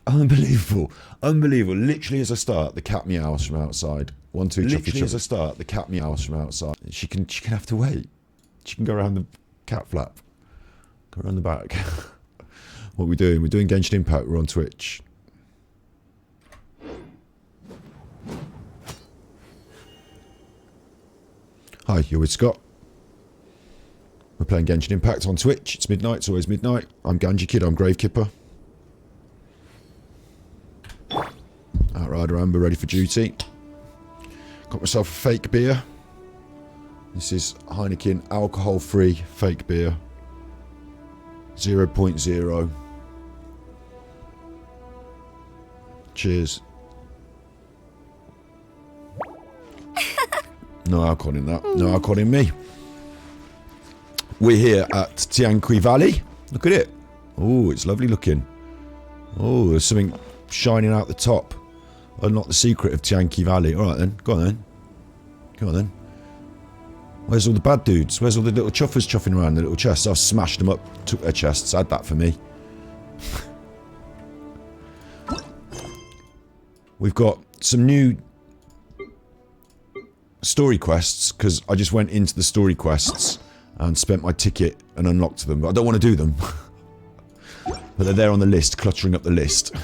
Unbelievable. Unbelievable. Literally as I start, the cat meows from outside. 1, 2, literally as I start, the cat meows from outside. She can have to wait. She can go around the cat flap. Go around the back. What are we doing? We're doing Genshin Impact. We're on Twitch. Hi, you're with Scott. We're playing Genshin Impact on Twitch. It's midnight. It's always midnight. I'm Ganji Kid. I'm Gravekipper. Outrider Amber ready for duty. Got myself a fake beer. This is Heineken alcohol-free fake beer. 0.0. Cheers. No alcohol in that. No alcohol in me. We're here at Tianqui Valley. Look at it. Oh, it's lovely looking. Oh, there's something shining out the top. Unlock the secret of Tianqui Valley. Alright then. Go on then. Go on then. Where's all the bad dudes? Where's all the little chuffers chuffing around the little chests? I've smashed them up, took their chests, had that for me. We've got some new story quests, because I just went into the story quests and spent my ticket and unlocked them. But I don't want to do them. But they're there on the list, cluttering up the list.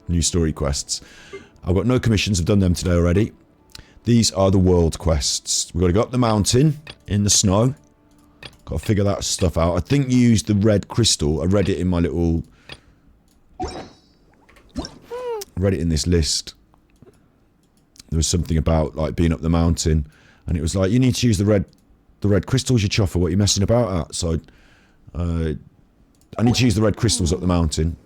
New story quests. I've got no commissions, I've done them today already. These are the world quests. We've got to go up the mountain in the snow. Got to figure that stuff out. I think you used the red crystal. I read it in my little... I read it in this list. There was something about like being up the mountain, and it was like you need to use the red crystals, you chuffer. What are you messing about at? So I need to use the red crystals up the mountain.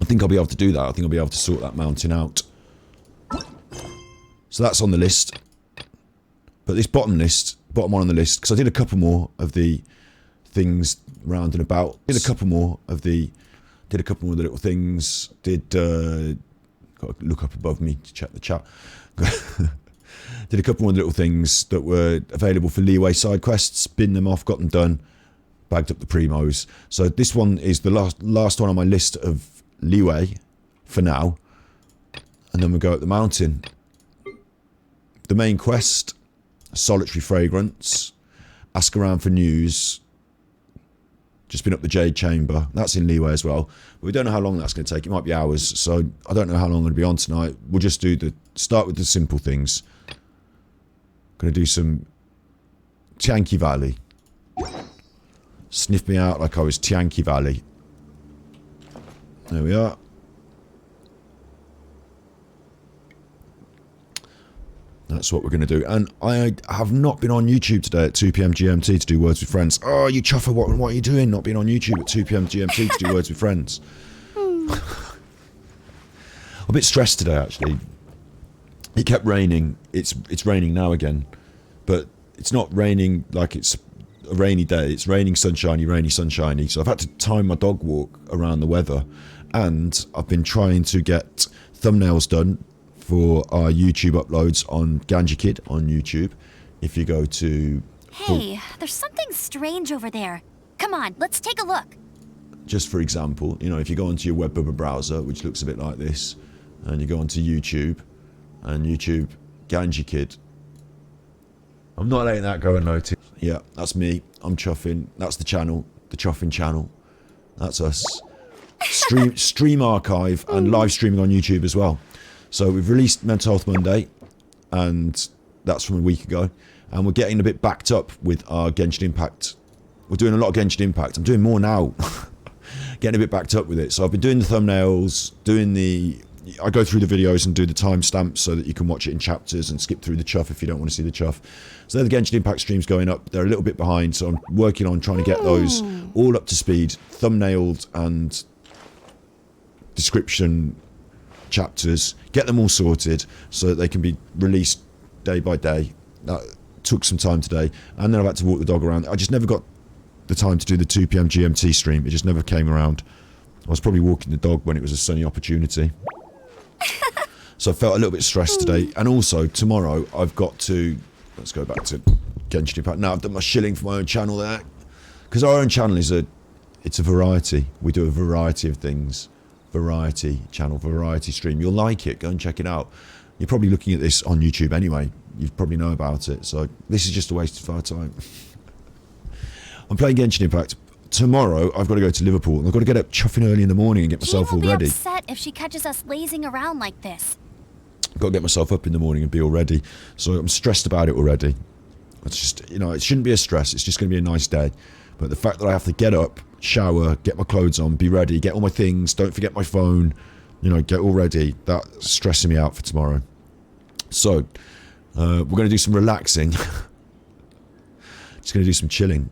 I think I'll be able to do that. I think I'll be able to sort that mountain out. So that's on the list. But this bottom one on the list, because I did a couple more of the things round and about. Did a couple more of the little things. Got to look up above me to check the chat. Did a couple more little things that were available for leeway side quests. Binned them off, got them done. Bagged up the primos. So this one is the last one on my list of leeway for now. And then we'll go up the mountain. The main quest, solitary fragrance, ask around for news, just been up the Jade Chamber, that's in leeway as well. But we don't know how long that's going to take, it might be hours, so I don't know how long I'm going to be on tonight. We'll just start with the simple things. Going to do some Tianqui Valley. Sniff me out like I was Tianqui Valley. There we are. That's what we're going to do. And I have not been on YouTube today at 2 PM GMT to do Words with Friends. Oh, you chuffer, what are you doing? Not being on YouTube at 2 PM GMT to do Words with Friends. I'm a bit stressed today, actually. It kept raining. It's raining now again. But it's not raining like it's a rainy day. It's raining sunshiny, rainy, sunshiny. So I've had to time my dog walk around the weather. And I've been trying to get thumbnails done for our YouTube uploads on Ganji Kid on YouTube. If you go to... Hey, there's something strange over there. Come on, let's take a look. Just for example, you know, if you go onto your WebBubba browser, which looks a bit like this, and you go onto YouTube, and YouTube, Ganji Kid. I'm not letting that go unnoticed. Yeah, that's me. I'm Chuffing. That's the channel, the Chuffing channel. That's us. Stream archive and live streaming on YouTube as well. So we've released Mental Health Monday, and that's from a week ago. And we're getting a bit backed up with our Genshin Impact. We're doing a lot of Genshin Impact. I'm doing more now. Getting a bit backed up with it. So I've been doing the thumbnails, I go through the videos and do the timestamps so that you can watch it in chapters and skip through the chuff if you don't want to see the chuff. So they're the Genshin Impact streams going up. They're a little bit behind, so I'm working on trying to get those all up to speed, thumbnailed and description chapters, get them all sorted so that they can be released day by day. That took some time today, and then I've had to walk the dog around. I just never got the time to do the 2 PM GMT stream. It just never came around. I was probably walking the dog when it was a sunny opportunity. So I felt a little bit stressed today. And also tomorrow I've got to, let's go back to Genshin Impact. Now I've done my shilling for my own channel there, because our own channel is a It's a variety. We do a variety of things. Variety channel, variety stream. You'll like it. Go and check it out. You're probably looking at this on YouTube anyway. You probably know about it. So this is just a waste of our time. I'm playing Genshin Impact. Tomorrow, I've got to go to Liverpool. And I've got to get up chuffing early in the morning and get myself all ready. Jean will be upset if she catches us lazing around like this. I've got to get myself up in the morning and be all ready. So I'm stressed about it already. It's just, you know, it shouldn't be a stress. It's just going to be a nice day. But the fact that I have to get up, shower, get my clothes on, be ready, get all my things, don't forget my phone, you know, get all ready, that's stressing me out for tomorrow. So, we're going to do some relaxing. Just going to do some chilling.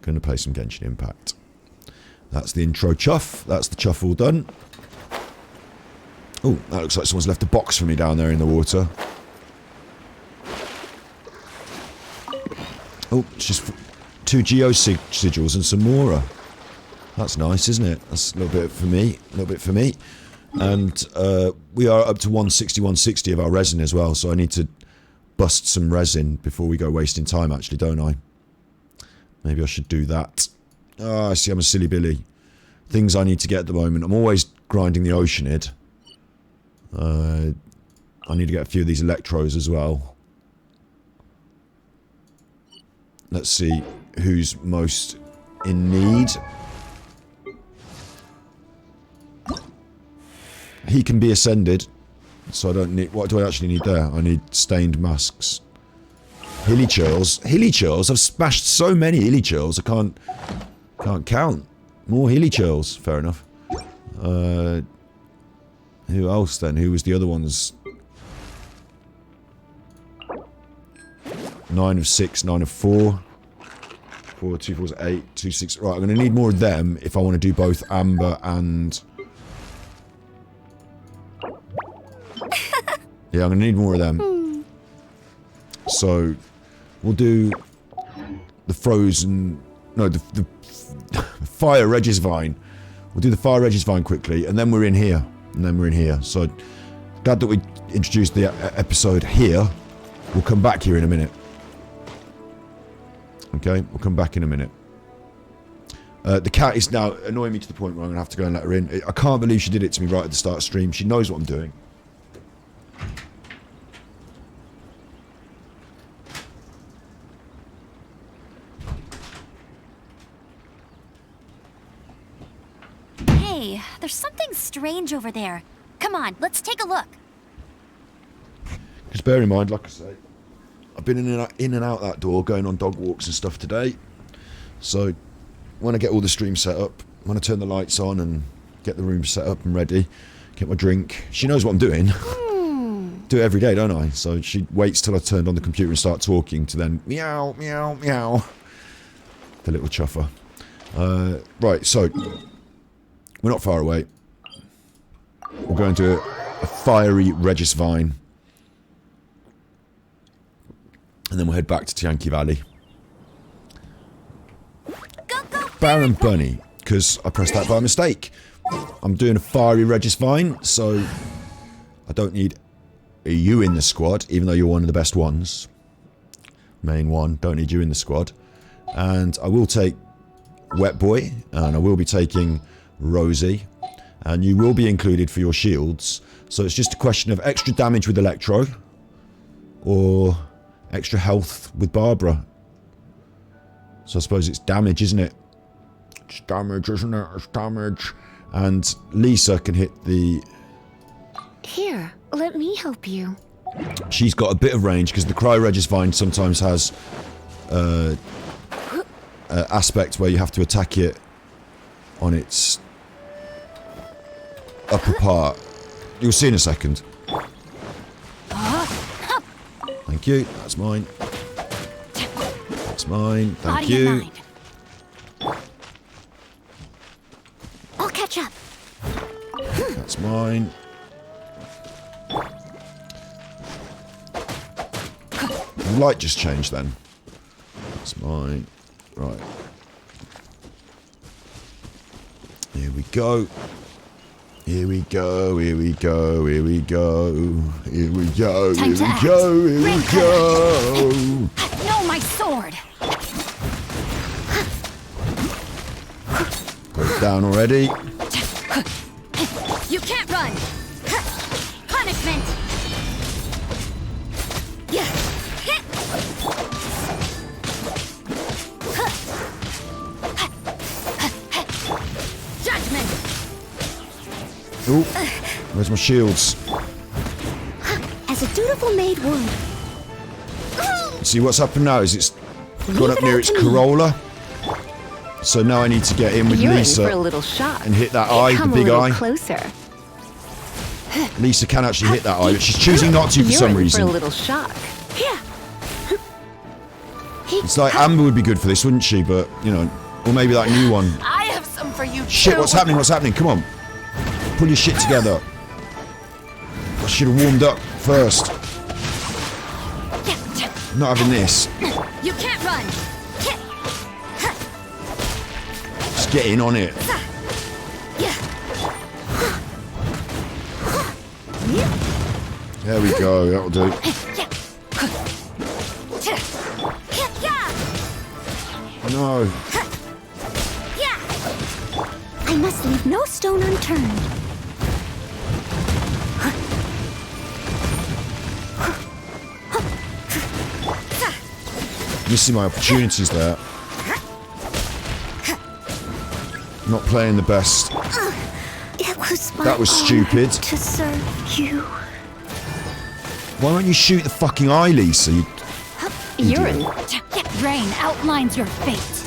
Going to play some Genshin Impact. That's the intro chuff. That's the chuff all done. Oh, that looks like someone's left a box for me down there in the water. Oh, it's just 2 Geo sigils and some Mora. That's nice, isn't it? That's a little bit for me. A little bit for me. And we are up to 160 of our resin as well, so I need to bust some resin before we go wasting time, actually, don't I? Maybe I should do that. Ah, I see, I'm a silly Billy. Things I need to get at the moment. I'm always grinding the Oceanid. I need to get a few of these Electros as well. Let's see who's most in need. He can be ascended, so I don't need... What do I actually need there? I need stained masks. Hillichuds. Hillichuds? I've smashed so many Hillichuds, I can't count. More Hillichuds. Fair enough. Who else then? Who was the other ones? 9 of 6, 9 of 4. 4, 2, 4 is 8, 2, 6. Right, I'm going to need more of them if I want to do both Amber and... Yeah, I'm going to need more of them. So, we'll do the frozen... No, the Fire Regisvine. We'll do the Fire Regisvine quickly, and then we're in here. And then we're in here. So, glad that we introduced the episode here. We'll come back here in a minute. Okay, we'll come back in a minute. The cat is now annoying me to the point where I'm going to have to go and let her in. I can't believe she did it to me right at the start of stream. She knows what I'm doing. Hey, there's something strange over there. Come on, let's take a look. Just bear in mind, like I say, I've been in and out that door, going on dog walks and stuff today. So, when I get all the stream set up, when I turn the lights on and get the room set up and ready, get my drink, she knows what I'm doing. Do it every day, don't I? So she waits till I turned on the computer and start talking to then meow, meow, meow. The little chuffer. Right, so, we're not far away. We're going to a fiery Regisvine. And then we'll head back to Tianqui Valley. Go, go, Baron Bunny, because I pressed that by mistake. I'm doing a fiery Regisvine, so I don't need you in the squad, even though you're one of the best ones. Main one, don't need you in the squad. And I will take Wet Boy, and I will be taking Rosie, and you will be included for your shields. So it's just a question of extra damage with Electro, or extra health with Barbara. So I suppose it's damage, isn't it? It's damage, isn't it? It's damage. And Lisa can hit the... Here, let me help you. She's got a bit of range, because the Cryo Regisvine sometimes has aspect where you have to attack it on its upper part. You'll see in a second. Thank you. That's mine. That's mine. Thank you. I'll catch up. That's mine. The light just changed then. That's mine. Right. Here we go. Here we go, here we go, here we go, here we go, here we go, here we go. No, my sword. Down already. You can't run. Punishment. Yeah. Judgment. Ooh, where's my shields? As a dutiful maid would. See what's happened now is it's gone Leave up it near out its to me. Corolla. So now I need to get in with You're Lisa in for a little shock. and hit that eye, Come the big a little eye. closer. Lisa can actually hit that eye, but she's choosing not to for You're some in reason. for a little shock. Yeah. It's like Amber would be good for this, wouldn't she? But, you know, or maybe that new one. I have some for you Shit, too. what's happening? What's happening? Come on. Pull your shit together. I should have warmed up first. Not having this. You can't run. Just get in on it. There we go, that'll do. No. I must leave no stone unturned. Missing my opportunities there. Not playing the best. It was my That was honor stupid. to serve you. Why don't you shoot the fucking eye, Lisa? You're in. Rain outlines your fate.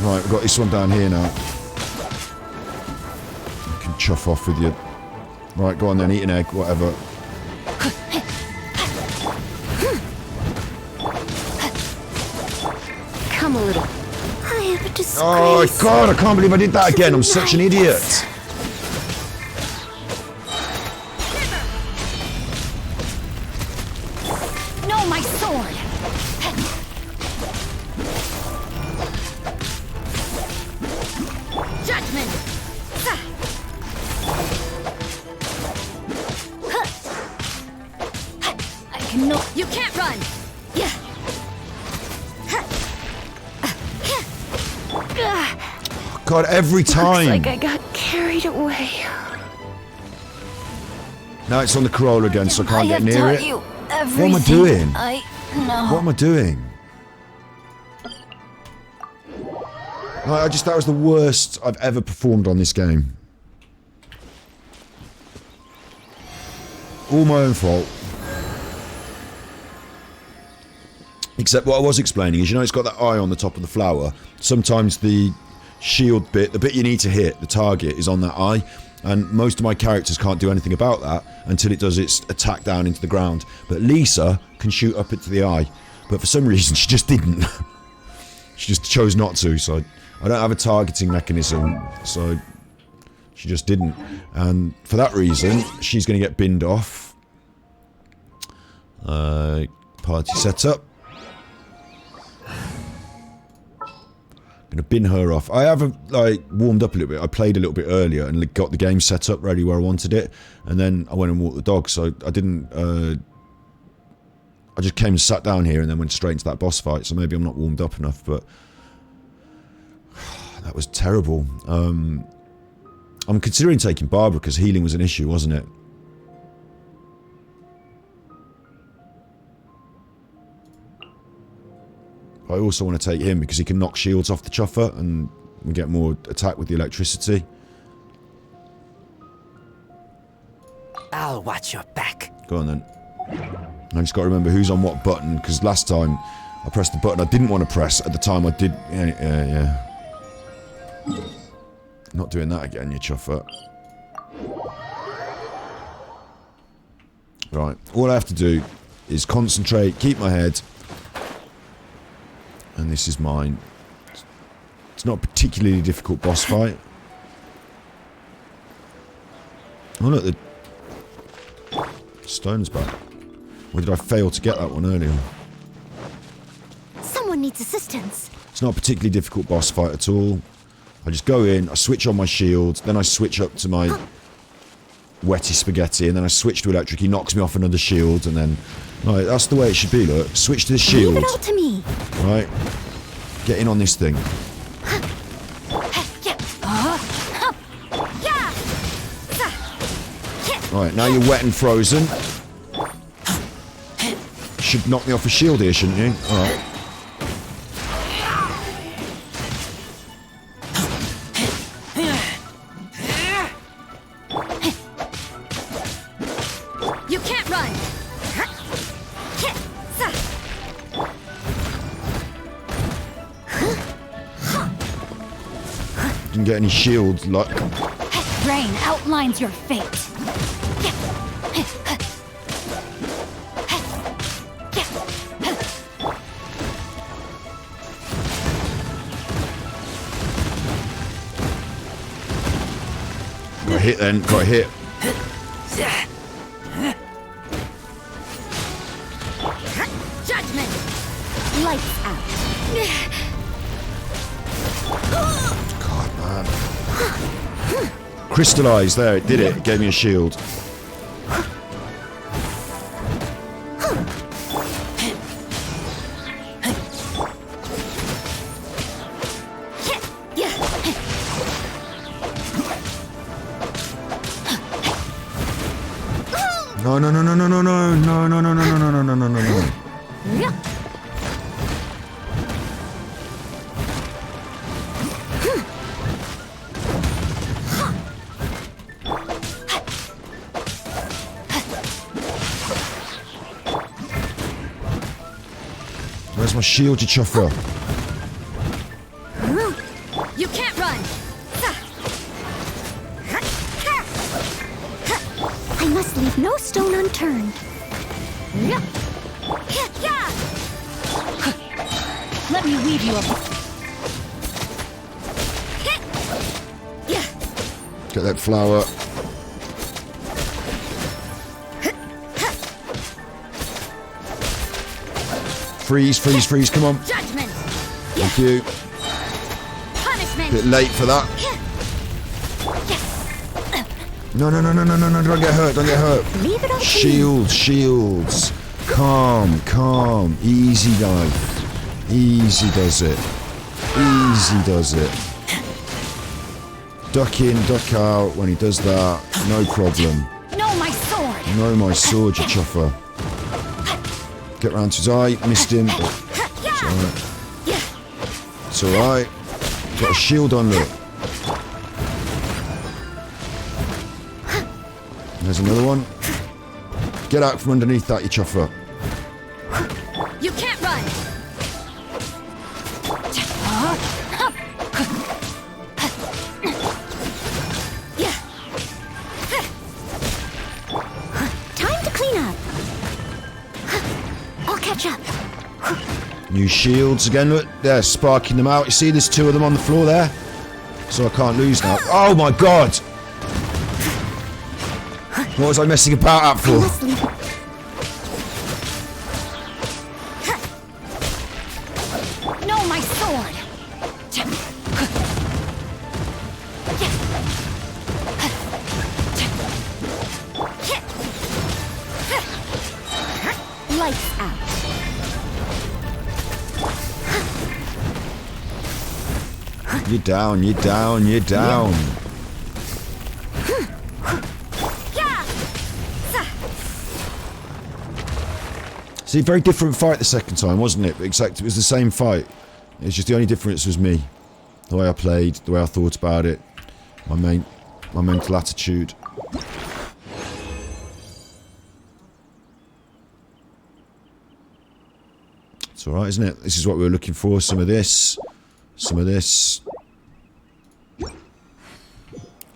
Right, we've got this one down here now. You can chuff off with you. Right, go on then, eat an egg, whatever. Come a little. I am a disgrace. Oh god, I can't believe I did that again. I'm such an idiot. No, my sword. Judgment. I can no. You can't run. Yeah. God, every time. Looks like I got carried away. Now it's on the Corolla again, so I can't get near it. You What am I doing? I know. What am I doing? Like, that was the worst I've ever performed on this game. All my own fault. Except what I was explaining is, you know, it's got that eye on the top of the flower. Sometimes the shield bit, the bit you need to hit, the target, is on that eye. And most of my characters can't do anything about that until it does its attack down into the ground. But Lisa can shoot up into the eye. But for some reason, she just didn't. She just chose not to, so I don't have a targeting mechanism, so she just didn't. And for that reason, she's going to get binned off. Party setup. Gonna bin her off. I have like warmed up a little bit. I played a little bit earlier and got the game set up ready where I wanted it, and then I went and walked the dog. So I didn't. I just came and sat down here and then went straight into that boss fight. So maybe I'm not warmed up enough, but that was terrible. I'm considering taking Barbara because healing was an issue, wasn't it? I also want to take him because he can knock shields off the chuffer and we get more attack with the electricity. I'll watch your back. Go on then. I just got to remember who's on what button, because last time I pressed the button I didn't want to press. At the time I did... Yeah. Not doing that again, you chuffer. Right. All I have to do is concentrate, keep my head... And this is mine. It's not a particularly difficult boss fight. Oh look, the stone's back. Or did I fail to get that one earlier? Someone needs assistance. It's not a particularly difficult boss fight at all. I just go in, I switch on my shield, then I switch up to my wetty spaghetti, and then I switch to electric. He knocks me off another shield, and then... Right, that's the way it should be, look. Switch to the shield. Leave it all to me. Right. Get in on this thing. Right, now you're wet and frozen. Should knock me off a shield here, shouldn't you? Alright. You can't run. Didn't get any shield luck. Rain outlines your fate. Got hit then, got hit. Judgment. Lights out. God, man. Crystallized, there, it did it. It gave me a shield. No, no, no, no, no, no, no, no, no, no, no, no, no, no, no, no, no. Where's my shield, you chuffer? You can't run. I must leave no stone unturned. Let me weave you up. Get that flower. Freeze, freeze, freeze, come on. Judgment. Thank you. Punishment. Bit late for that. No, no, no, no, no, no, no, don't get hurt, don't get hurt. Leave it on Shields, shields. Calm, calm. Easy life. Easy does it. Easy does it. Duck in, duck out when he does that. No problem. No, my sword. No, my sword, you chuffer. Get round to his eye. Missed him. But it's alright. It's alright. Got a shield on, look. There's another one. Get out from underneath that, you chuffer. You can't run. Time to clean up. I'll catch up. New shields again, look. They're sparking them out. You see there's two of them on the floor there? So I can't lose now. Oh my god! What was I messing about at for? No, my sword. Lights out. You're down, you're down, you're down. See, very different fight the second time, wasn't it? Except it was the same fight. It's just the only difference was me. The way I played, the way I thought about it. My mental attitude. It's alright, isn't it? This is what we were looking for. Some of this. Some of this.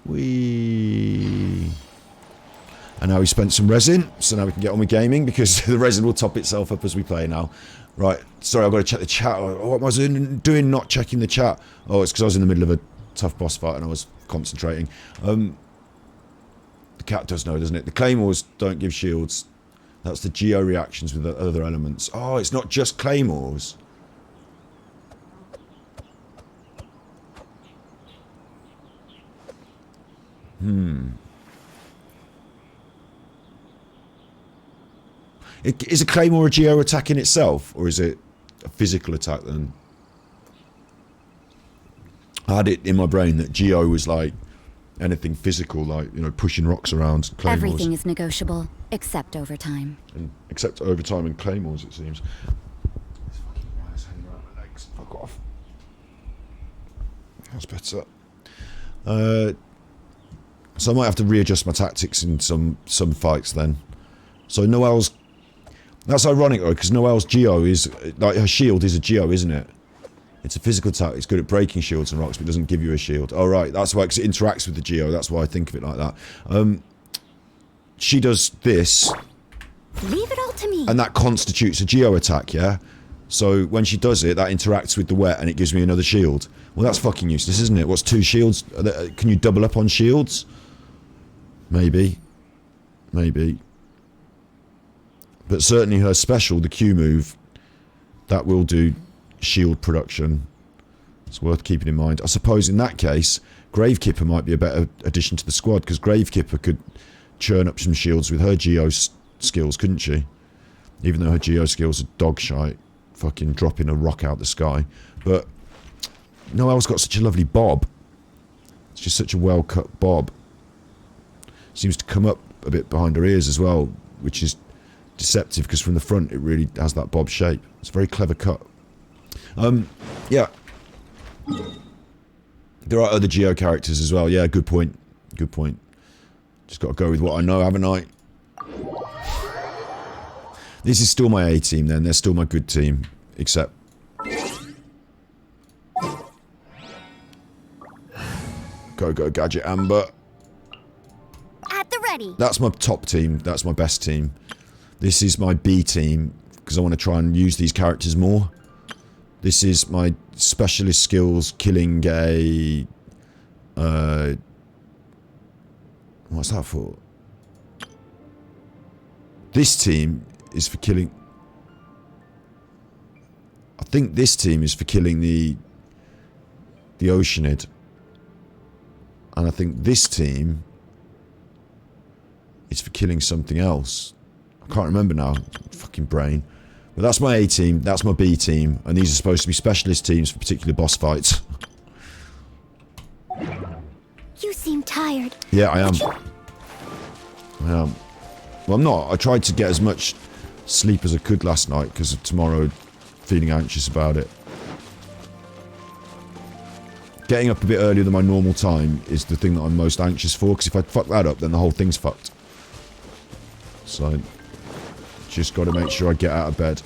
Whee. And now we spent some resin, so now we can get on with gaming, because the resin will top itself up as we play now. Right, sorry, I've got to check the chat. Oh, what was I doing not checking the chat? Oh, it's because I was in the middle of a tough boss fight and I was concentrating. The cat does know, doesn't it? The claymores don't give shields. That's the Geo reactions with the other elements. Oh, it's not just claymores. Is a claymore a Geo attack in itself, or is it a physical attack then? I had it in my brain that Geo was like anything physical, like, you know, pushing rocks around, claymores. Everything is negotiable, except overtime. Except overtime and claymores, it seems. This fucking wire's hanging around my legs. Fuck off. That's better. So I might have to readjust my tactics in some fights then. So Noelle's... That's ironic though, because Noelle's Geo is... Like, her shield is a Geo, isn't it? It's a physical attack. It's good at breaking shields and rocks, but it doesn't give you a shield. Oh, right. That's why, because it interacts with the Geo. That's why I think of it like that. She does this. Leave it all to me. And that constitutes a Geo attack, yeah? So when she does it, that interacts with the wet and it gives me another shield. Well, that's fucking useless, isn't it? What's 2 shields? Can you double up on shields? Maybe. Maybe. But certainly her special, the Q move, that will do shield production. It's worth keeping in mind. I suppose in that case, Gravekipper might be a better addition to the squad, because Gravekipper could churn up some shields with her Geo skills, couldn't she? Even though her Geo skills are dog shite, fucking dropping a rock out the sky. But Noelle's got such a lovely bob. It's just such a well cut bob. Seems to come up a bit behind her ears as well, which is deceptive, because from the front it really has that bob shape. It's a very clever cut. Yeah. There are other Geo characters as well. Yeah, good point. Good point. Just got to go with what I know, haven't I? This is still my A team then. They're still my good team. Except... Go Gadget Amber. At the ready. That's my top team. That's my best team. This is my B team, because I want to try and use these characters more. This is my specialist skills killing a... what's that for? This team is for killing... I think this team is for killing the Oceanid. And I think this team is for killing something else. I can't remember now. Fucking brain. But that's my A team, that's my B team, and these are supposed to be specialist teams for particular boss fights. You seem tired. Yeah, I am. I am. Well, I'm not. I tried to get as much sleep as I could last night, because of tomorrow, feeling anxious about it. Getting up a bit earlier than my normal time is the thing that I'm most anxious for, because if I fuck that up, then the whole thing's fucked. So... just got to make sure I get out of bed.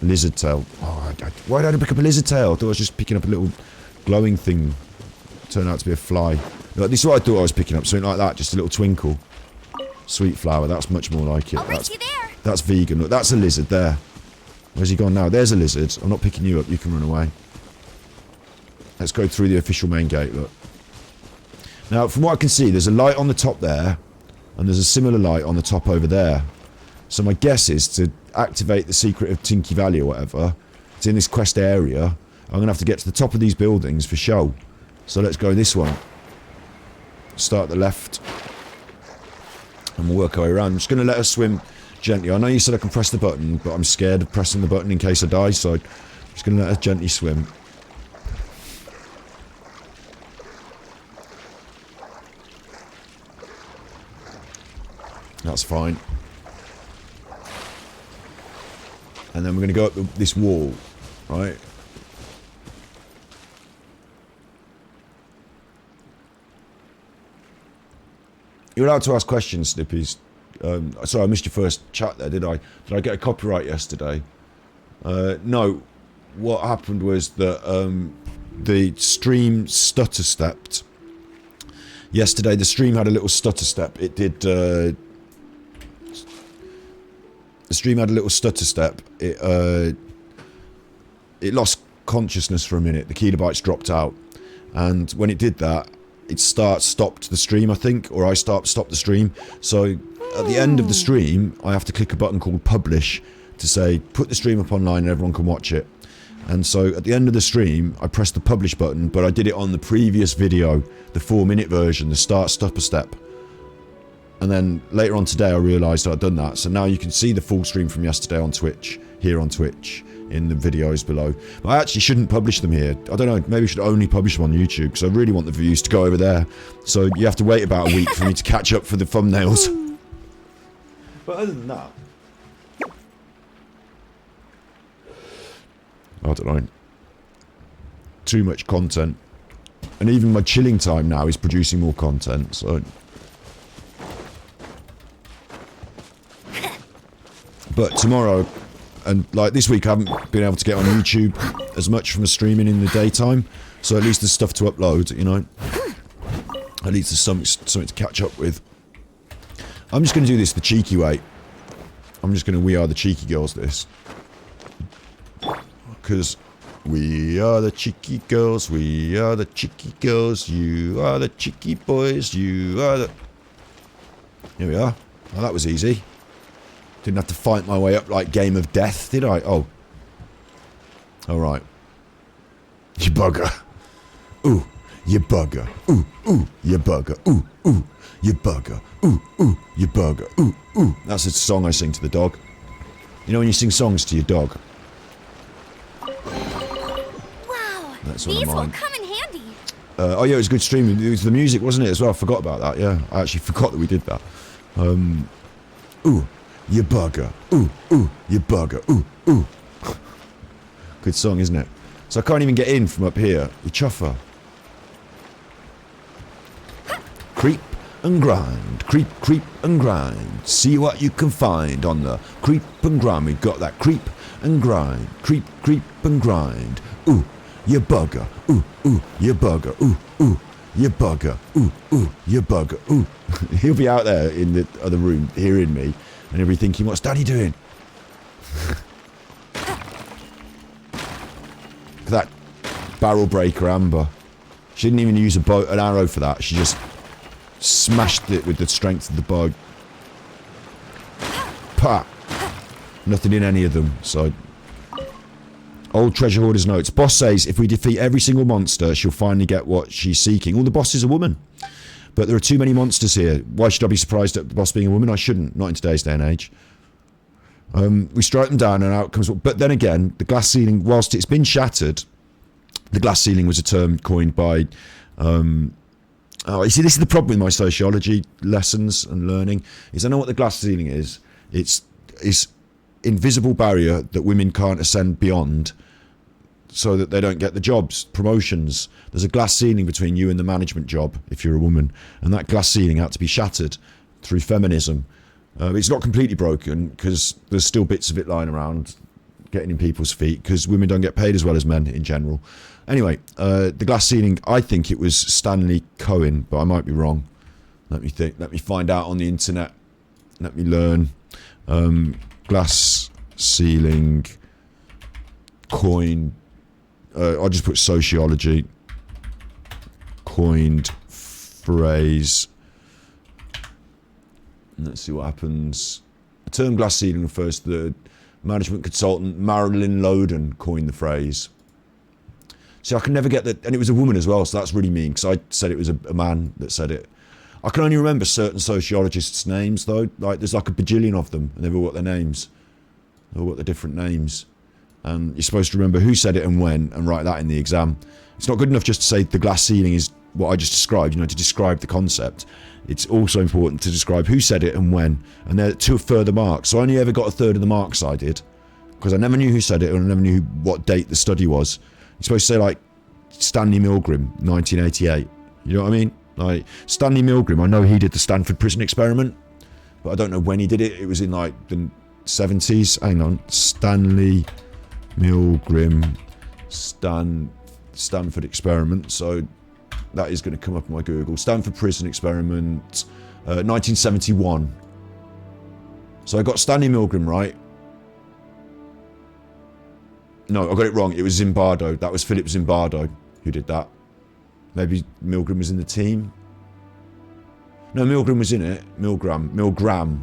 Lizard tail. Oh, why did I pick up a lizard tail? I thought I was just picking up a little glowing thing. Turned out to be a fly. Look, this is what I thought I was picking up. Something like that. Just a little twinkle. Sweet flower. That's much more like it. I'll reach you there. That's vegan. Look, that's a lizard there. Where's he gone now? There's a lizard. I'm not picking you up. You can run away. Let's go through the official main gate. Look. Now, from what I can see, there's a light on the top there. And there's a similar light on the top over there. So my guess is to activate the secret of Tianqui Valley or whatever. It's in this quest area. I'm going to have to get to the top of these buildings for show. So let's go this one. Start at the left. And we'll work our way around. I'm just going to let her swim gently. I know you said I can press the button, but I'm scared of pressing the button in case I die. So I'm just going to let her gently swim. That's fine. And then we're going to go up this wall, right? You're allowed to ask questions, Snippies. Sorry, I missed your first chat there, did I? Did I get a copyright yesterday? No. What happened was that the stream stutter stepped. Yesterday, the stream had a little stutter step. It did... the stream had a little stutter step. It lost consciousness for a minute. The kilobytes dropped out. And when it did that, it stopped the stream, I think. Or I stopped the stream. So at the end of the stream, I have to click a button called publish to say, put the stream up online and everyone can watch it. And so at the end of the stream, I pressed the publish button, but I did it on the previous video, the 4-minute version, the start stutter step. And then later on today, I realised I'd done that. So now you can see the full stream from yesterday on Twitch. here on Twitch in the videos below. But I actually shouldn't publish them here. I don't know, maybe I should only publish them on YouTube, because I really want the views to go over there. So you have to wait about a week for me to catch up for the thumbnails. But other than that, I don't know. Too much content. And even my chilling time now is producing more content, so... But tomorrow, and like this week, I haven't been able to get on YouTube as much from streaming in the daytime, so at least there's stuff to upload, you know? At least there's something to catch up with. I'm just going to do this the cheeky way. I'm just going to We Are the Cheeky Girls this. Because we are the cheeky girls, we are the cheeky girls, you are the cheeky boys, you are the... Here we are. Well, that was easy. Didn't have to fight my way up like Game of Death, did I? Oh. Alright. You bugger. Ooh, you bugger. Ooh, ooh, you bugger. Ooh, ooh, you bugger. Ooh, ooh, you bugger. Ooh, ooh. That's a song I sing to the dog. You know when you sing songs to your dog? Wow, That's these one will of mine. come in handy. Oh yeah, it was good streaming. It was the music, wasn't it, as well? I forgot about that, yeah. I actually forgot that we did that. Ooh, you bugger. Ooh, ooh, you bugger. Ooh, ooh. Good song, isn't it? So I can't even get in from up here. You chuffer. Creep and grind. Creep, creep and grind. See what you can find on the creep and grind. We got that creep and grind. Creep, creep and grind. Ooh, you bugger. Ooh, ooh, you bugger. Ooh, ooh, you bugger. Ooh, ooh, you bugger. Ooh. He'll be out there in the other room hearing me, and he'll be thinking, what's Daddy doing? That barrel breaker Amber. She didn't even use an arrow for that. She just smashed it with the strength of the bow. Pa! Nothing in any of them, so... Old Treasure Hoarder's notes. Boss says if we defeat every single monster, she'll finally get what she's seeking. All the boss is a woman. But there are too many monsters here. Why should I be surprised at the boss being a woman? I shouldn't. Not in today's day and age. We strike them down and out comes... But then again, the glass ceiling, whilst it's been shattered, the glass ceiling was a term coined by... you see, this is the problem with my sociology lessons and learning, is I know what the glass ceiling is. It's invisible barrier that women can't ascend beyond so that they don't get the jobs, promotions. There's a glass ceiling between you and the management job if you're a woman, and that glass ceiling had to be shattered through feminism. It's not completely broken because there's still bits of it lying around getting in people's feet because women don't get paid as well as men in general. Anyway, the glass ceiling, I think it was Stanley Cohen, but I might be wrong. Let me think. Let me find out on the internet. Let me learn. Glass ceiling coin. I'll just put sociology. Coined phrase. Let's see what happens. The term glass ceiling refers to the management consultant Marilyn Loden coined the phrase. See, I can never get that, and it was a woman as well, so that's really mean, because I said it was a man that said it. I can only remember certain sociologists' names, though. Like, there's like a bajillion of them, and they've all got their names. They've all got their different names. And you're supposed to remember who said it and when, and write that in the exam. It's not good enough just to say the glass ceiling is what I just described, you know, to describe the concept. It's also important to describe who said it and when, and they're 2 further marks. So I only ever got a third of the marks I did, because I never knew who said it, and I never knew what date the study was. You're supposed to say, like, Stanley Milgram, 1988. You know what I mean? Like, Stanley Milgram, I know he did the Stanford Prison Experiment, but I don't know when he did it. It was in, like, the 70s. Hang on. Stanley Milgram Stanford Experiment. So that is going to come up on my Google. Stanford Prison Experiment, 1971. So I got Stanley Milgram right. No, I got it wrong. It was Zimbardo. That was Philip Zimbardo who did that. Maybe Milgram was in the team. No, Milgram was in it. Milgram.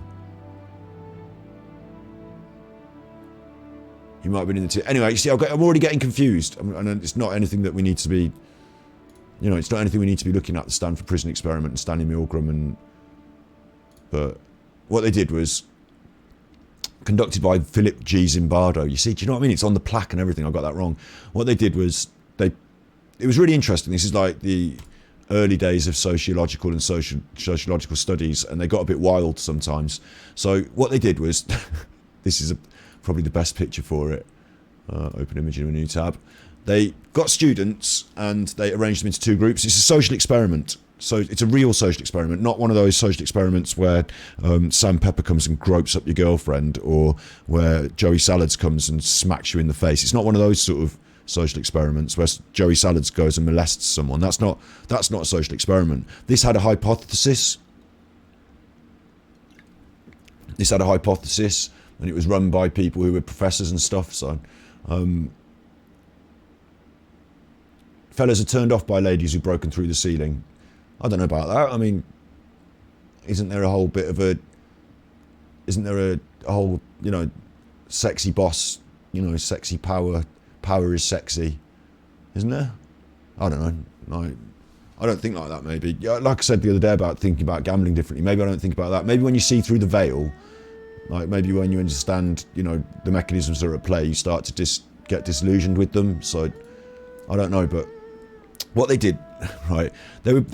He might have been in the team. Anyway, you see, I'm already getting confused. And it's not anything that we need to be... You know, it's not anything we need to be looking at, the Stanford Prison Experiment and Stanley Milgram. But what they did was... conducted by Philip G. Zimbardo. You see, do you know what I mean? It's on the plaque and everything. I got that wrong. What they did was it was really interesting. This is like the early days of sociological and sociological studies, and they got a bit wild sometimes. So what they did was, this is probably the best picture for it. Open image in a new tab. They got students and they arranged them into two groups. It's a social experiment. So it's a real social experiment, not one of those social experiments where Sam Pepper comes and gropes up your girlfriend, or where Joey Salads comes and smacks you in the face. It's not one of those sort of social experiments where Joey Salads goes and molests someone. That's not a social experiment. This had a hypothesis. And it was run by people who were professors and stuff. So fellas are turned off by ladies who've broken through the ceiling. I don't know about that. I mean, isn't there a whole, you know, sexy boss, you know, sexy power is sexy, isn't there? I don't know. I don't think like that, maybe. Like I said the other day about thinking about gambling differently, maybe I don't think about that. Maybe when you see through the veil, like maybe when you understand, you know, the mechanisms that are at play, you start to get disillusioned with them. So I don't know, but what they did, right,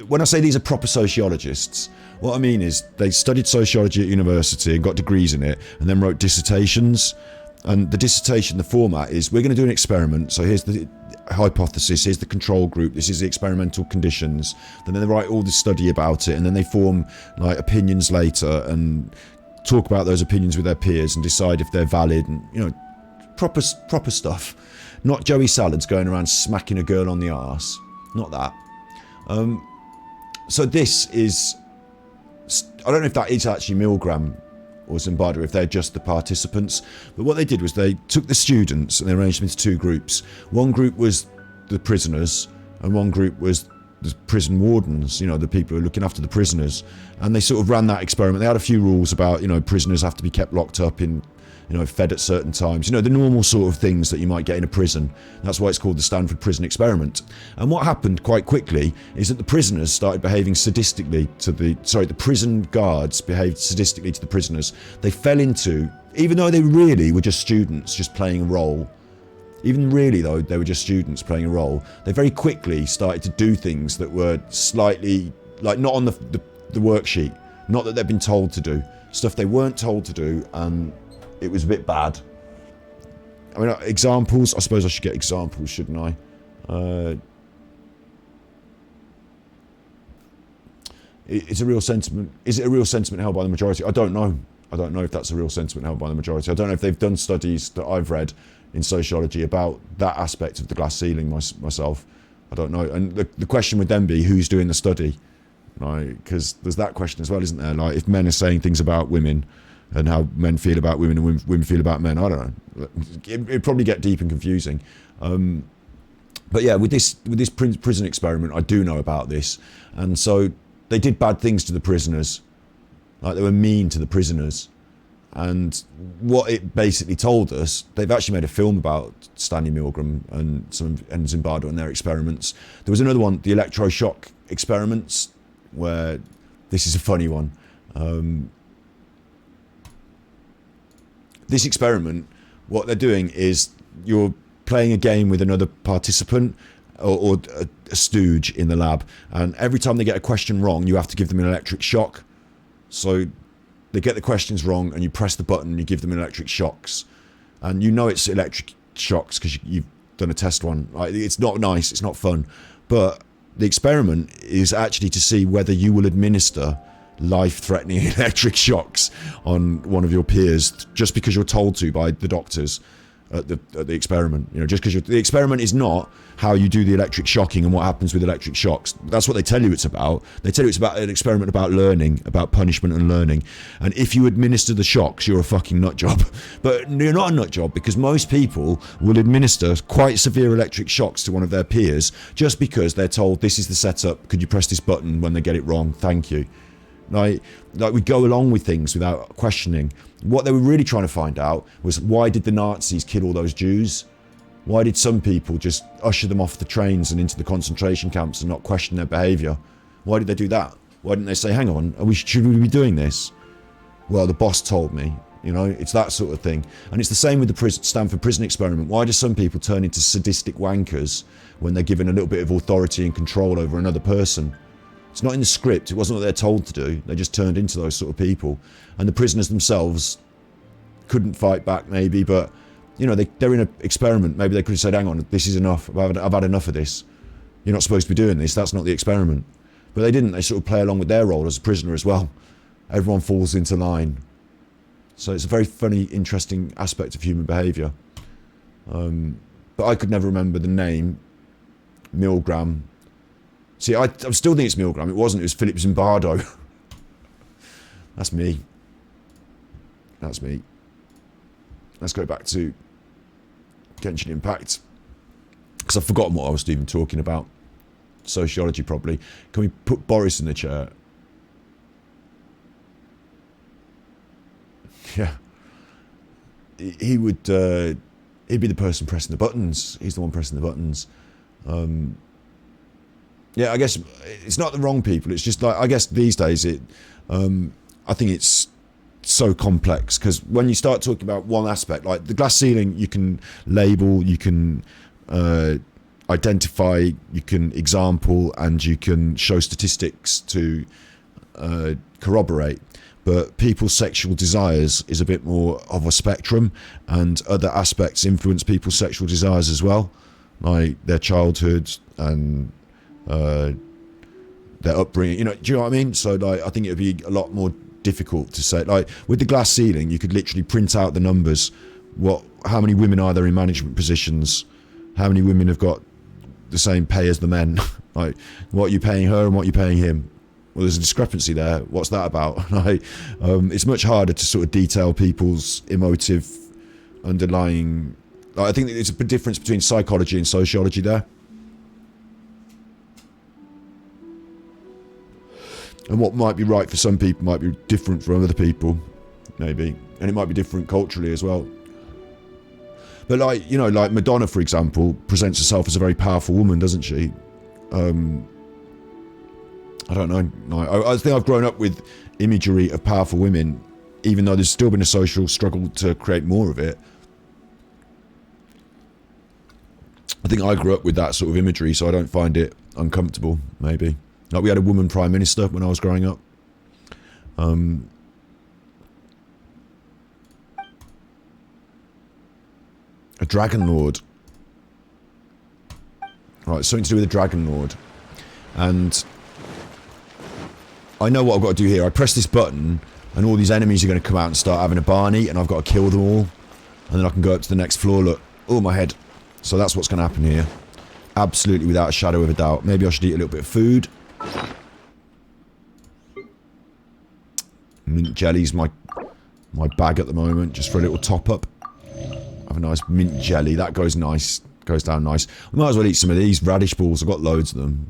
when I say these are proper sociologists, what I mean is they studied sociology at university and got degrees in it, and then wrote dissertations. And the dissertation, the format is, we're going to do an experiment. So here's the hypothesis, here's the control group, this is the experimental conditions. Then they write all the study about it, and then they form like opinions later and talk about those opinions with their peers and decide if they're valid, and, you know, proper stuff. Not Joey Salads going around smacking a girl on the arse. Not that. So this is, I don't know if that is actually Milgram or Zimbardo, if they're just the participants, but what they did was they took the students and they arranged them into two groups. One group was the prisoners and one group was the prison wardens, you know, the people who are looking after the prisoners, and they sort of ran that experiment. They had a few rules about, you know, prisoners have to be kept locked up in, you know, fed at certain times, you know, the normal sort of things that you might get in a prison. That's why it's called the Stanford Prison Experiment. And what happened quite quickly is that the prisoners started behaving sadistically to the prison guards behaved sadistically to the prisoners. They fell into, even though they really were just students, just playing a role, even really though they were just students playing a role, they very quickly started to do things that were slightly, like, not on the worksheet, not that they'd been told to do, stuff they weren't told to do, and it was a bit bad. I mean, examples, I suppose I should get examples, shouldn't I? It's a real sentiment. Is it a real sentiment held by the majority? I don't know. I don't know if that's a real sentiment held by the majority. I don't know if they've done studies that I've read in sociology about that aspect of the glass ceiling myself. I don't know. And the question would then be, who's doing the study? Right? Because there's that question as well, isn't there? Like, if men are saying things about women and how men feel about women and women feel about men, I don't know. It'd probably get deep and confusing. But yeah, with this prison experiment, I do know about this. And so they did bad things to the prisoners. Like, they were mean to the prisoners. And what it basically told us, they've actually made a film about Stanley Milgram and Zimbardo and their experiments. There was another one, the electroshock experiments, where this is a funny one. This experiment, what they're doing is you're playing a game with another participant or a stooge in the lab, and every time they get a question wrong, you have to give them an electric shock. So they get the questions wrong and you press the button and you give them electric shocks, and you know it's electric shocks because you've done a test one. Like, it's not nice, it's not fun, but the experiment is actually to see whether you will administer life-threatening electric shocks on one of your peers just because you're told to by the doctors at the experiment. You know, just because the experiment is not how you do the electric shocking and what happens with electric shocks. That's what they tell you it's about. They tell you it's about an experiment about learning, about punishment and learning. And if you administer the shocks, you're a fucking nut job. But you're not a nut job, because most people will administer quite severe electric shocks to one of their peers just because they're told, this is the setup, could you press this button when they get it wrong? Thank you. Like we go along with things without questioning. What they were really trying to find out was, why did the Nazis kill all those Jews? Why did some people just usher them off the trains and into the concentration camps and not question their behaviour? Why did they do that? Why didn't they say, hang on, should we be doing this? Well, the boss told me. You know, it's that sort of thing. And it's the same with the Stanford prison experiment. Why do some people turn into sadistic wankers when they're given a little bit of authority and control over another person? It's not in the script. It wasn't what they're told to do. They just turned into those sort of people. And the prisoners themselves couldn't fight back, maybe, but, you know, they're in an experiment. Maybe they could have said, hang on, this is enough. I've had enough of this. You're not supposed to be doing this. That's not the experiment. But they didn't. They sort of play along with their role as a prisoner as well. Everyone falls into line. So it's a very funny, interesting aspect of human behaviour. But I could never remember the name. Milgram. See, I still think it's Milgram. It wasn't. It was Philip Zimbardo. That's me. That's me. Let's go back to Genshin Impact. Because I've forgotten what I was even talking about. Sociology, probably. Can we put Boris in the chair? Yeah. He would, he'd be the person pressing the buttons. He's the one pressing the buttons. Yeah, I guess it's not the wrong people. It's just like, I guess these days I think it's so complex, because when you start talking about one aspect, like the glass ceiling, you can label, you can identify, you can example, and you can show statistics to corroborate. But people's sexual desires is a bit more of a spectrum, and other aspects influence people's sexual desires as well, like their childhood and their upbringing. You know, do you know what I mean? So, like, I think it would be a lot more difficult to say. Like with the glass ceiling, you could literally print out the numbers. How many women are there in management positions? How many women have got the same pay as the men? Like, what are you paying her and what are you paying him? Well, there's a discrepancy there. What's that about? Like, it's much harder to sort of detail people's emotive underlying. Like, I think there's a big difference between psychology and sociology there. And what might be right for some people might be different from other people, maybe. And it might be different culturally as well. But like, you know, like Madonna, for example, presents herself as a very powerful woman, doesn't she? I don't know. I think I've grown up with imagery of powerful women, even though there's still been a social struggle to create more of it. I think I grew up with that sort of imagery, so I don't find it uncomfortable, maybe. Like, we had a woman prime minister when I was growing up. A Dragon Lord. Right, something to do with a Dragon Lord. And I know what I've got to do here. I press this button, and all these enemies are going to come out and start having a Barney, and I've got to kill them all. And then I can go up to the next floor. Look. Oh, my head. So that's what's going to happen here. Absolutely without a shadow of a doubt. Maybe I should eat a little bit of food. Mint jelly's my bag at the moment, just for a little top up. Have a nice mint jelly. That goes nice. Goes down nice. We might as well eat some of these radish balls. I've got loads of them.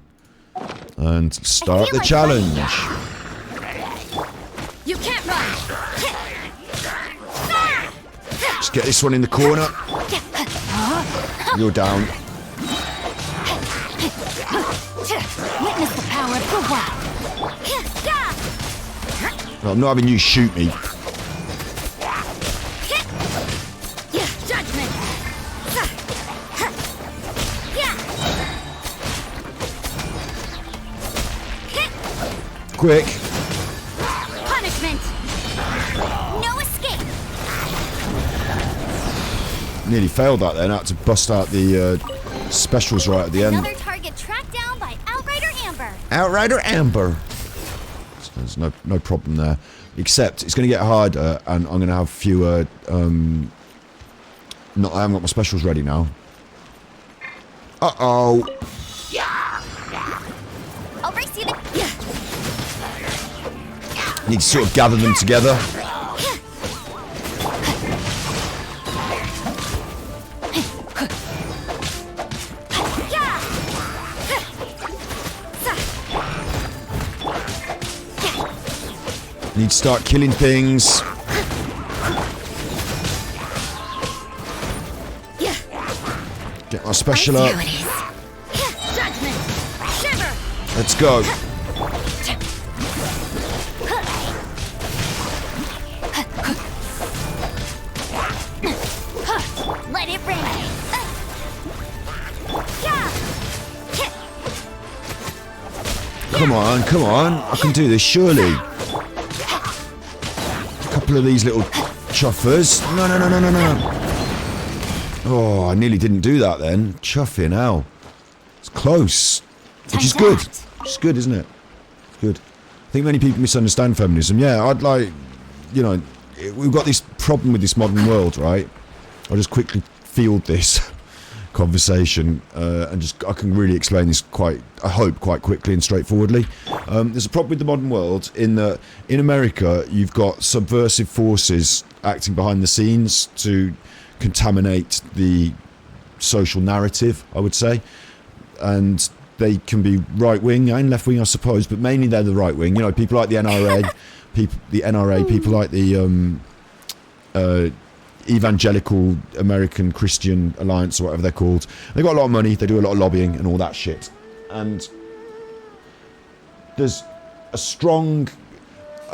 And start the challenge. You can't run. Just get this one in the corner. You're down. Witness the power of Fuwa. No, I'm not having you shoot me. Judgment. Quick. Punishment. No escape. Nearly failed that then. I had to bust out the specials right at the end. Another target tracked down by Outrider Amber. Outrider Amber. So there's no problem there. Except it's going to get harder, and I'm going to have fewer. I haven't got my specials ready now. Uh-oh. I'll race you to... Need to sort of gather them together. Need to start killing things. Get my special up. Let's go. Come on, I can do this, surely. A couple of these little chuffers. No. Oh, I nearly didn't do that then. Chuffing, hell. It's close. Which is good. It's good, isn't it? It's good. I think many people misunderstand feminism. Yeah, I'd like, you know, we've got this problem with this modern world, right? I'll just quickly field this conversation and I can really explain this I hope, quite quickly and straightforwardly. There's a problem with the modern world in that in America you've got subversive forces acting behind the scenes to contaminate the social narrative, I would say, and they can be right-wing and left-wing, I suppose, but mainly they're the right-wing. You know, people like the NRA, people like the Evangelical American Christian Alliance or whatever they're called. They've got a lot of money, they do a lot of lobbying and all that shit. And there's a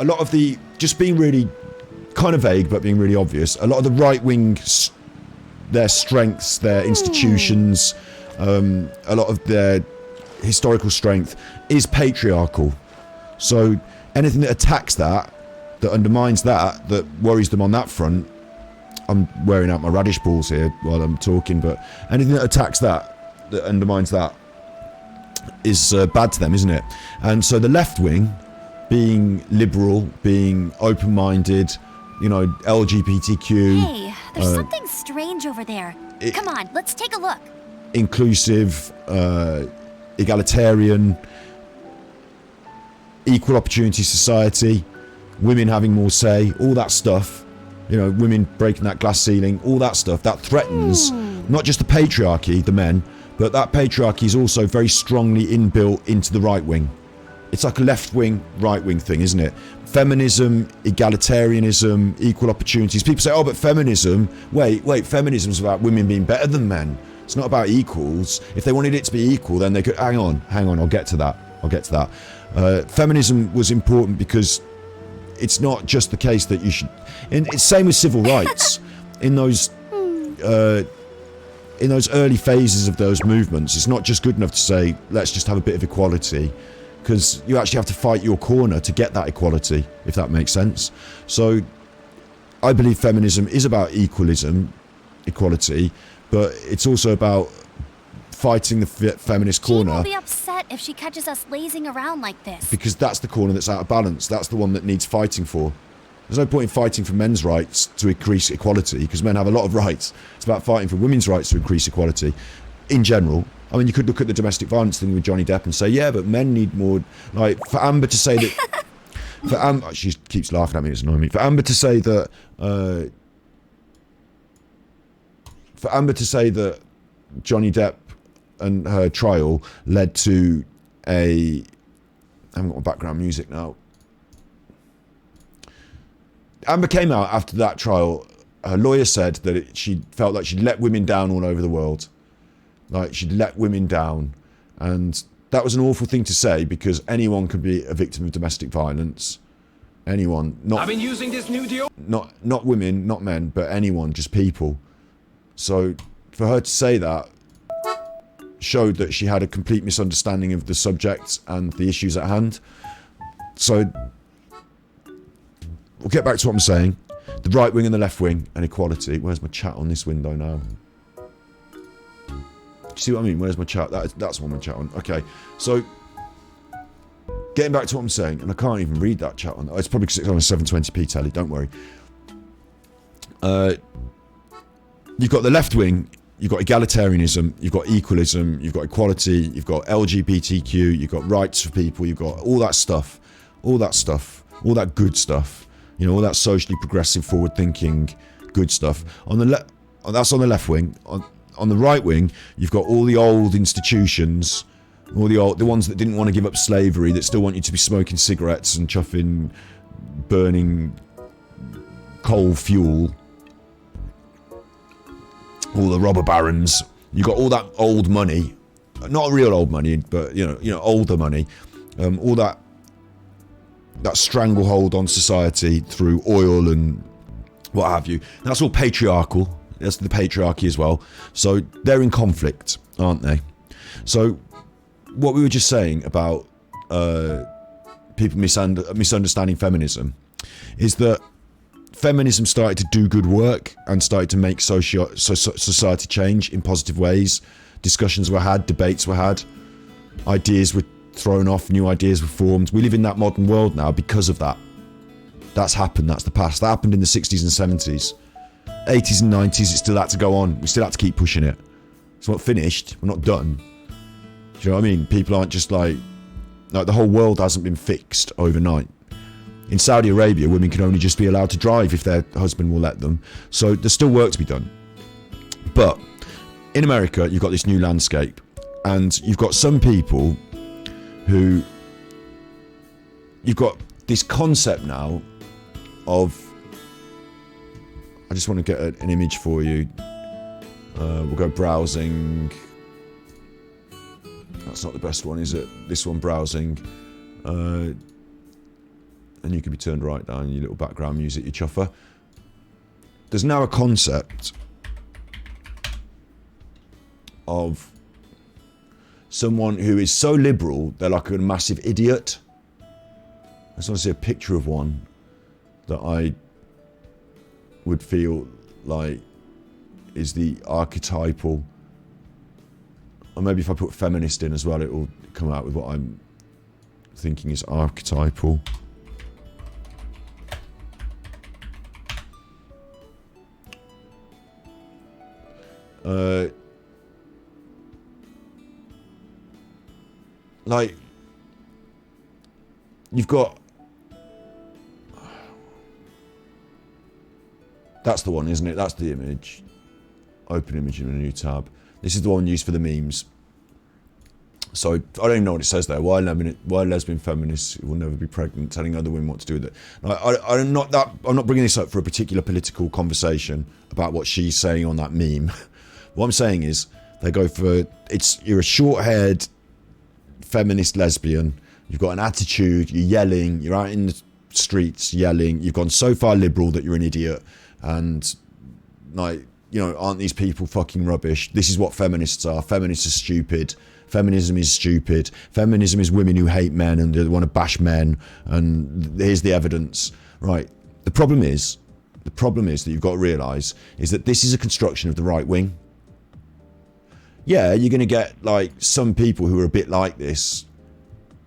lot of the, just being really kind of vague but being really obvious, a lot of the right-wing, their strengths, their institutions, a lot of their historical strength is patriarchal. So anything that attacks that undermines that worries them on that front. I'm wearing out my radish balls here while I'm talking, but anything that attacks that undermines that is bad to them, isn't it? And so the left wing, being liberal, being open-minded, you know, LGBTQ. Hey, there's something strange over there. Come on, let's take a look. Inclusive, egalitarian, equal opportunity society, women having more say, all that stuff. You know, women breaking that glass ceiling, all that stuff, that threatens not just the patriarchy, the men, but that patriarchy is also very strongly inbuilt into the right wing. It's like a left wing, right wing thing, isn't it? Feminism, egalitarianism, equal opportunities. People say, oh, but feminism, wait, feminism's about women being better than men. It's not about equals. If they wanted it to be equal, then they could, hang on, I'll get to that. Feminism was important because it's not just the case that you should, and it's same with civil rights. In those early phases of those movements, it's not just good enough to say, let's just have a bit of equality, because you actually have to fight your corner to get that equality, if that makes sense. So I believe feminism is about equality, but it's also about fighting the feminist corner. Jean will be upset if she catches us lazing around like this. Because that's the corner that's out of balance. That's the one that needs fighting for. There's no point in fighting for men's rights to increase equality, because men have a lot of rights. It's about fighting for women's rights to increase equality in general. I mean, you could look at the domestic violence thing with Johnny Depp and say, yeah, but men need more. Like, for Amber to say that... she keeps laughing at me, it's annoying me. For Amber to say that... Johnny Depp and her trial led to I haven't got background music now. Amber came out after that trial. Her lawyer said that she felt like she'd let women down all over the world. Like, she'd let women down. And that was an awful thing to say, because anyone can be a victim of domestic violence. Anyone. I've been using this new deal. Not women, not men, but anyone, just people. So for her to say that showed that she had a complete misunderstanding of the subject and the issues at hand. So we'll get back to what I'm saying. The right wing and the left wing and equality. Where's my chat on this window now? Do you see what I mean? Where's my chat? That's what my chat on. Okay, so getting back to what I'm saying, and I can't even read that chat on. It's probably because it's on a 720p telly. Don't worry. You've got the left wing. You've got egalitarianism, you've got equalism, you've got equality, you've got LGBTQ, you've got rights for people, you've got all that stuff, all that good stuff, you know, all that socially progressive, forward-thinking, good stuff. That's on the left wing. On the right wing, you've got all the old institutions, all the ones that didn't want to give up slavery, that still want you to be smoking cigarettes and chuffing, burning coal fuel. All the robber barons. You got all that old money, not real old money, but you know, older money. All that stranglehold on society through oil and what have you. That's all patriarchal. That's the patriarchy as well. So they're in conflict, aren't they? So what we were just saying about people misunderstanding feminism is that feminism started to do good work and started to make society change in positive ways. Discussions were had, debates were had, ideas were thrown off, new ideas were formed. We live in that modern world now because of that. That's happened, that's the past. That happened in the 60s and 70s. 80s and 90s, it still had to go on. We still had to keep pushing it. It's not finished, we're not done. Do you know what I mean? People aren't just like the whole world hasn't been fixed overnight. In Saudi Arabia, women can only just be allowed to drive if their husband will let them. So there's still work to be done. But in America, you've got this new landscape, and you've got some people who, you've got this concept now of, I just want to get an image for you. We'll go browsing. That's not the best one, is it? This one, browsing. And you can be turned right down, your little background music, your chuffer. There's now a concept of someone who is so liberal, they're like a massive idiot. I just want to see a picture of one that I would feel like is the archetypal, or maybe if I put feminist in as well, it will come out with what I'm thinking is archetypal. Like, you've got, that's the one, isn't it? That's the image. Open image in a new tab. This is the one used for the memes. So I don't even know what it says there. Why lesbian feminists will never be pregnant, telling other women what to do with it. I'm not bringing this up for a particular political conversation about what she's saying on that meme. What I'm saying is they go for, you're a short-haired feminist lesbian. You've got an attitude. You're yelling. You're out in the streets yelling. You've gone so far liberal that you're an idiot. And like, you know, aren't these people fucking rubbish? This is what feminists are. Feminists are stupid. Feminism is stupid. Feminism is women who hate men and they want to bash men. And here's the evidence. Right. The problem is that you've got to realise is that this is a construction of the right wing. Yeah, you're going to get like some people who are a bit like this.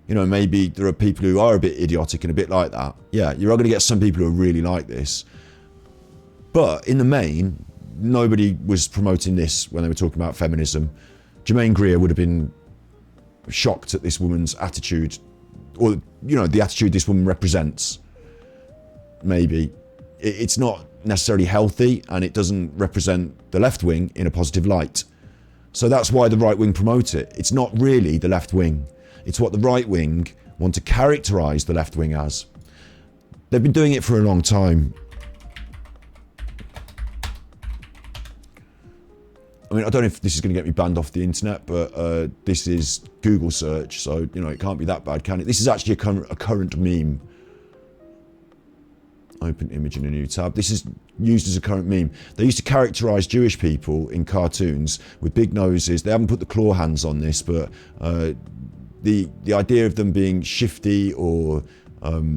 You know, maybe there are people who are a bit idiotic and a bit like that. Yeah, you're going to get some people who are really like this. But in the main, nobody was promoting this when they were talking about feminism. Germaine Greer would have been shocked at this woman's attitude, or, you know, the attitude this woman represents. Maybe. It's not necessarily healthy, and it doesn't represent the left wing in a positive light. So that's why the right wing promote it. It's not really the left wing. It's what the right wing want to characterise the left wing as. They've been doing it for a long time. I mean, I don't know if this is going to get me banned off the internet, but this is Google search, so, you know, it can't be that bad, can it? This is actually a current meme. Open image in a new tab. This is used as a current meme. They used to characterise Jewish people in cartoons with big noses. They haven't put the claw hands on this, but the idea of them being shifty or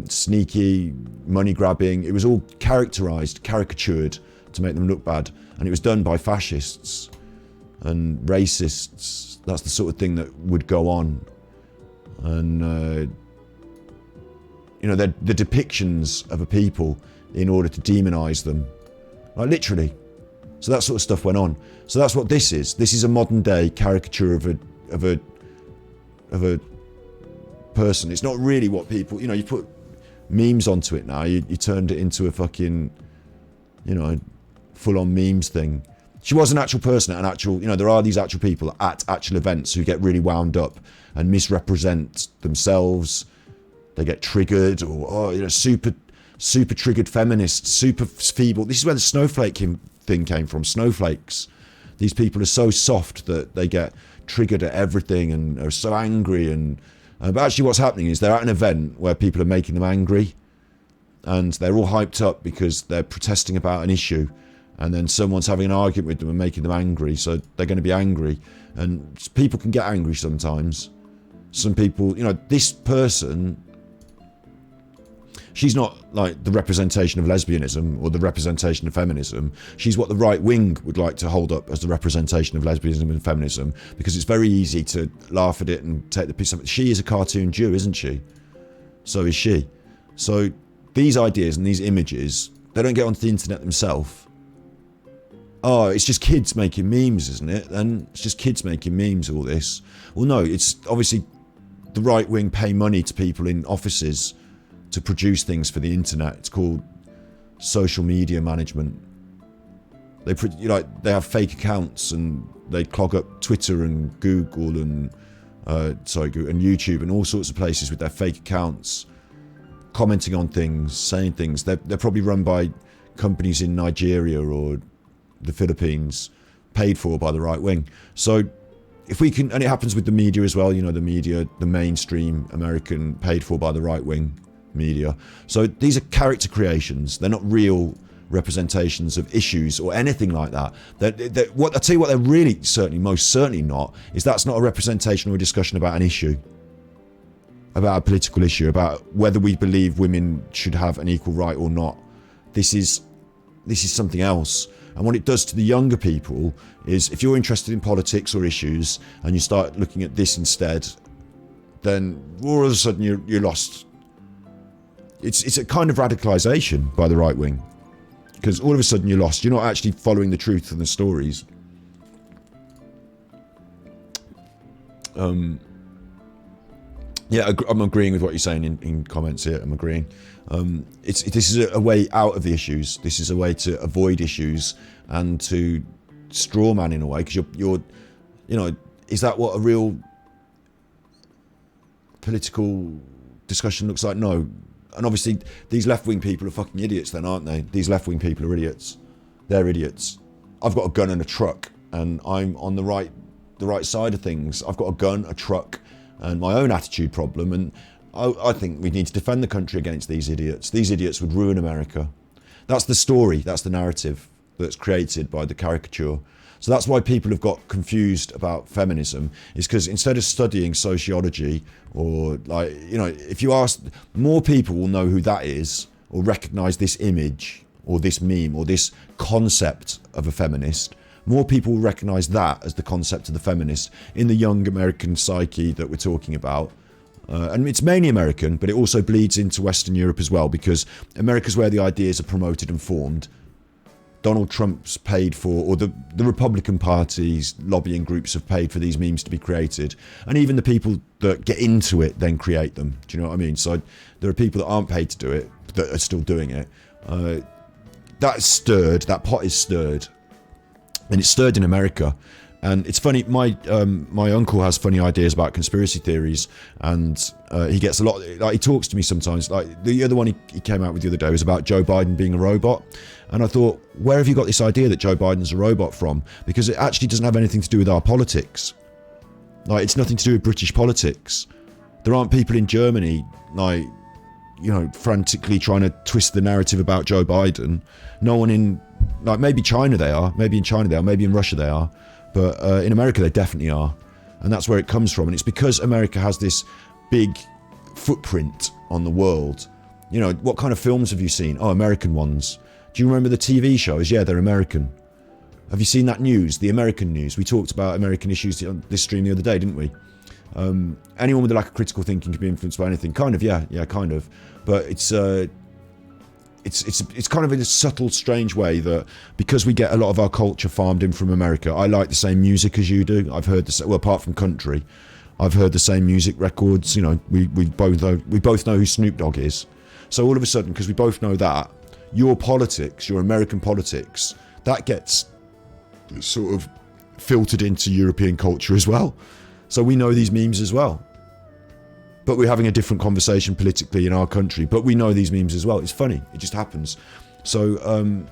sneaky, money grabbing, it was all caricatured to make them look bad. And it was done by fascists and racists. That's the sort of thing that would go on. And you know, the depictions of a people in order to demonise them, like literally. So that sort of stuff went on. So that's what this is. This is a modern day caricature of a person. It's not really what people, you know, you put memes onto it now. You turned it into a fucking, you know, full-on memes thing. She was an actual person at an actual, you know, there are these actual people at actual events who get really wound up and misrepresent themselves. They get triggered, or, oh, you know, super triggered feminists, super feeble. This is where the snowflake thing came from. Snowflakes. These people are so soft that they get triggered at everything and are so angry. And but actually, what's happening is they're at an event where people are making them angry, and they're all hyped up because they're protesting about an issue, and then someone's having an argument with them and making them angry, so they're going to be angry. And people can get angry sometimes. Some people, this person, she's not like the representation of lesbianism or the representation of feminism. She's what the right wing would like to hold up as the representation of lesbianism and feminism, because it's very easy to laugh at it and take the piss of it. She is a cartoon Jew, isn't she? So is she. So these ideas and these images, they don't get onto the internet themselves. Oh, it's just kids making memes, isn't it? And it's just kids making memes, all this. Well, no, it's obviously the right wing pay money to people in offices to produce things for the internet. It's called social media management. They have fake accounts and they clog up Twitter and Google and and YouTube and all sorts of places with their fake accounts, commenting on things, saying things. They're probably run by companies in Nigeria or the Philippines, paid for by the right wing. So if we can, and it happens with the media as well, the media, the mainstream American, paid for by the right wing media. So these are character creations. They're not real representations of issues or anything like that. What I tell you, what they're really most certainly not, is that's not a representation or a discussion about an issue, about a political issue, about whether we believe women should have an equal right or not. This is something else. And what it does to the younger people is, if you're interested in politics or issues and you start looking at this instead, then all of a sudden you're lost. It's a kind of radicalization by the right wing, because all of a sudden you're lost. You're not actually following the truth and the stories. Yeah, I'm agreeing with what you're saying in comments here. I'm agreeing. This is a way out of the issues. This is a way to avoid issues and to straw man in a way, because you're is that what a real political discussion looks like? No. And obviously these left-wing people are fucking idiots then, aren't they? These left-wing people are idiots. They're idiots. I've got a gun and a truck and I'm on the right side of things. I've got a gun, a truck, and my own attitude problem, and I think we need to defend the country against these idiots. These idiots would ruin America. That's the story, that's the narrative that's created by the caricature. So that's why people have got confused about feminism, is because instead of studying sociology, or if you ask, more people will know who that is, or recognise this image, or this meme, or this concept of a feminist. More people will recognise that as the concept of the feminist in the young American psyche that we're talking about. And it's mainly American, but it also bleeds into Western Europe as well, because America's where the ideas are promoted and formed. Donald Trump's paid for, or the Republican Party's lobbying groups have paid for these memes to be created. And even the people that get into it then create them. Do you know what I mean? So there are people that aren't paid to do it, that are still doing it. That pot is stirred. And it's stirred in America. And it's funny, my uncle has funny ideas about conspiracy theories, and he gets a lot, he talks to me sometimes. Like the other one he came out with the other day was about Joe Biden being a robot. And I thought, where have you got this idea that Joe Biden's a robot from? Because it actually doesn't have anything to do with our politics. It's nothing to do with British politics. There aren't people in Germany, frantically trying to twist the narrative about Joe Biden. No one in, maybe China they are, maybe in Russia they are. But in America, they definitely are. And that's where it comes from. And it's because America has this big footprint on the world. What kind of films have you seen? Oh, American ones. Do you remember the TV shows? Yeah, they're American. Have you seen that news? The American news. We talked about American issues on this stream the other day, didn't we? Anyone with a lack of critical thinking can be influenced by anything. Kind of, yeah, kind of. But it's kind of in a subtle, strange way that because we get a lot of our culture farmed in from America, I like the same music as you do. I've heard apart from country, I've heard the same music records. We both know who Snoop Dogg is. So all of a sudden, because we both know that, your politics, your American politics, that gets sort of filtered into European culture as well. So we know these memes as well. But we're having a different conversation politically in our country. But we know these memes as well. It's funny. It just happens. So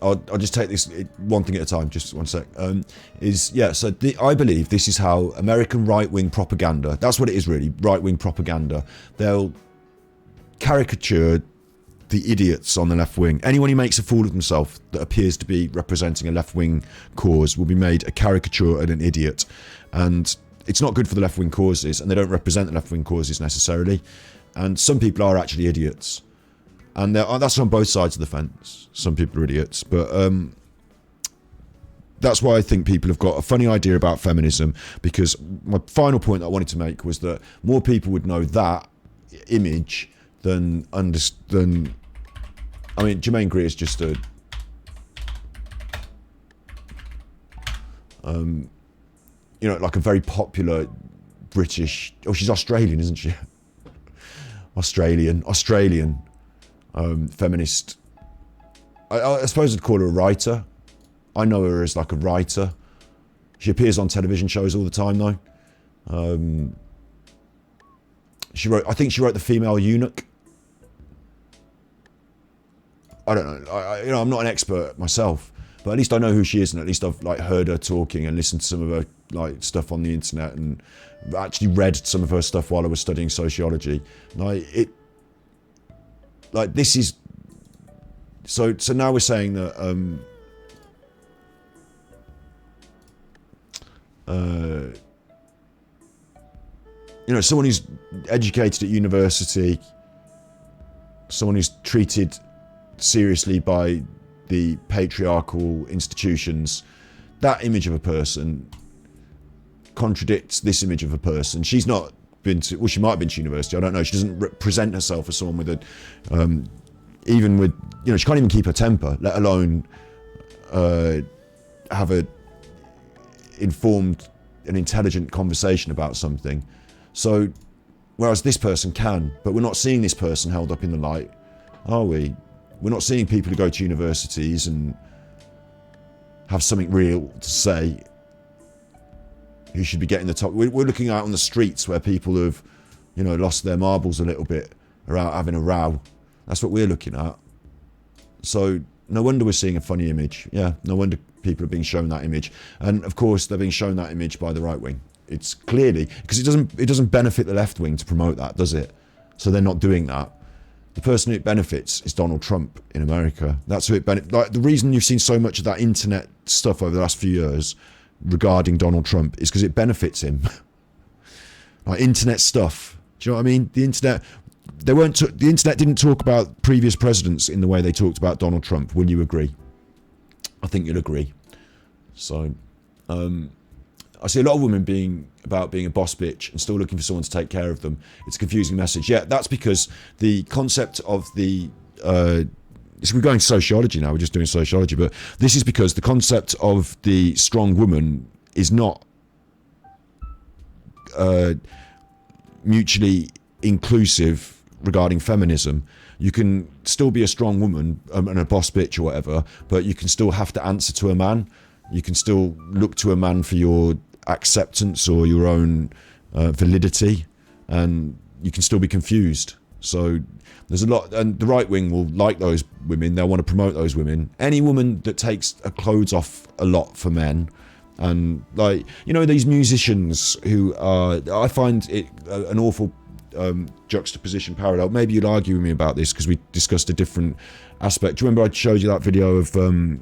I'll just take this one thing at a time. Just one sec. I believe this is how American right-wing propaganda, that's what it is really, right-wing propaganda. They'll caricature the idiots on the left wing. Anyone who makes a fool of himself that appears to be representing a left wing cause will be made a caricature and an idiot. And it's not good for the left wing causes, and they don't represent the left wing causes necessarily. And some people are actually idiots. And that's on both sides of the fence. Some people are idiots. But that's why I think people have got a funny idea about feminism, because my final point that I wanted to make was that more people would know that image than I mean, Jermaine Greer is just a you know, like a very popular British, she's Australian, isn't she? Australian feminist. I suppose I'd call her a writer. I know her as like a writer. She appears on television shows all the time though. I think she wrote The Female Eunuch. I don't know. I'm not an expert myself, but at least I know who she is, and at least I've like heard her talking and listened to some of her like stuff on the internet, and actually read some of her stuff while I was studying sociology. This is so now we're saying that someone who's educated at university, someone who's treated seriously by the patriarchal institutions, that image of a person contradicts this image of a person. She's not been to, well, she might have been to university, I don't know. She doesn't present herself as someone with a, even with, she can't even keep her temper, let alone have a informed and intelligent conversation about something. So, whereas this person can, but we're not seeing this person held up in the light, are we? We're not seeing people who go to universities and have something real to say, who should be getting the top. We're looking out on the streets where people have, lost their marbles a little bit, are out having a row. That's what we're looking at. So, no wonder we're seeing a funny image. Yeah, no wonder people are being shown that image. And of course, they're being shown that image by the right wing. It's clearly, because it doesn't benefit the left wing to promote that, does it? So they're not doing that. The person who it benefits is Donald Trump in America. That's who it benefits. Like, the reason you've seen so much of that internet stuff over the last few years regarding Donald Trump is because it benefits him. Like internet stuff. Do you know what I mean? The internet, the internet didn't talk about previous presidents in the way they talked about Donald Trump. Will you agree? I think you'll agree. So, I see a lot of women being a boss bitch and still looking for someone to take care of them. It's a confusing message. Yeah, that's because the concept of the... we're going sociology now, we're just doing sociology, but this is because the concept of the strong woman is not mutually inclusive regarding feminism. You can still be a strong woman and a boss bitch or whatever, but you can still have to answer to a man. You can still look to a man for your acceptance or your own validity, and you can still be confused. So there's a lot, and the right wing will like those women. They'll want to promote those women. Any woman that takes her clothes off a lot for men, and these musicians who are, I find it an awful juxtaposition parallel. Maybe you'd argue with me about this because we discussed a different aspect. Do you remember I showed you that video of the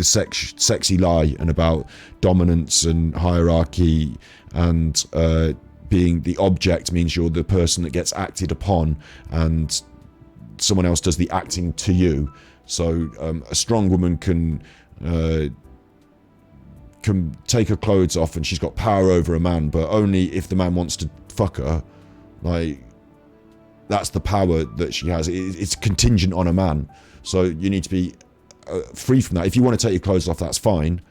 sexy lie and about dominance and hierarchy, and being the object means you're the person that gets acted upon and someone else does the acting to you. So a strong woman can take her clothes off and she's got power over a man, but only if the man wants to fuck her. Like, that's the power that she has. It's contingent on a man. So you need to be free from that. If you want to take your clothes off, that's fine.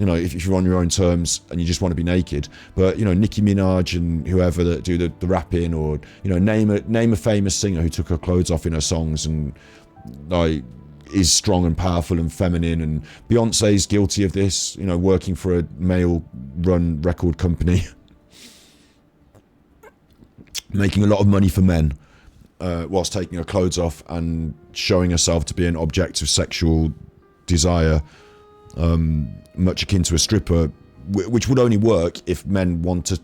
If you're on your own terms and you just want to be naked. But Nicki Minaj and whoever that do the rapping, or name a famous singer who took her clothes off in her songs and is strong and powerful and feminine. And Beyonce's guilty of this. Working for a male-run record company, making a lot of money for men, whilst taking her clothes off and showing herself to be an object of sexual desire, much akin to a stripper, which would only work if men want to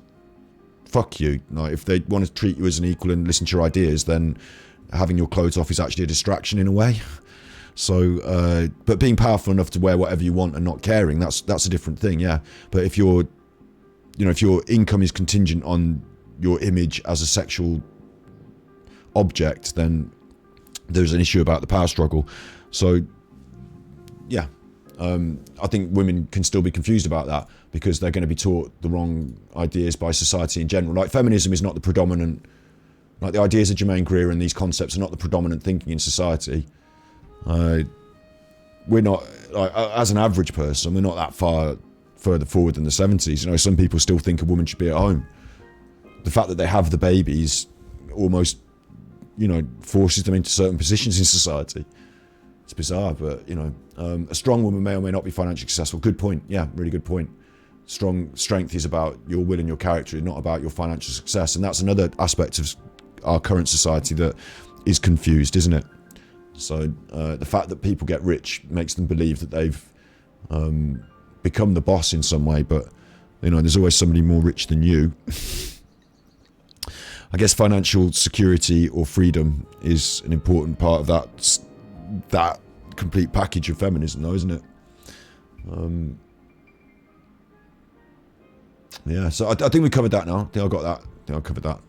fuck you. Like, if they want to treat you as an equal and listen to your ideas, then having your clothes off is actually a distraction in a way. So, but being powerful enough to wear whatever you want and not caring, that's a different thing, yeah. But if your income is contingent on your image as a sexual object, then there's an issue about the power struggle. So, yeah, I think women can still be confused about that because they're going to be taught the wrong ideas by society in general. Like, feminism is not the predominant, like the ideas of Germaine Greer and these concepts are not the predominant thinking in society. We're not, like, as an average person, we're not that far further forward than the 70s. You know, some people still think a woman should be at home. The fact that they have the babies almost, you know, forces them into certain positions in society. It's bizarre, but, you know, a strong woman may or may not be financially successful. Good point. Yeah, really good point. Strength is about your will and your character, not about your financial success. And that's another aspect of our current society that is confused, isn't it? So the fact that people get rich makes them believe that they've become the boss in some way, but, you know, there's always somebody more rich than you. I guess financial security or freedom is an important part of that complete package of feminism, though, isn't it? Yeah, so I think we covered that now. I think I got that. I think I covered that.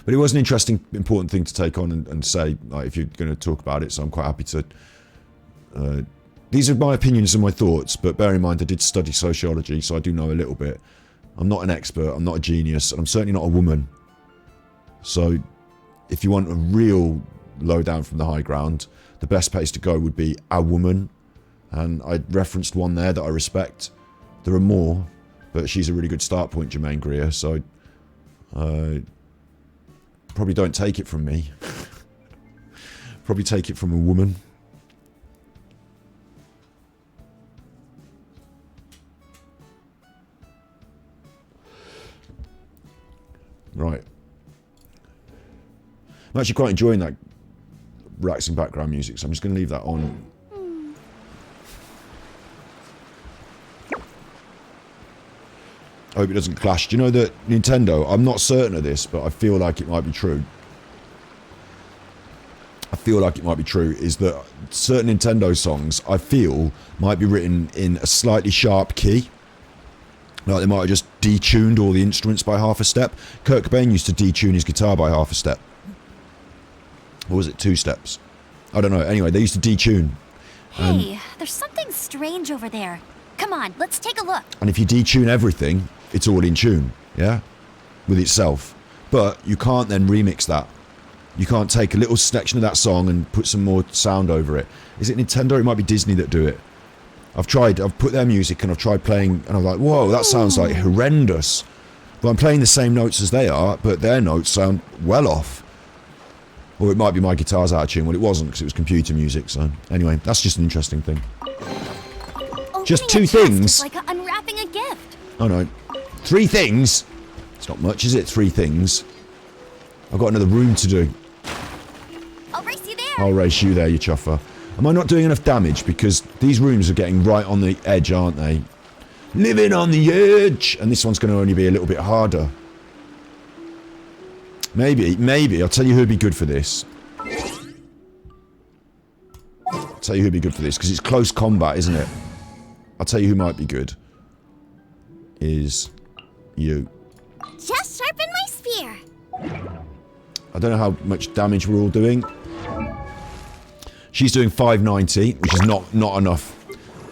But it was an interesting, important thing to take on and say, like, if you're going to talk about it, so I'm quite happy to... these are my opinions and my thoughts, but bear in mind I did study sociology, so I do know a little bit. I'm not an expert, I'm not a genius, and I'm certainly not a woman. So if you want a real lowdown from the high ground, the best place to go would be a woman. And I referenced one there that I respect. There are more, but she's a really good start point, Germaine Greer, so... probably don't take it from me. Probably take it from a woman. Right. I'm actually quite enjoying that relaxing background music, so I'm just going to leave that on. I hope it doesn't clash. Do you know that Nintendo, I'm not certain of this, but I feel like it might be true. I feel like it might be true, is that certain Nintendo songs, I feel, might be written in a slightly sharp key. Like they might have just detuned all the instruments by half a step. Kurt Cobain used to detune his guitar by half a step. Or was it 2 steps? I don't know. Anyway, they used to detune. Hey, there's something strange over there. Come on, let's take a look. And if you detune everything, it's all in tune, yeah? With itself. But you can't then remix that. You can't take a little section of that song and put some more sound over it. Is it Nintendo? It might be Disney that do it. I've put their music and I've tried playing, and I'm like, whoa, that sounds like horrendous. But I'm playing the same notes as they are, but their notes sound well off. Or it might be my guitar's out of tune. Well, it wasn't, because it was computer music, so... Anyway, that's just an interesting thing. Just 2 things. It's like unwrapping a gift. Oh no. 3 things? It's not much, is it? 3 things. I've got another room to do. I'll race you there. I'll race you there, you chuffer. Am I not doing enough damage? Because these rooms are getting right on the edge, aren't they? Living on the edge! And this one's going to only be a little bit harder. Maybe. I'll tell you who'd be good for this. Because it's close combat, isn't it? I'll tell you who might be good. Is you. Just sharpen my spear. I don't know how much damage we're all doing. She's doing 590, which is not enough.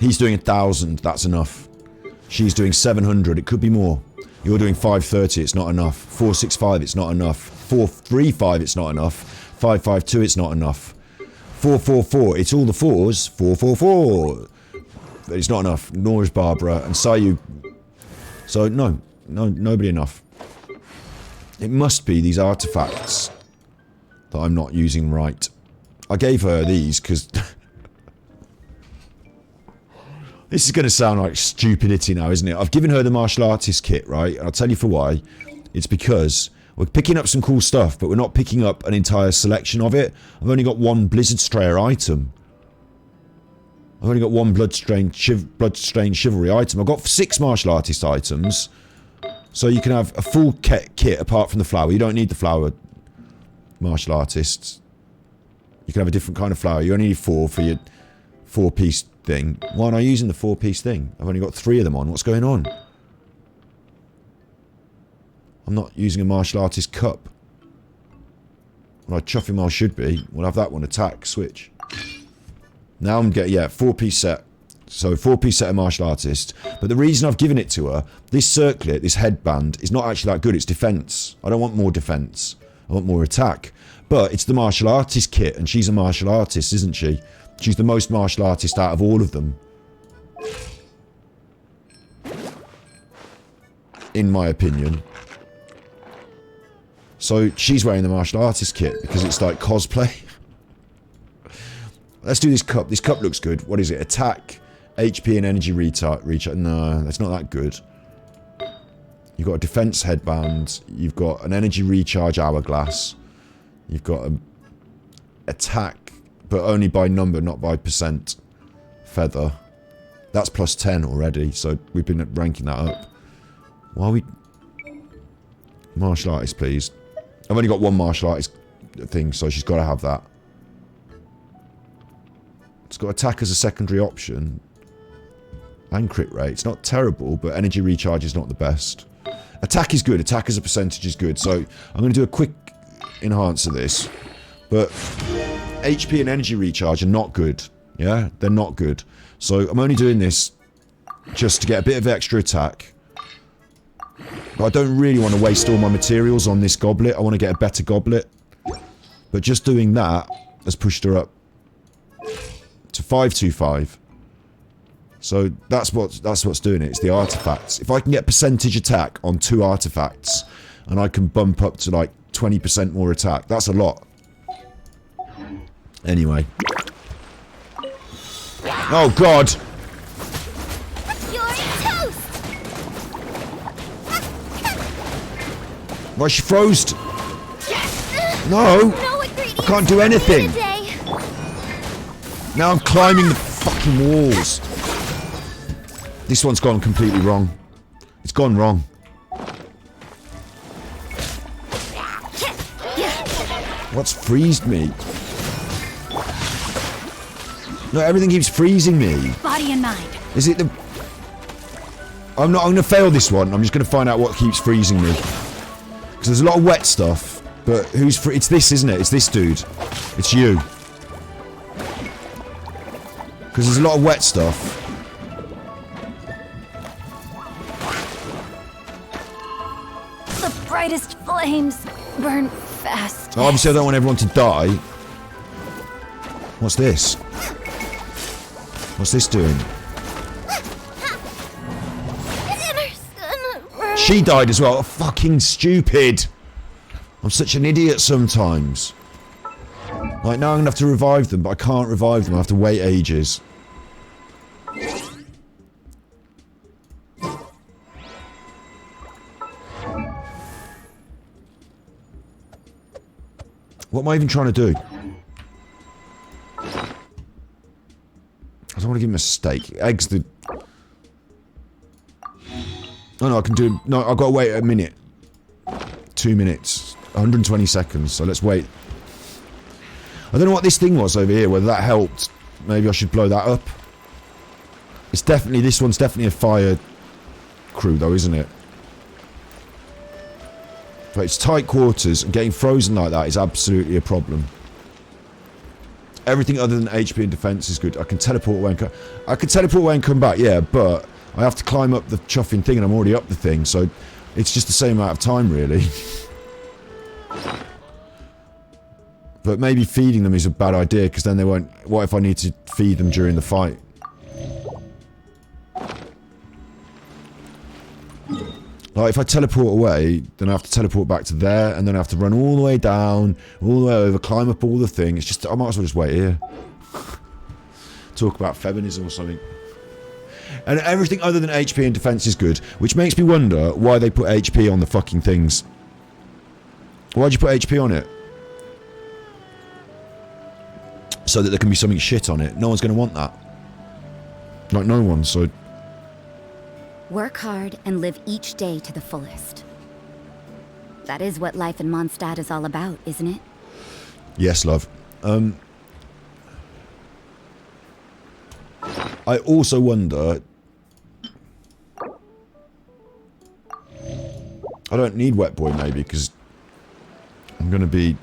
He's doing 1,000, that's enough. She's doing 700, it could be more. You're doing 530, it's not enough. 465, it's not enough. 435, it's not enough. 552, it's not enough. 444, it's all the 4s. 444. But it's not enough. Nor is Barbara. And Sayu. So, no, nobody enough. It must be these artifacts that I'm not using right. I gave her these because... This is going to sound like stupidity now, isn't it? I've given her the martial artist kit, right? And I'll tell you for why. It's because we're picking up some cool stuff, but we're not picking up an entire selection of it. I've only got 1 Blizzard Strayer item. I've only got 1 Bloodstained Chivalry item. I've got 6 martial artist items. So you can have a full kit apart from the flower. You don't need the flower. martial artists. You can have a different kind of flower. You only need 4 for your 4-piece thing. Why am I using the 4-piece thing? I've only got 3 of them on. What's going on? I'm not using a martial artist cup. Well, Chuffing Mile should be. We'll have that one. Attack, switch. Now I'm getting, yeah, 4-piece set. So 4-piece set of martial artist. But the reason I've given it to her, this circlet, this headband, is not actually that good. It's defense. I don't want more defense. I want more attack. But it's the martial artist kit, and she's a martial artist, isn't she? She's the most martial artist out of all of them. In my opinion. So she's wearing the martial artist kit because it's like cosplay. Let's do this cup. This cup looks good. What is it? Attack, HP and energy recharge. No, that's not that good. You've got a defense headband. You've got an energy recharge hourglass. You've got an attack, but only by number, not by percent. Feather. That's plus 10 already, so we've been ranking that up. Why are we... Martial artist, please. I've only got 1 martial artist thing, so she's got to have that. It's got attack as a secondary option. And crit rate. It's not terrible, but energy recharge is not the best. Attack is good. Attack as a percentage is good. So I'm going to do a quick enhance of this. But HP and energy recharge are not good. Yeah? They're not good. So I'm only doing this just to get a bit of extra attack. But I don't really want to waste all my materials on this goblet. I want to get a better goblet. But just doing that has pushed her up to 525. So that's what's doing it. It's the artifacts. If I can get percentage attack on 2 artifacts, and I can bump up to like 20% more attack, that's a lot. Anyway. Oh God! You're toast! Why she froze? No! No ingredients. I can't do anything. Today. Now I'm climbing the fucking walls. This one's gone completely wrong. It's gone wrong. What's freezed me? No, everything keeps freezing me. Body and mind. Is it the... I'm gonna fail this one. I'm just gonna find out what keeps freezing me. Because there's a lot of wet stuff. But who's free? It's this, isn't it? It's this dude. It's you. Because there's a lot of wet stuff. The brightest flames burn fast. Oh, obviously I don't want everyone to die. What's this? What's this doing? She died as well. Oh, fucking stupid. I'm such an idiot sometimes. Like, now I'm gonna have to revive them, but I can't revive them. I have to wait ages. What am I even trying to do? I don't want to give him a steak. Eggs the... Oh no, I can do... No, I've got to wait a minute. 2 minutes. 120 seconds, so let's wait. I don't know what this thing was over here, whether that helped. Maybe I should blow that up. It's definitely... This one's definitely a fire crew though, isn't it? But it's tight quarters, and getting frozen like that is absolutely a problem. Everything other than HP and defense is good. I can teleport away and come... I can teleport away and come back, yeah, but I have to climb up the chuffing thing, and I'm already up the thing, so it's just the same amount of time, really. But maybe feeding them is a bad idea, because then they won't... What if I need to feed them during the fight? Like, if I teleport away, then I have to teleport back to there, and then I have to run all the way down, all the way over, climb up all the thing. It's just... I might as well just wait here. Talk about feminism or something. And everything other than HP and defense is good, which makes me wonder why they put HP on the fucking things. Why'd you put HP on it? So that there can be something shit on it. No one's going to want that. Like, no one, so... Work hard and live each day to the fullest. That is what life in Mondstadt is all about, isn't it? Yes, love. I also wonder... I don't need Wet Boy, maybe, because I'm going to be...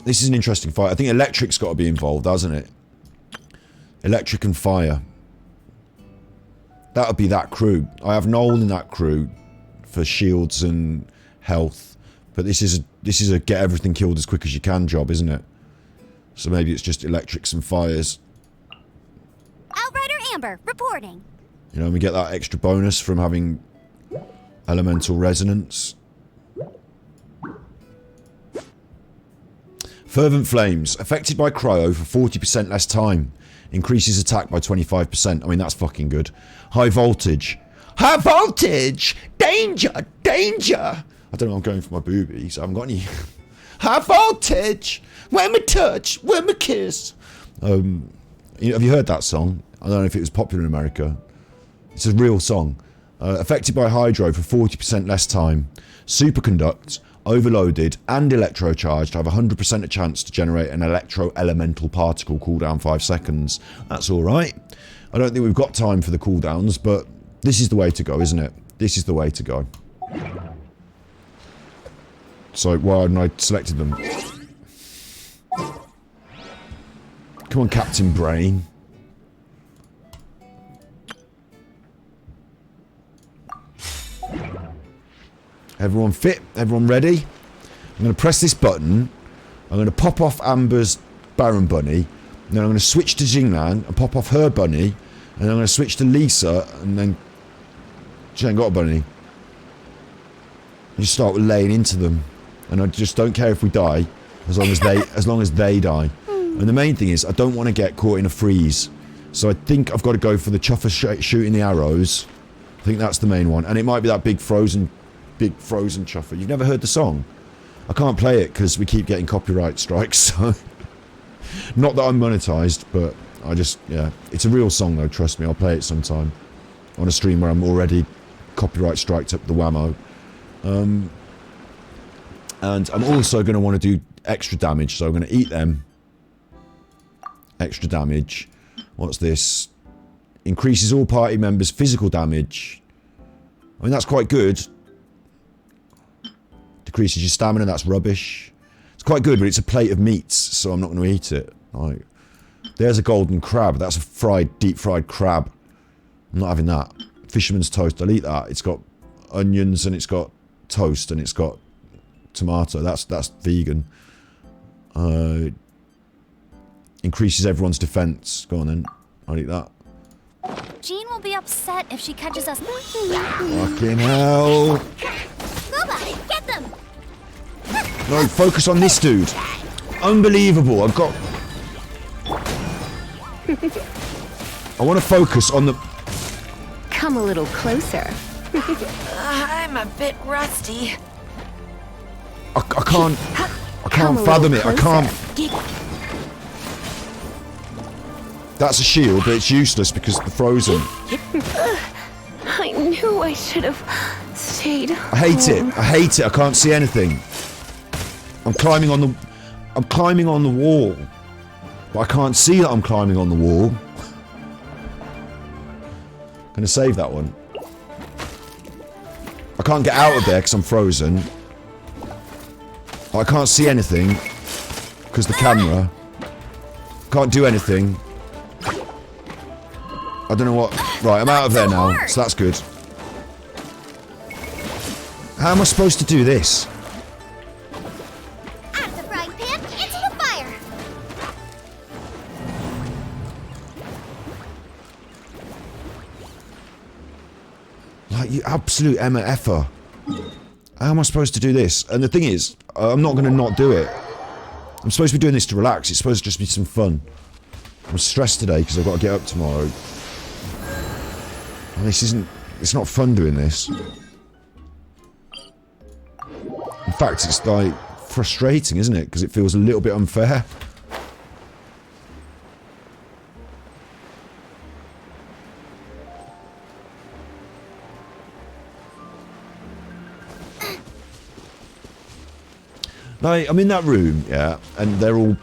This is an interesting fight. I think Electric's got to be involved, hasn't it? Electric and Fire. That would be that crew. I have Noel in that crew for shields and health. But this is a get everything killed as quick as you can job, isn't it? So maybe it's just Electrics and Fires. Outrider Amber, reporting. You know, we get that extra bonus from having elemental resonance. Fervent Flames. Affected by Cryo for 40% less time. Increases attack by 25%. I mean, that's fucking good. High Voltage. High Voltage! Danger! Danger! I don't know, I'm going for my boobies. I haven't got any. High Voltage! When we touch, when we kiss. Have you heard that song? I don't know if it was popular in America. It's a real song. Affected by Hydro for 40% less time. Superconduct, Overloaded, and Electro Charged have 100% a chance to generate an Electro Elemental Particle cooldown 5 seconds. That's alright. I don't think we've got time for the cooldowns, but this is the way to go, isn't it? This is the way to go. So why hadn't I selected them? Come on, Captain Brain. Everyone fit? Everyone ready? I'm going to press this button. I'm going to pop off Amber's Baron Bunny. And then I'm going to switch to Jinglan and pop off her bunny. And then I'm going to switch to Lisa and then... She ain't got a bunny. And just start laying into them. And I just don't care if we die. As long as they die. And the main thing is, I don't want to get caught in a freeze. So I think I've got to go for the Chuffer shooting the arrows. I think that's the main one. And it might be that big frozen Chuffer. You've never heard the song? I can't play it because we keep getting copyright strikes, so... Not that I'm monetized, but I just, yeah. It's a real song though, trust me. I'll play it sometime. On a stream where I'm already copyright striked up the whammo. And I'm also going to want to do extra damage, so I'm going to eat them. Extra damage. What's this? Increases all party members' physical damage. I mean, that's quite good. Decreases your stamina, that's rubbish. It's quite good, but it's a plate of meats, so I'm not going to eat it. Like, there's a golden crab. That's a deep fried crab. I'm not having that. Fisherman's toast, I'll eat that. It's got onions and it's got toast and it's got tomato. That's vegan. Increases everyone's defense. Go on then. I'll eat that. Jean will be upset if she catches us. Fucking hell. Loba, get them! No, focus on this dude. Unbelievable. I've got... I want to focus on the... Come a little closer. I'm a bit rusty. I can't fathom it. I can't... That's a shield, but it's useless because the frozen. I knew I should have stayed. I hate it. I hate it. I can't see anything. I'm climbing on the wall. But I can't see that I'm climbing on the wall. Gonna save that one. I can't get out of there because I'm frozen. I can't see anything because the camera. Can't do anything. I don't know what... Right, I'm out of there now, so that's good. How am I supposed to do this? Out of the frying pan, into the fire! Like, you absolute Emma effer. How am I supposed to do this? And the thing is, I'm not going to not do it. I'm supposed to be doing this to relax. It's supposed to just be some fun. I'm stressed today because I've got to get up tomorrow. And this isn't... It's not fun doing this. In fact, it's like frustrating, isn't it? Because it feels a little bit unfair. Like, I'm in that room, yeah, and they're all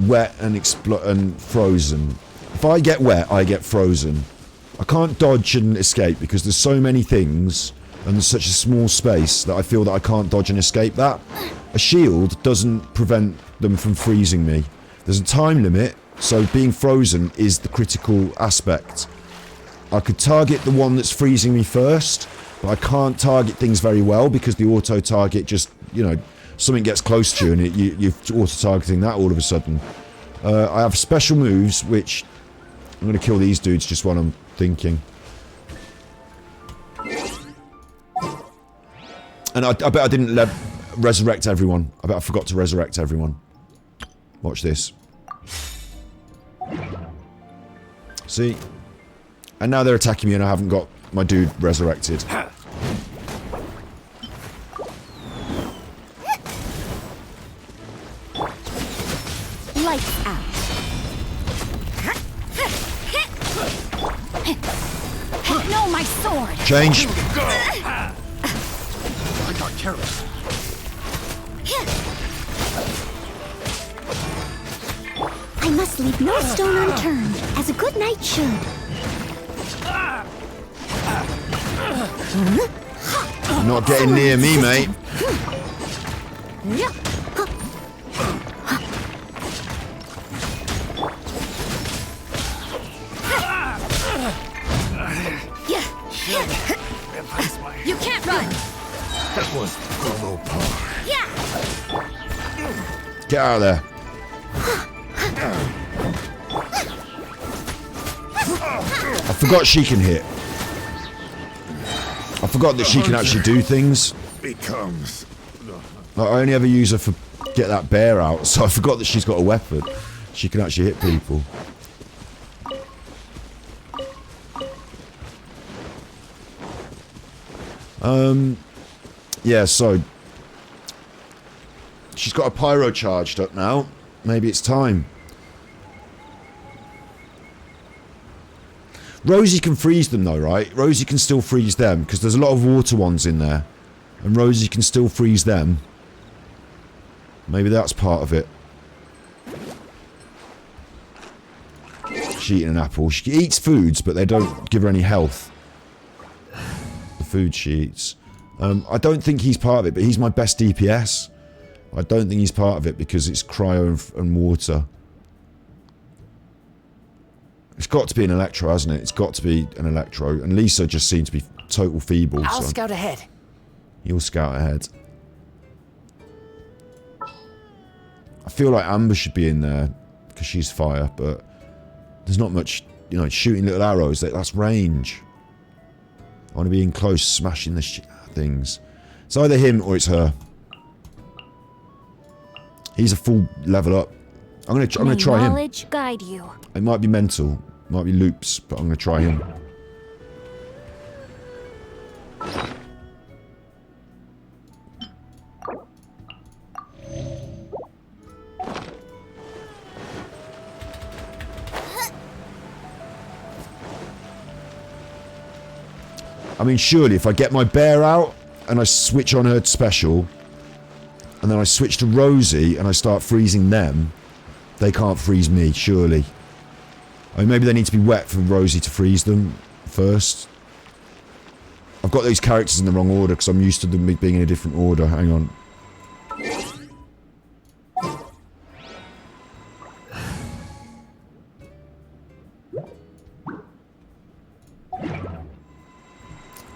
wet and frozen. If I get wet, I get frozen. I can't dodge and escape because there's so many things and there's such a small space that I feel that I can't dodge and escape that. A shield doesn't prevent them from freezing me. There's a time limit, so being frozen is the critical aspect. I could target the one that's freezing me first, but I can't target things very well because the auto-target just, you know, something gets close to you and you're auto-targeting that all of a sudden. I have special moves, which I'm going to kill these dudes just while I'm thinking. And I bet I didn't resurrect everyone. I bet I forgot to resurrect everyone. Watch this. See? And now they're attacking me and I haven't got my dude resurrected. Lights out. No, my sword! Change. I got careless. I must leave no stone unturned, as a good knight should. Not getting near me, mate. You can't run! That was a low par. Yeah! Get out of there. I forgot she can hit. I forgot that she can actually do things. Becomes Like, I only ever use her for get that bear out, so I forgot that she's got a weapon. She can actually hit people. Yeah, so she's got a pyro charged up now. Maybe it's time. Rosie can freeze them though, right? Rosie can still freeze them because there's a lot of water ones in there. And Rosie can still freeze them. Maybe that's part of it. She's eating an apple. She eats foods, but they don't give her any health. The food she eats. I don't think he's part of it, but he's my best DPS. I don't think he's part of it because it's cryo and water. It's got to be an Electro, hasn't it? It's got to be an Electro. And Lisa just seems to be total feeble. I'll so scout ahead. You'll scout ahead. I feel like Amber should be in there because she's fire, but there's not much, you know, shooting little arrows. That's range. I want to be in close, smashing the shit out of things. It's either him or it's her. He's a full level up. I'm gonna try him. Knowledge guide you. It might be mental, might be loops, but I'm gonna try him. I mean, surely if I get my bear out and I switch on her special, and then I switch to Rosie and I start freezing them, they can't freeze me, surely. I mean, maybe they need to be wet for Rosie to freeze them first. I've got these characters in the wrong order because I'm used to them being in a different order. Hang on.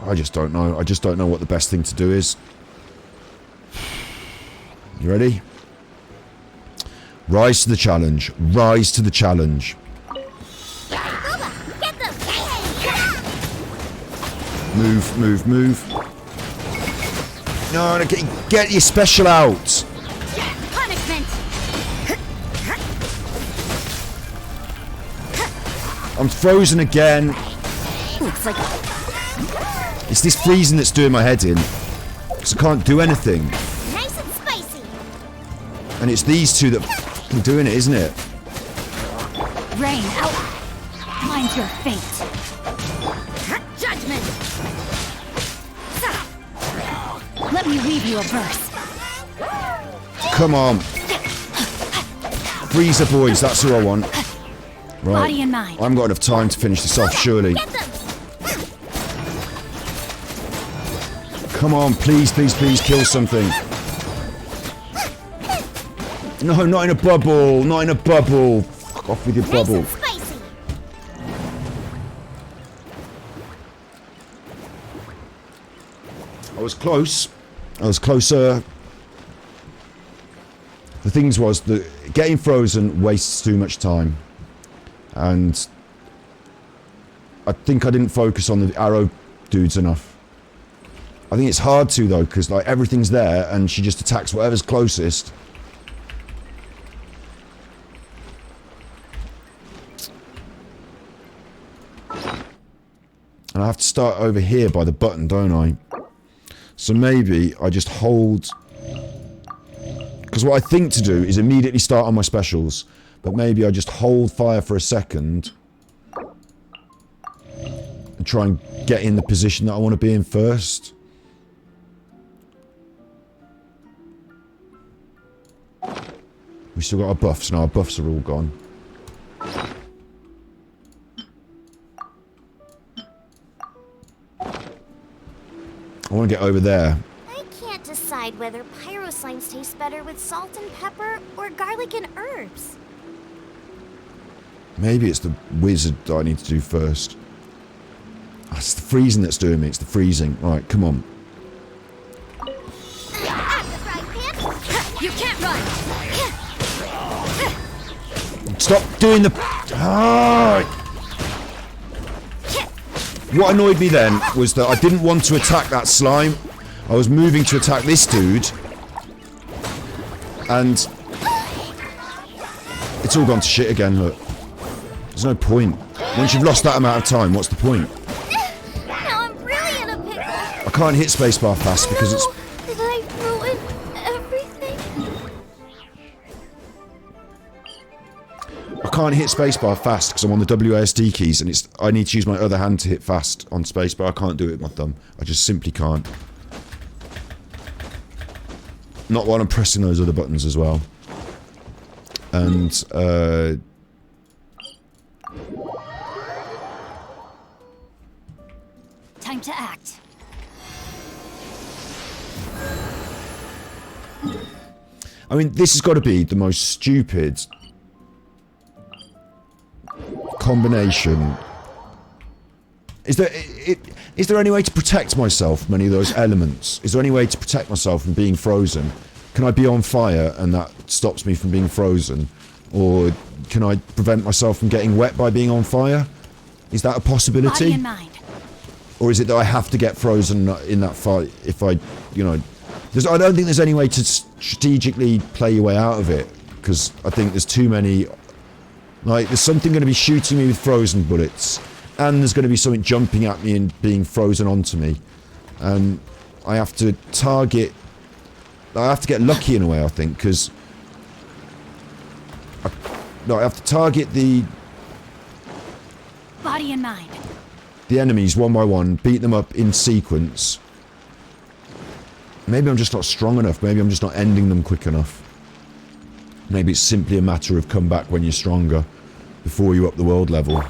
I just don't know. I just don't know what the best thing to do is. You ready? Rise to the challenge. Rise to the challenge. Move, move, move. No, get your special out. Punishment! I'm frozen again. Looks like It's this freezing that's doing my head in. Because I can't do anything. nice and spicy. And it's these two that are doing it, isn't it? Rain out. Find your fate. Judgment. Let me weave you a verse. Come on. Freezer boys, that's who I want. Right. Body and mind. I haven't got enough time to finish this off, surely. Get them. Come on, please, please, please, kill something. No, not in a bubble. Not in a bubble. Fuck off with your bubble. Nice and spicy. I was close. I was closer. The things was that getting frozen wastes too much time. And I think I didn't focus on the arrow dudes enough. I think it's hard to though, because like everything's there and she just attacks whatever's closest. And I have to start over here by the button, don't I? So maybe I just hold... Because what I think to do is immediately start on my specials. But maybe I just hold fire for a second. And try and get in the position that I want to be in first. We still got our buffs. Now our buffs are all gone. I want to get over there. I can't decide whether pyro slimes taste better with salt and pepper or garlic and herbs. Maybe it's the wizard that I need to do first. Oh, it's the freezing that's doing me. It's the freezing. Right, come on. You can't run. Stop doing the... Ah! What annoyed me then was that I didn't want to attack that slime. I was moving to attack this dude. And... it's all gone to shit again, look. There's no point. Once you've lost that amount of time, what's the point? Now I'm really in a pickle. I can't hit spacebar fast because it's... Did I ruin everything? I can't hit spacebar fast because I'm on the WASD keys and it's... I need to use my other hand to hit fast on spacebar. I can't do it with my thumb. I just simply can't. Not while I'm pressing those other buttons as well. And, Time to act. I mean, this has got to be the most stupid combination. Is there any way to protect myself from any of those elements? Is there any way to protect myself from being frozen? Can I be on fire and that stops me from being frozen? Or can I prevent myself from getting wet by being on fire? Is that a possibility? Body and mind. Or is it that I have to get frozen in that fight if I, you know... I don't think there's any way to strategically play your way out of it. Because I think there's too many... Like, there's something going to be shooting me with frozen bullets. And there's going to be something jumping at me and being frozen onto me. And I have to target... I have to get lucky in a way, I think, because... I have to target the Body and mind. enemies one by one, beat them up in sequence. Maybe I'm just not strong enough. Maybe I'm just not ending them quick enough. Maybe it's simply a matter of come back when you're stronger, before you up the world level.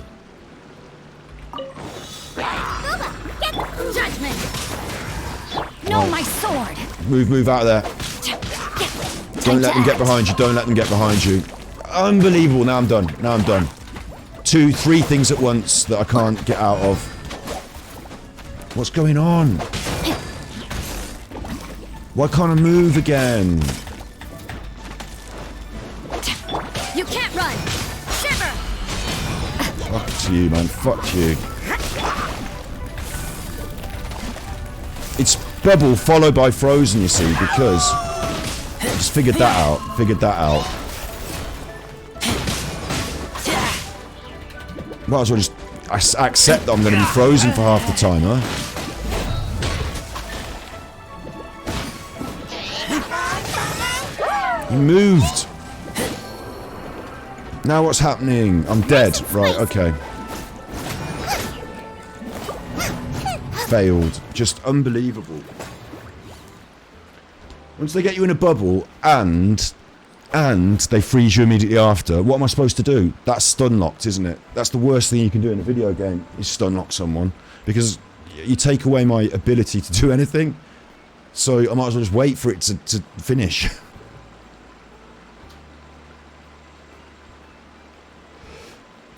Judgment. No, my sword. Move out of there. Don't let them get behind you. Don't let them get behind you. Unbelievable. Now I'm done. Now I'm done. 2, 3 things at once that I can't get out of. What's going on? Why can't I move again? You can't run. Shiver. Fuck you, man. Fuck you. It's bubble followed by frozen, you see, because I just figured that out. Might as well just accept that I'm going to be frozen for half the time, huh? He moved. Now what's happening? I'm dead. Right, okay. Failed. Just unbelievable. Once they get you in a bubble and they freeze you immediately after, what am I supposed to do? That's stun locked, isn't it? That's the worst thing you can do in a video game, is stun lock someone. Because you take away my ability to do anything. So I might as well just wait for it to finish.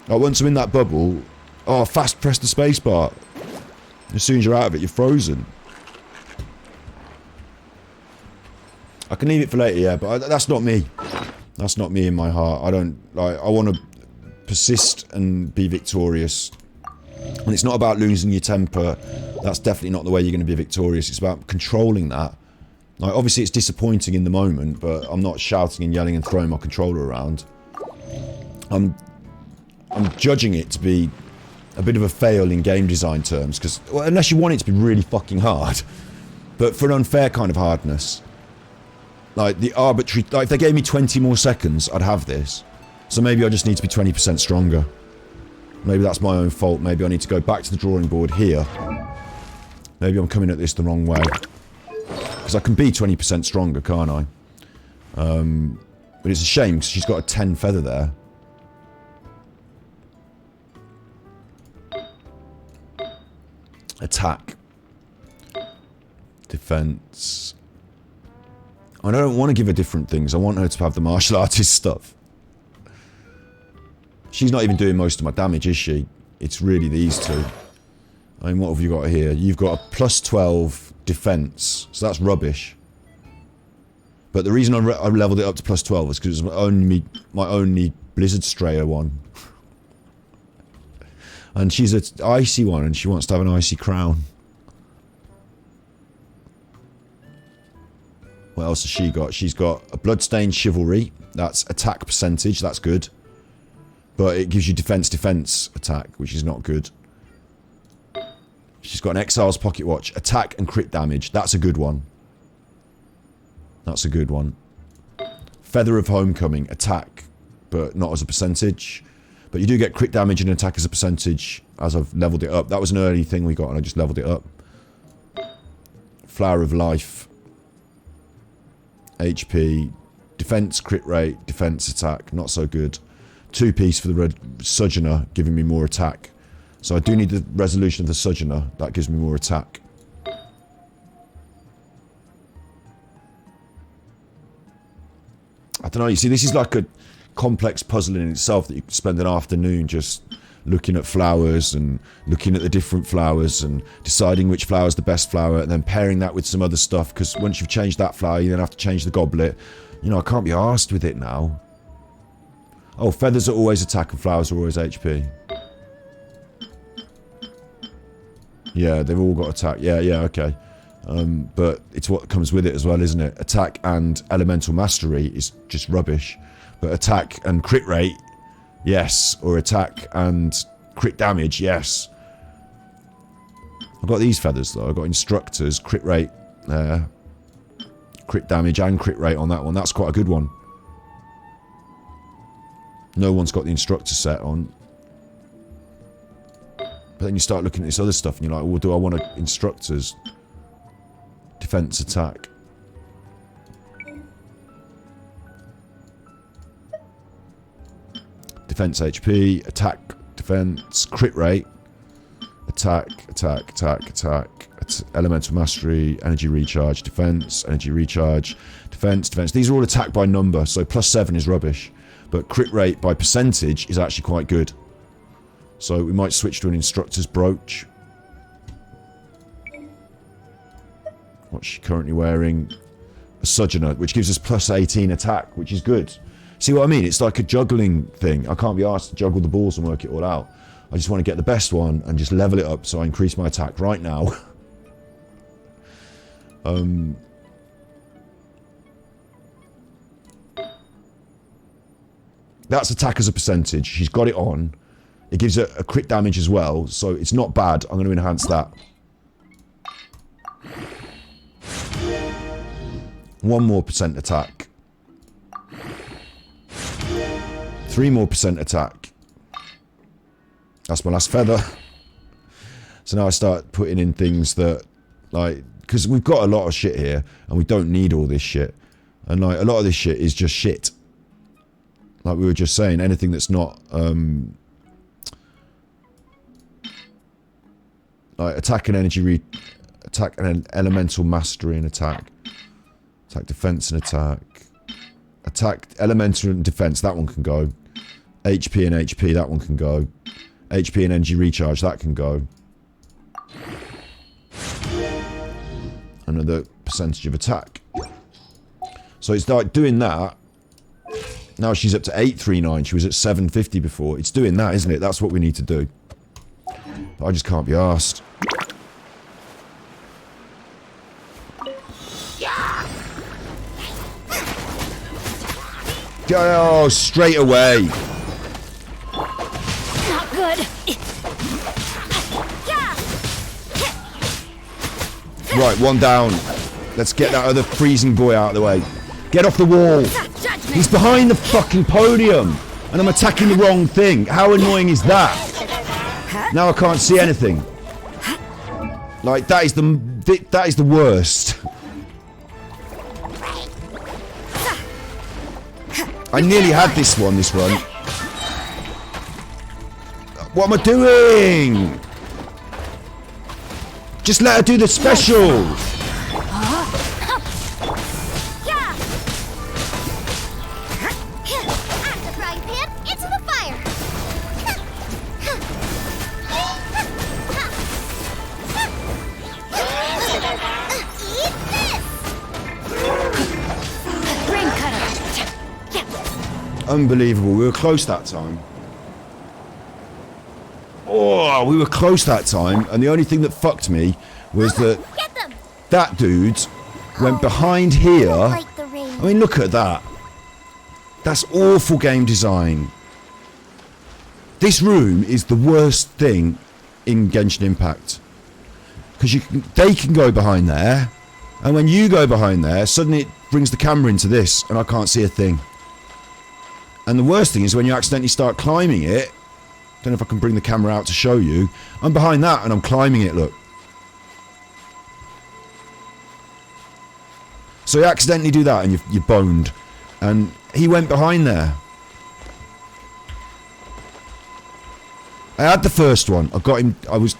Once I'm in that bubble, fast press the spacebar. As soon as you're out of it, you're frozen. I can leave it for later, yeah, but that's not me. That's not me in my heart. I don't, like, I want to persist and be victorious. And it's not about losing your temper. That's definitely not the way you're going to be victorious. It's about controlling that. Like, obviously it's disappointing in the moment, but I'm not shouting and yelling and throwing my controller around. I'm judging it to be a bit of a fail in game design terms, because, well, unless you want it to be really fucking hard. But for an unfair kind of hardness. Like, the arbitrary... Like, if they gave me 20 more seconds, I'd have this. So maybe I just need to be 20% stronger. Maybe that's my own fault. Maybe I need to go back to the drawing board here. Maybe I'm coming at this the wrong way. Because I can be 20% stronger, can't I? But it's a shame, because she's got a 10 feather there. Attack. Defense. I don't want to give her different things. I want her to have the martial artist stuff. She's not even doing most of my damage, is she? It's really these two. I mean, what have you got here? You've got a plus 12 defense, so that's rubbish. But the reason I leveled it up to plus 12 is because it was my only Blizzard Strayer one. And she's an icy one, and she wants to have an icy crown. What else has she got? She's got a Bloodstained Chivalry. That's attack percentage. That's good. But it gives you defense attack, which is not good. She's got an Exile's Pocket Watch. Attack and crit damage. That's a good one. That's a good one. Feather of Homecoming. Attack, but not as a percentage. But you do get crit damage and attack as a percentage as I've leveled it up. That was an early thing we got, and I just leveled it up. Flower of Life. HP, defense, crit rate, defense, attack, not so good. 2-piece for the red Sojourner, giving me more attack. So I do need the resolution of the Sojourner, that gives me more attack. I don't know, you see, this is like a complex puzzle in itself that you can spend an afternoon just looking at flowers and looking at the different flowers and deciding which flower is the best flower and then pairing that with some other stuff, because once you've changed that flower you then have to change the goblet. You know, I can't be arsed with it now. Oh, feathers are always attack and flowers are always HP. Yeah, they've all got attack. Yeah, okay. But it's what comes with it as well, isn't it? Attack and elemental mastery is just rubbish. But attack and crit rate, yes. Or attack and crit damage, yes. I've got these feathers though. I've got instructors, crit rate, crit damage and crit rate on that one. That's quite a good one. No one's got the instructor set on. But then you start looking at this other stuff and you're like, well, do I want instructors? Defense, attack. Defense, HP, attack, defense, crit rate, attack, elemental mastery, energy recharge, defense, energy recharge, defense. These are all attack by number, so +7 is rubbish. But crit rate by percentage is actually quite good. So we might switch to an instructor's brooch. What's she currently wearing? A Sojourner, which gives us +18 attack, which is good. See what I mean? It's like a juggling thing. I can't be asked to juggle the balls and work it all out. I just want to get the best one and just level it up so I increase my attack right now. That's attack as a percentage. She's got it on. It gives her a crit damage as well, so it's not bad. I'm going to enhance that. 1 more % attack. 3 more % attack. That's my last feather. So now I start putting in things that, like, because we've got a lot of shit here, and we don't need all this shit. And like a lot of this shit is just shit. Like we were just saying, anything that's not like attack and energy, attack and elemental mastery and attack defense and attack elemental and defense. That one can go. HP and HP. That one can go. HP and energy recharge. That can go. Another percentage of attack. So it's like doing that. Now she's up to 839. She was at 750 before. It's doing that, isn't it? That's what we need to do. But I just can't be arsed. Oh, straight away. Not good. Right, one down. Let's get that other freezing boy out of the way. Get off the wall. He's behind the fucking podium. And I'm attacking the wrong thing. How annoying is that? Now I can't see anything. Like, that is the worst. I nearly had this run. What am I doing? Just let her do the special. Unbelievable. We were close that time. Oh, we were close that time, and the only thing that fucked me was that that dude went behind here. I mean, look at that. That's awful game design. This room is the worst thing in Genshin Impact. Because they can go behind there, and when you go behind there, suddenly it brings the camera into this, and I can't see a thing. And the worst thing is when you accidentally start climbing it. Don't know if I can bring the camera out to show you. I'm behind that and I'm climbing it, look. So you accidentally do that and you're boned. And he went behind there. I had the first one. I got him. I was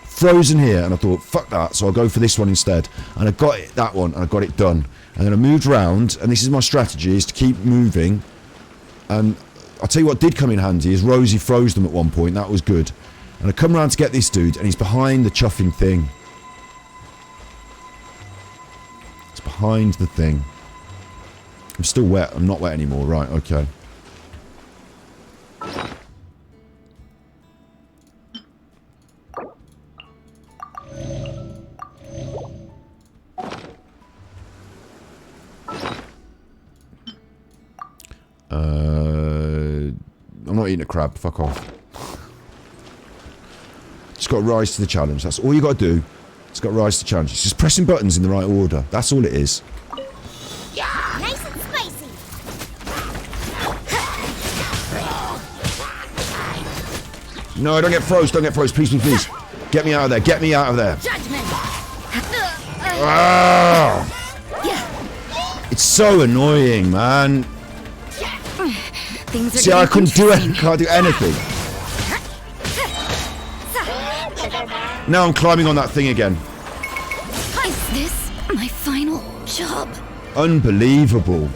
frozen here and I thought, fuck that. So I'll go for this one instead. And I got it, that one, and I got it done. And then I moved around, and this is my strategy, is to keep moving. And I'll tell you what did come in handy is Rosie froze them at one point. That was good. And I come around to get this dude, and he's behind the chuffing thing. It's behind the thing. I'm still wet. I'm not wet anymore. Right, okay. I'm not eating a crab, fuck off. Just got to rise to the challenge, that's all you got to do. Just got to rise to the challenge. It's just pressing buttons in the right order, that's all it is. Yeah, nice and spicy. No, don't get froze, please, please, please. Get me out of there, get me out of there. Ah! It's so annoying, man. See, I couldn't do it. Can't do anything. Now I'm climbing on that thing again. Is this my final job? Unbelievable.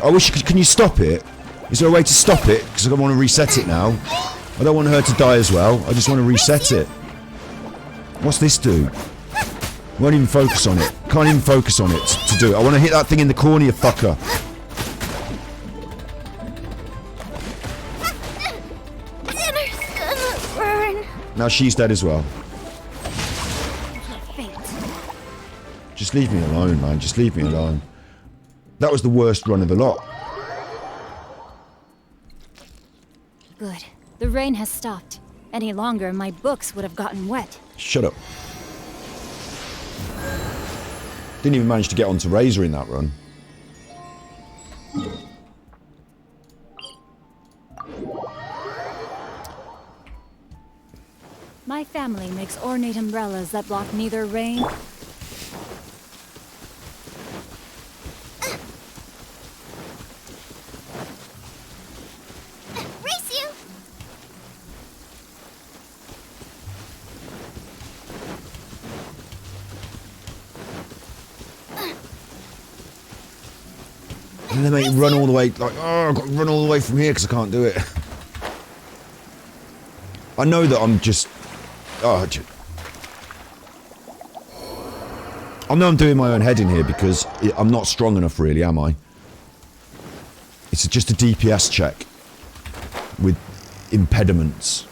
I wish you could. Can you stop it? Is there a way to stop it? Because I don't want to reset it now. I don't want her to die as well. I just want to reset it. What's this do? Won't even focus on it. Can't even focus on it to do it. I want to hit that thing in the corner, you fucker. Now she's dead as well. Just leave me alone, man. Just leave me alone. That was the worst run of the lot. Good. The rain has stopped. Any longer, my books would have gotten wet. Shut up. Didn't even manage to get onto Razor in that run. My family makes ornate umbrellas that block neither rain. Race you! And they make you run all the way, like, oh, I've got to run all the way from here because I can't do it. I know that I'm just... Oh, I know I'm doing my own head in here because I'm not strong enough really, am I? It's just a DPS check with impediments.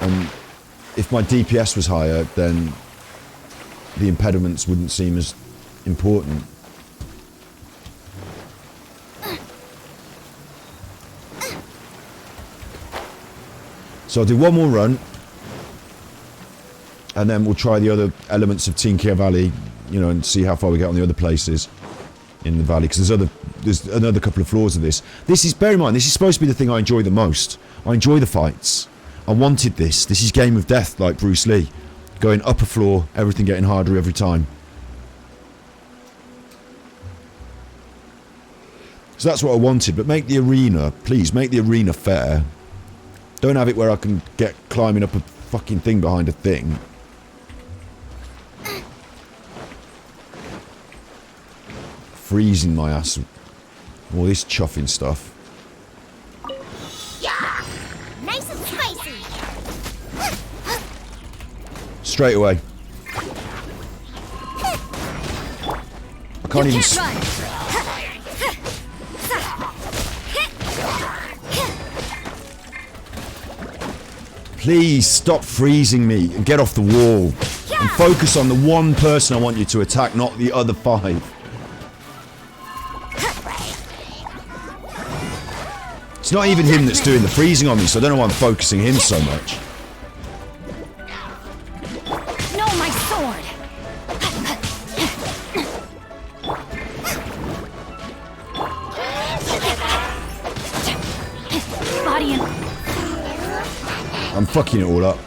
And if my DPS was higher, then the impediments wouldn't seem as important. So I'll do one more run, and then we'll try the other elements of Tianqui Valley, you know, and see how far we get on the other places in the valley. Because there's another couple of floors of this. This is, bear in mind, this is supposed to be the thing I enjoy the most. I enjoy the fights. I wanted this. This is Game of Death, like Bruce Lee, going up a floor, everything getting harder every time. So that's what I wanted. But make the arena, please, make the arena fair. Don't have it where I can get climbing up a fucking thing behind a thing. Freezing my ass. All this chuffing stuff. Yeah! Nice and spicy! Straight away. I can't even... Please stop freezing me and get off the wall. And focus on the one person I want you to attack, not the other 5. It's not even him that's doing the freezing on me, so I don't know why I'm focusing him so much. No, my sword! Body and... I'm fucking it all up.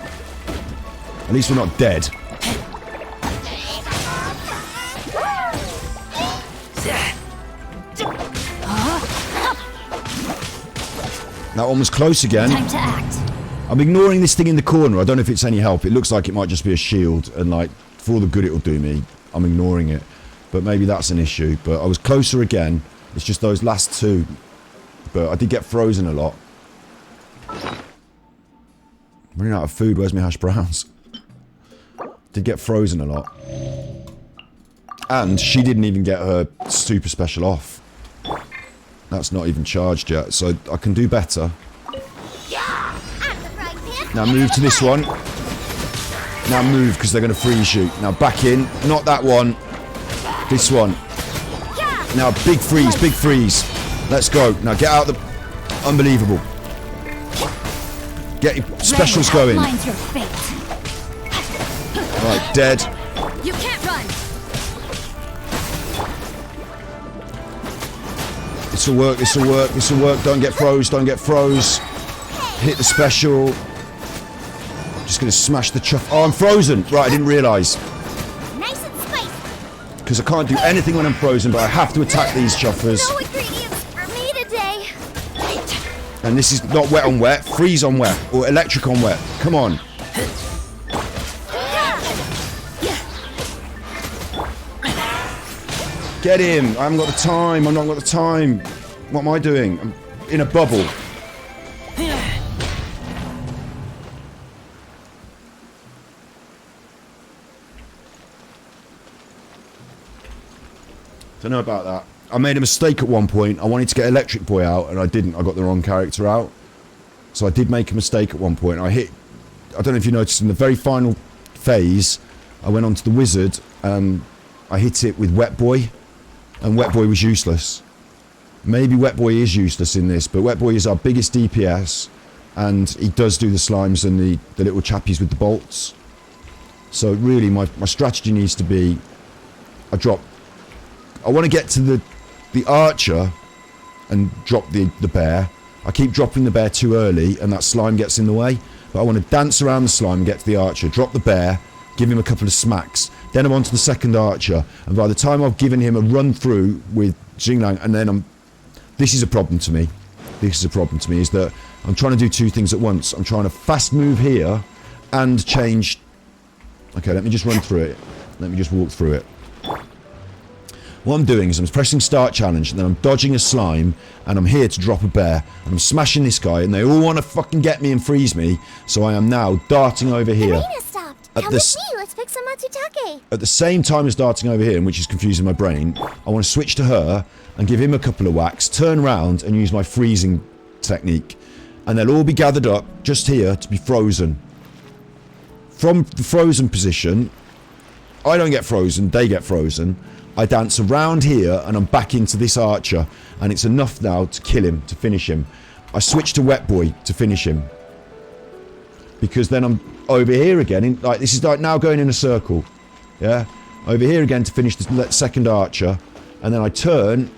At least we're not dead. That one was close again. Time to act. I'm ignoring this thing in the corner. I don't know if it's any help. It looks like it might just be a shield, and like, for all the good it'll do me, I'm ignoring it. But maybe that's an issue. But I was closer again. It's just those last 2. But I did get frozen a lot. Running out of food. Where's my hash browns? Did get frozen a lot. And she didn't even get her super special off. That's not even charged yet, so I can do better. Now move to this one. Now move, because they're going to freeze you. Now back in. Not that one. This one. Now big freeze, big freeze. Let's go. Now get out the... Unbelievable. Get your specials going. Outlines your fate. Right, dead. You can't run. This'll work, this'll work, this'll work. Don't get froze, don't get froze. Hit the special. Just gonna smash the chuff. Oh, I'm frozen. Right, I didn't realise. Nice and spicy! Because I can't do anything when I'm frozen, but I have to attack these chuffers. No ingredients for me today! And this is not wet on wet, freeze on wet, or electric on wet. Come on. Get him! I haven't got the time, I've not got the time. What am I doing? I'm in a bubble. Don't know about that. I made a mistake at one point. I wanted to get Electric Boy out, and I didn't. I got the wrong character out. So I did make a mistake at one point. I don't know if you noticed, in the very final phase, I went onto the Wizard, and I hit it with Wet Boy, and Wet Boy was useless. Maybe Wet Boy is useless in this, but Wet Boy is our biggest DPS, and he does do the slimes and the little chappies with the bolts. So really, my strategy needs to be, I want to get to the archer and drop the bear. I keep dropping the bear too early, and that slime gets in the way. But I want to dance around the slime and get to the archer, drop the bear, give him a couple of smacks. Then I'm on to the second archer, and by the time I've given him a run through with Jinglang, and then this is a problem to me. This is a problem to me, is that I'm trying to do two things at once. I'm trying to fast move here and change. Okay, let me just run through it. Let me just walk through it. What I'm doing is I'm pressing start challenge, and then I'm dodging a slime, and I'm here to drop a bear, and I'm smashing this guy, and they all want to fucking get me and freeze me, so I am now darting over here. The rain has stopped. Come with me, let's pick some matsutake. At the same time as darting over here, which is confusing my brain, I want to switch to her and give him a couple of whacks, turn around and use my freezing technique, and they'll all be gathered up just here to be frozen. From the frozen position, I don't get frozen, they get frozen. I dance around here and I'm back into this archer, and it's enough now to kill him, to finish him. I switch to Wet Boy to finish him, because then I'm over here again, like this is like now going in a circle, yeah? Over here again to finish the second archer, and then I turn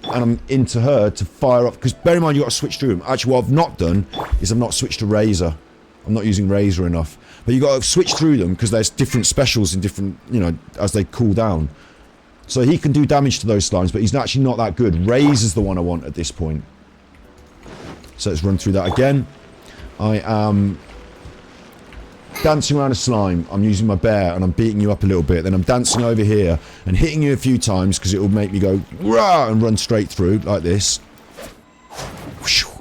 and I'm into her to fire up, because bear in mind you've got to switch through them. Actually, what I've not done is I've not switched to Razor. I'm not using Razor enough. But you've got to switch through them, because there's different specials in different, you know, as they cool down. So he can do damage to those slimes, but he's actually not that good. Razor's the one I want at this point. So let's run through that again. I am dancing around a slime. I'm using my bear and I'm beating you up a little bit. Then I'm dancing over here and hitting you a few times, because it will make me go rah and run straight through like this.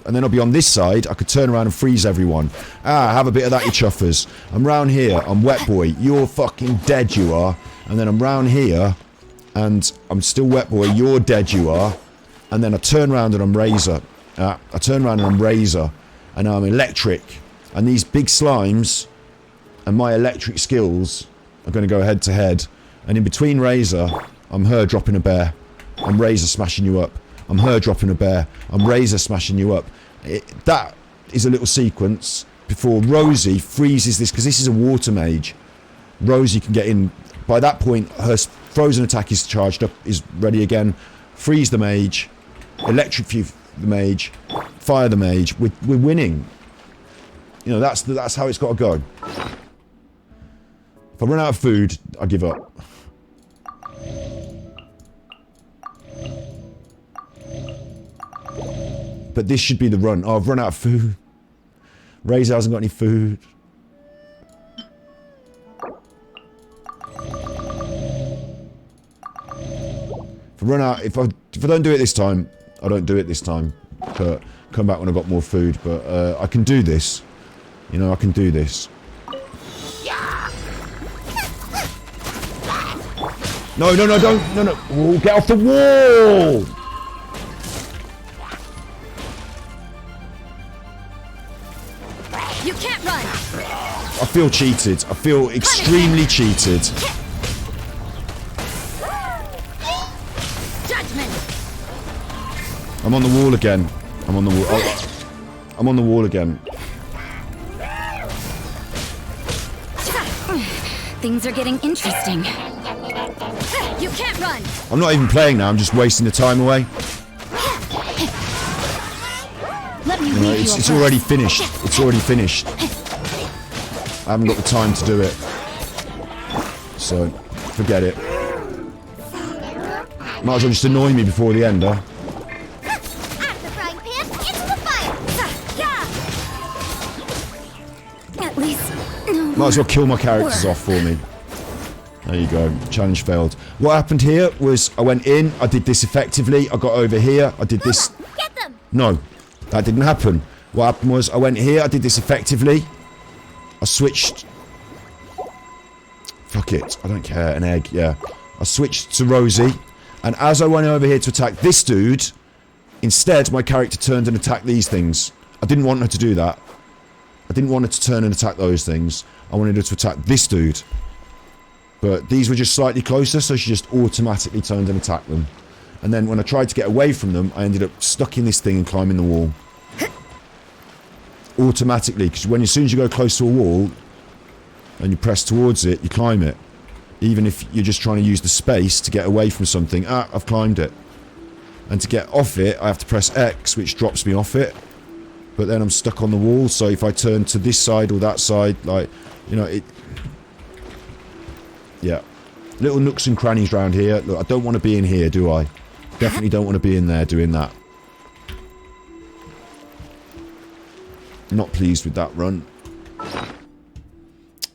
And then I'll be on this side. I could turn around and freeze everyone. Have a bit of that, you chuffers. I'm round here. I'm Wet Boy. You're fucking dead, you are. And then I'm round here and I'm still Wet Boy. You're dead, you are. And then I turn around and I'm Razor. I turn around and I'm Razor. And I'm Electric. And these big slimes and my electric skills are going to go head to head. And in between Razor, I'm her dropping a bear. I'm Razor smashing you up. I'm her dropping a bear. I'm Razor smashing you up. That is a little sequence before Rosie freezes this, because this is a water mage. Rosie can get in. By that point, her frozen attack is charged up, is ready again. Freeze the mage. Electrify the mage. Fire the mage. We're winning. You know, that's how it's got to go. If I run out of food, I give up. But this should be the run. Oh, I've run out of food. Razor hasn't got any food. If I run out, if I don't do it this time, I don't do it this time. But come back when I've got more food. But I can do this. You know, I can do this. No, no, no, don't, no, no. Oh, get off the wall! You can't run. I feel cheated. I feel extremely cheated. Judgment. I'm on the wall again. I'm on the wall. Oh, I'm on the wall again. Things are getting interesting. You can't run. I'm not even playing now. I'm just wasting the time away. Let me You know, it's already finished. It's already finished. I haven't got the time to do it. So, forget it. Might as well just annoy me before the end, huh? Out of the frying pan, into the fire! At least. Might as well kill my characters off for me. There you go. Challenge failed. What happened here was I went in, I did this effectively, I got over here, I did this... Get them! No, that didn't happen. What happened was I went here, I did this effectively. I switched... Fuck it, I don't care, an egg, yeah. I switched to Rosie, and as I went over here to attack this dude, instead my character turned and attacked these things. I didn't want her to do that. I didn't want her to turn and attack those things. I wanted her to attack this dude. But these were just slightly closer, so she just automatically turned and attacked them. And then when I tried to get away from them, I ended up stuck in this thing and climbing the wall. Automatically, because as soon as you go close to a wall, and you press towards it, you climb it. Even if you're just trying to use the space to get away from something. I've climbed it. And to get off it, I have to press X, which drops me off it. but then I'm stuck on the wall, so if I turn to this side or that side, like, you know, it... Yeah. Little nooks and crannies around here. Look, I don't want to be in here, do I? Definitely don't want to be in there doing that. Not pleased with that run.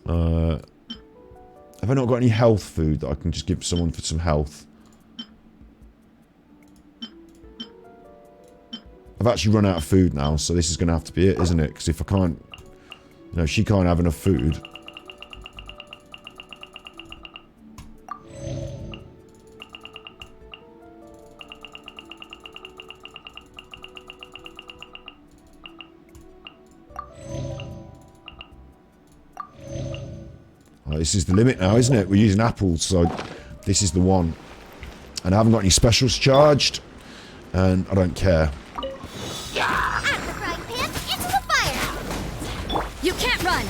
Have I not got any health food that I can just give someone for some health? I've actually run out of food now, so this is going to have to be it, isn't it? Because if I can't... You know, she can't have enough food. Well, this is the limit now, isn't it? We're using apples, so this is the one. And I haven't got any specials charged, and I don't care. Out the frying pan, into the fire! You can't run!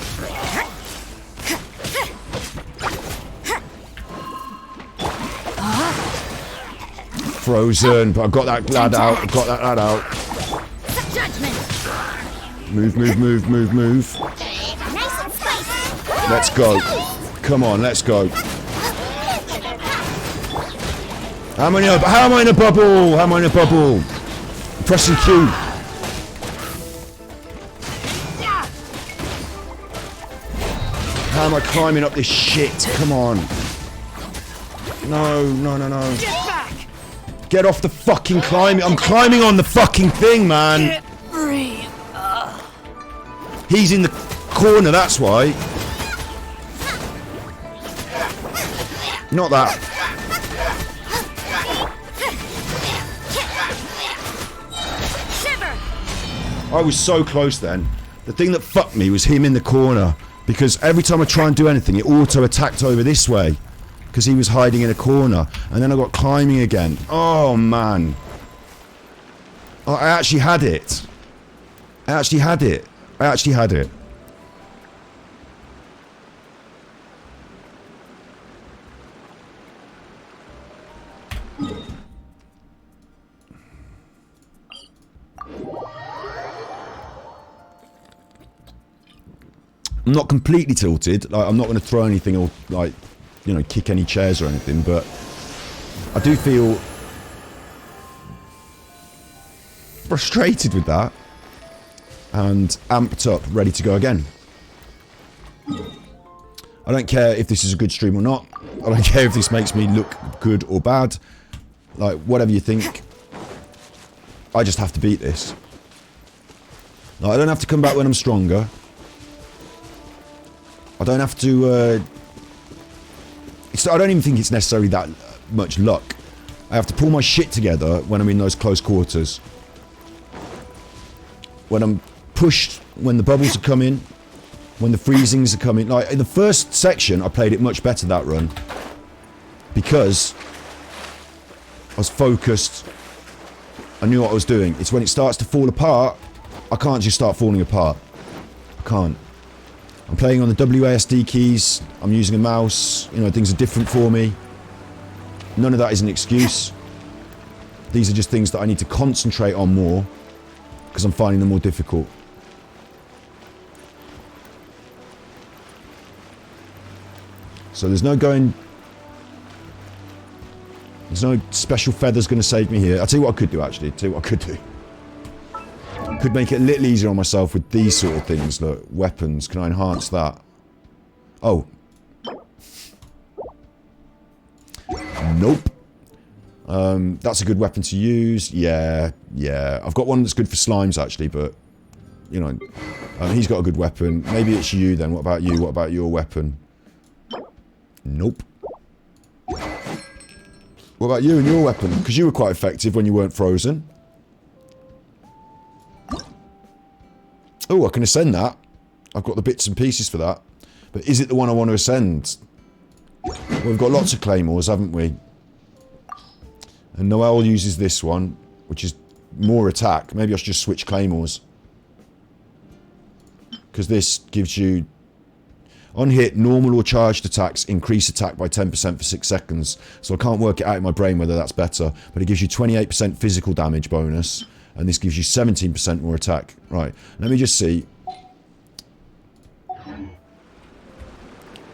Frozen, but I've got that lad out. I've got that lad out. Judgment! Move, move, move, move, move. Nice and spicy! Let's go. Come on, let's go. How am I in a bubble? How am I in a bubble? I'm pressing Q. How am I climbing up this shit? Come on. No, no, no, no. Get back! Get off the fucking climbing. I'm climbing on the fucking thing, man. Breathe. He's in the corner, that's why. Not that. Shiver! I was so close then. The thing that fucked me was him in the corner. Because every time I try and do anything, it auto-attacked over this way. Because he was hiding in a corner. And then I got climbing again. Oh, man. Oh, I actually had it. I actually had it. I actually had it. I'm not completely tilted. Like, I'm not going to throw anything or, like, you know, kick any chairs or anything, but I do feel frustrated with that and amped up, ready to go again. I don't care if this is a good stream or not. I don't care if this makes me look good or bad. Like, whatever you think. I just have to beat this. Like, I don't have to come back when I'm stronger. I don't have to, I don't even think it's necessarily that much luck. I have to pull my shit together when I'm in those close quarters. When I'm pushed, when the bubbles are coming, when the freezings are coming. Like, in the first section, I played it much better that run. Because I was focused. I knew what I was doing. It's when it starts to fall apart, I can't just start falling apart. I can't. I'm playing on the WASD keys, I'm using a mouse, you know, things are different for me. None of that is an excuse. These are just things that I need to concentrate on more, because I'm finding them more difficult. So there's no special feathers going to save me here. I'll tell you what I could do, actually. Could make it a little easier on myself with these sort of things. Look, weapons. Can I enhance that? Oh. Nope. That's a good weapon to use. Yeah. I've got one that's good for slimes, actually, but, you know, he's got a good weapon. Maybe it's you, then. What about you? What about your weapon? Nope. What about you and your weapon? Because you were quite effective when you weren't frozen. Oh, I can ascend that. I've got the bits and pieces for that. But is it the one I want to ascend? Well, we've got lots of claymores, haven't we? And Noelle uses this one, which is more attack. Maybe I should just switch claymores. Because this gives you... On hit, normal or charged attacks increase attack by 10% for 6 seconds. So I can't work it out in my brain whether that's better. But it gives you 28% physical damage bonus. and this gives you 17% more attack. Right, let me just see.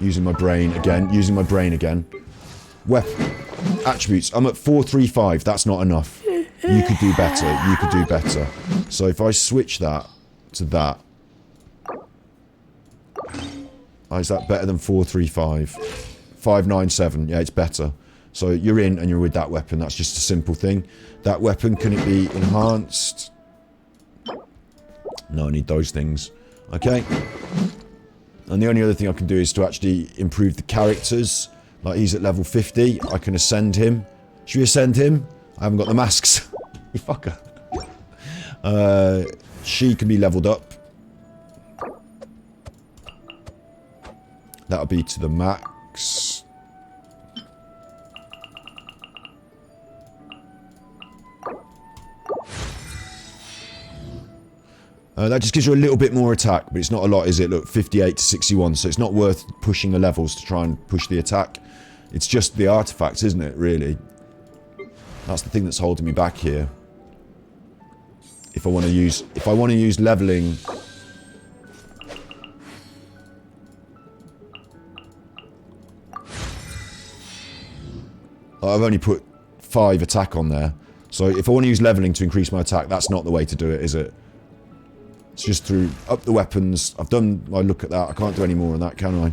Using my brain again. Weapon. Attributes. I'm at 435. That's not enough. You could do better. So if I switch that to that. Oh, is that better than 435? 597. Yeah, it's better. So you're in and you're with that weapon. That's just a simple thing. That weapon, can it be enhanced? No, I need those things. Okay. And the only other thing I can do is to actually improve the characters. Like, he's at level 50. I can ascend him. Should we ascend him? I haven't got the masks. You fucker. She can be leveled up. That'll be to the max. That just gives you a little bit more attack, but it's not a lot, is it? Look, 58 to 61, so it's not worth pushing the levels to try and push the attack. It's just the artifacts, isn't it, really? That's the thing that's holding me back here. If I want to use leveling... I've only put 5 attack on there. So if I want to use leveling to increase my attack, that's not the way to do it, is it? It's just through up the weapons. I've done my look at that. I can't do any more on that, can I?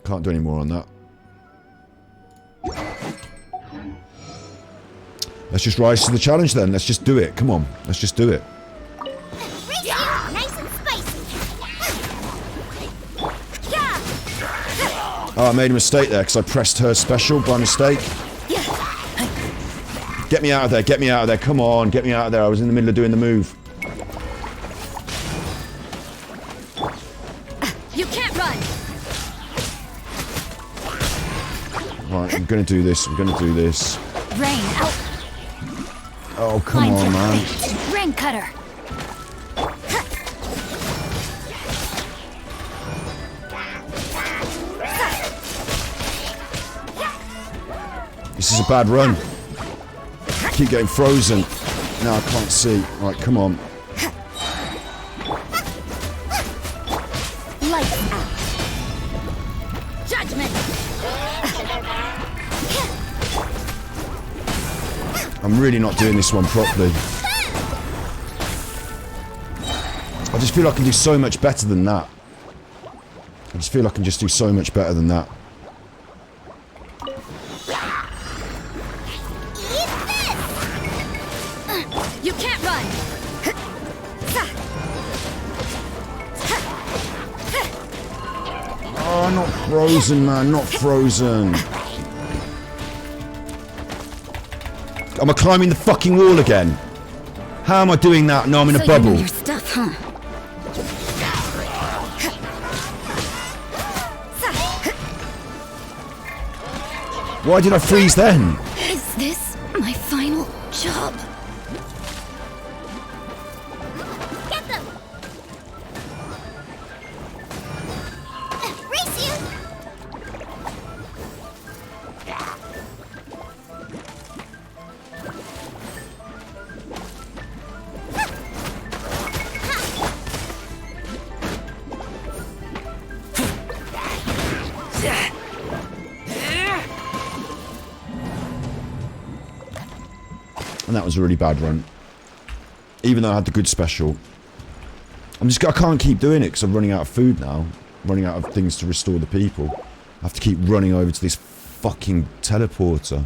Can't do any more on that. Let's just rise to the challenge then. Let's just do it. Come on. Let's just do it. Nice and spicy. Oh, I made a mistake there because I pressed her special by mistake. Get me out of there, get me out of there, come on, get me out of there. I was in the middle of doing the move. You can't run. Right, I'm gonna do this, Rain out. Oh, come on, man. Rain cutter. This is a bad run. Keep getting frozen. Now I can't see. Right, come on. Lights out. Judgment. I'm really not doing this one properly. I just feel I can do so much better than that. I just feel I can just do so much better than that. You can't run. Oh, not frozen, man. Not frozen. Am I climbing the fucking wall again? How am I doing that? No, I'm in a bubble. You know your stuff, huh? Why did I freeze then? Is this my final job? Get them. Race you. And that was a really bad run. Even though I had the good special. I can't keep doing it because I'm running out of food now. Running out of things to restore the people. I have to keep running over to this fucking teleporter.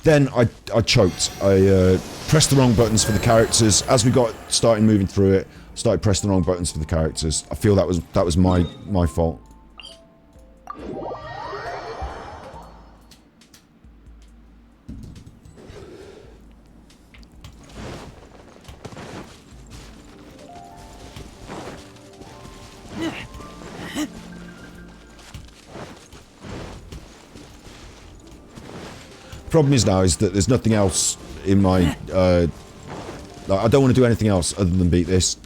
Then I choked. I pressed the wrong buttons for the characters. As we started moving through it, started pressing the wrong buttons for the characters. I feel that was my fault. Problem is now is that there's nothing else in my like, I don't want to do anything else other than beat this.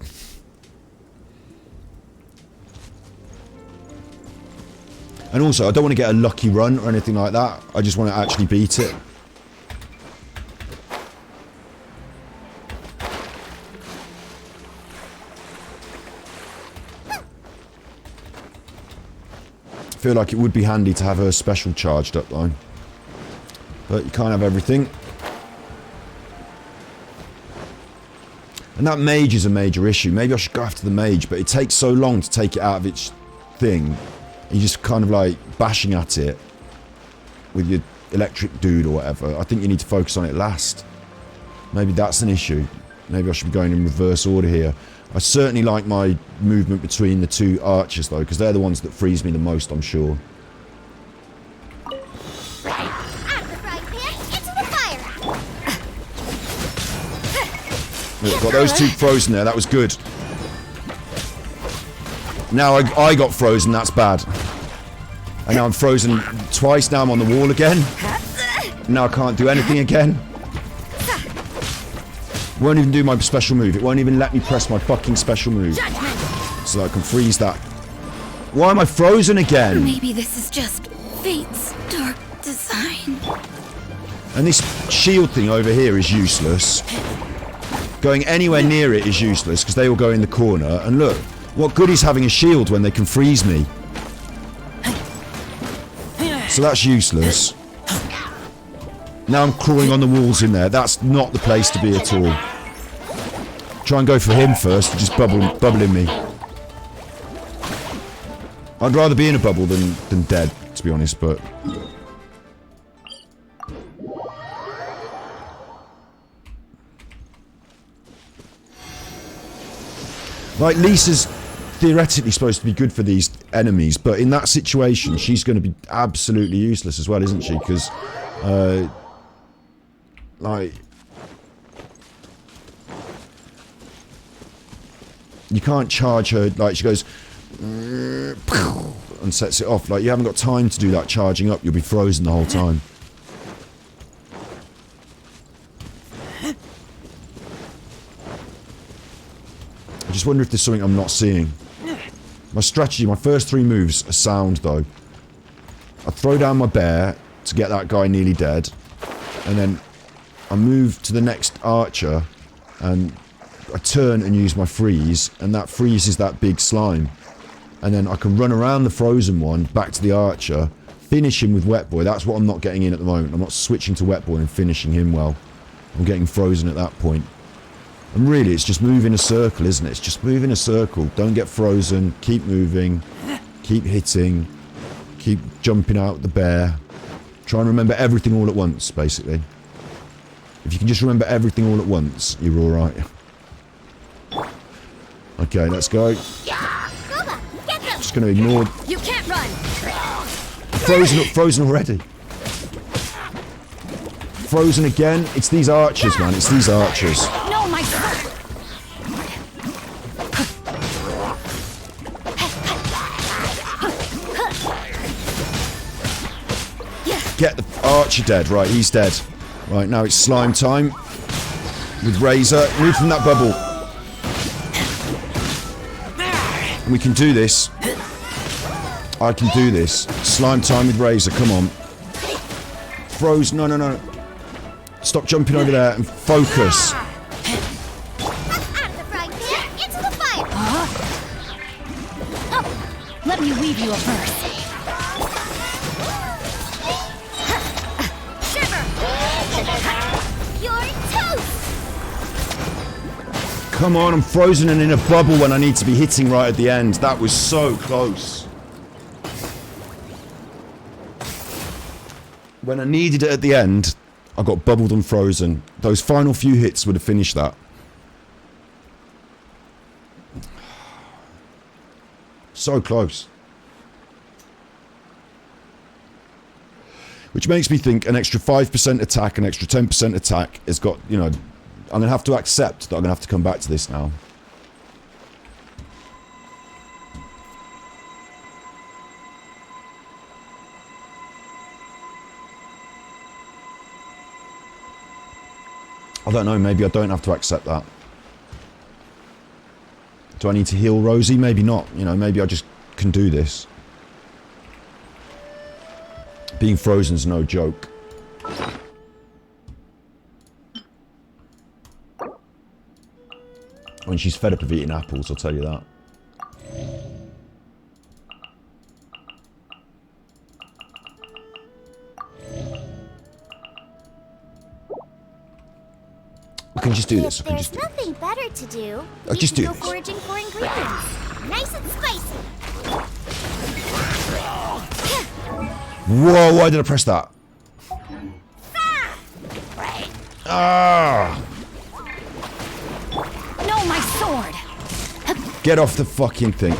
And also, I don't want to get a lucky run or anything like that. I just want to actually beat it. I feel like it would be handy to have her special charged up though. But you can't have everything. And that mage is a major issue. Maybe I should go after the mage, but it takes so long to take it out of its thing. You're just kind of like bashing at it with your electric dude or whatever. I think you need to focus on it last. Maybe that's an issue. Maybe I should be going in reverse order here. I certainly like my movement between the two archers though, because they're the ones that freeze me the most, I'm sure. Look, got those two frozen there, that was good. Now I got frozen, that's bad. And now I'm frozen twice, now I'm on the wall again. Now I can't do anything again. Won't even do my special move, it won't even let me press my fucking special move. So that I can freeze that. Why am I frozen again? Maybe this is just fate's dark design. And this shield thing over here is useless. Going anywhere near it is useless because they will go in the corner. And look, what good is having a shield when they can freeze me? So that's useless. Now I'm crawling on the walls in there. That's not the place to be at all. Try and go for him first, just bubbling me. I'd rather be in a bubble than dead, to be honest, but... Like, Lisa's theoretically supposed to be good for these enemies, but in that situation, she's going to be absolutely useless as well, isn't she? Because, like... You can't charge her, like, she goes... and sets it off. Like, you haven't got time to do that charging up. You'll be frozen the whole time. I just wonder if there's something I'm not seeing. My strategy, my first three moves are sound, though. I throw down my bear to get that guy nearly dead. And then I move to the next archer. And I turn and use my freeze. And that freezes that big slime. And then I can run around the frozen one, back to the archer, finish him with Wet Boy. That's what I'm not getting in at the moment. I'm not switching to Wet Boy and finishing him well. I'm getting frozen at that point. And really, it's just move in a circle, isn't it? It's just move in a circle. Don't get frozen. Keep moving. Keep hitting. Keep jumping out the bear. Try and remember everything all at once, basically. If you can just remember everything all at once, you're alright. Okay, let's go. Just going to ignore... You can't run. Frozen already. Frozen again. It's these archers, man. It's these archers. No, my... Get the archer dead. Right, he's dead. Right, now it's slime time. With Razor. Move from that bubble. And we can do this. I can do this. Slime time with Razor. Come on. Froze. No, no, no. Stop jumping over there and focus. Out of the frying pan, into the fire. Let me weave you a verse. Shiver. You're toast. Come on, I'm frozen and in a bubble when I need to be hitting right at the end. That was so close. When I needed it at the end, I got bubbled and frozen. Those final few hits would have finished that. So close. Which makes me think an extra 5% attack, an extra 10% attack has got, you know... I'm going to have to accept that I'm going to have to come back to this now. I don't know, maybe I don't have to accept that. Do I need to heal Rosie? Maybe not. You know, maybe I just can do this. Being frozen's no joke. When she's fed up of eating apples, I'll tell you that. I can just do this. I can just do There's this. nothing better to do. I'll just do go this. foraging for ingredients. Nice and spicy. Whoa, why did I press that? Ah! No, my sword! Get off the fucking thing.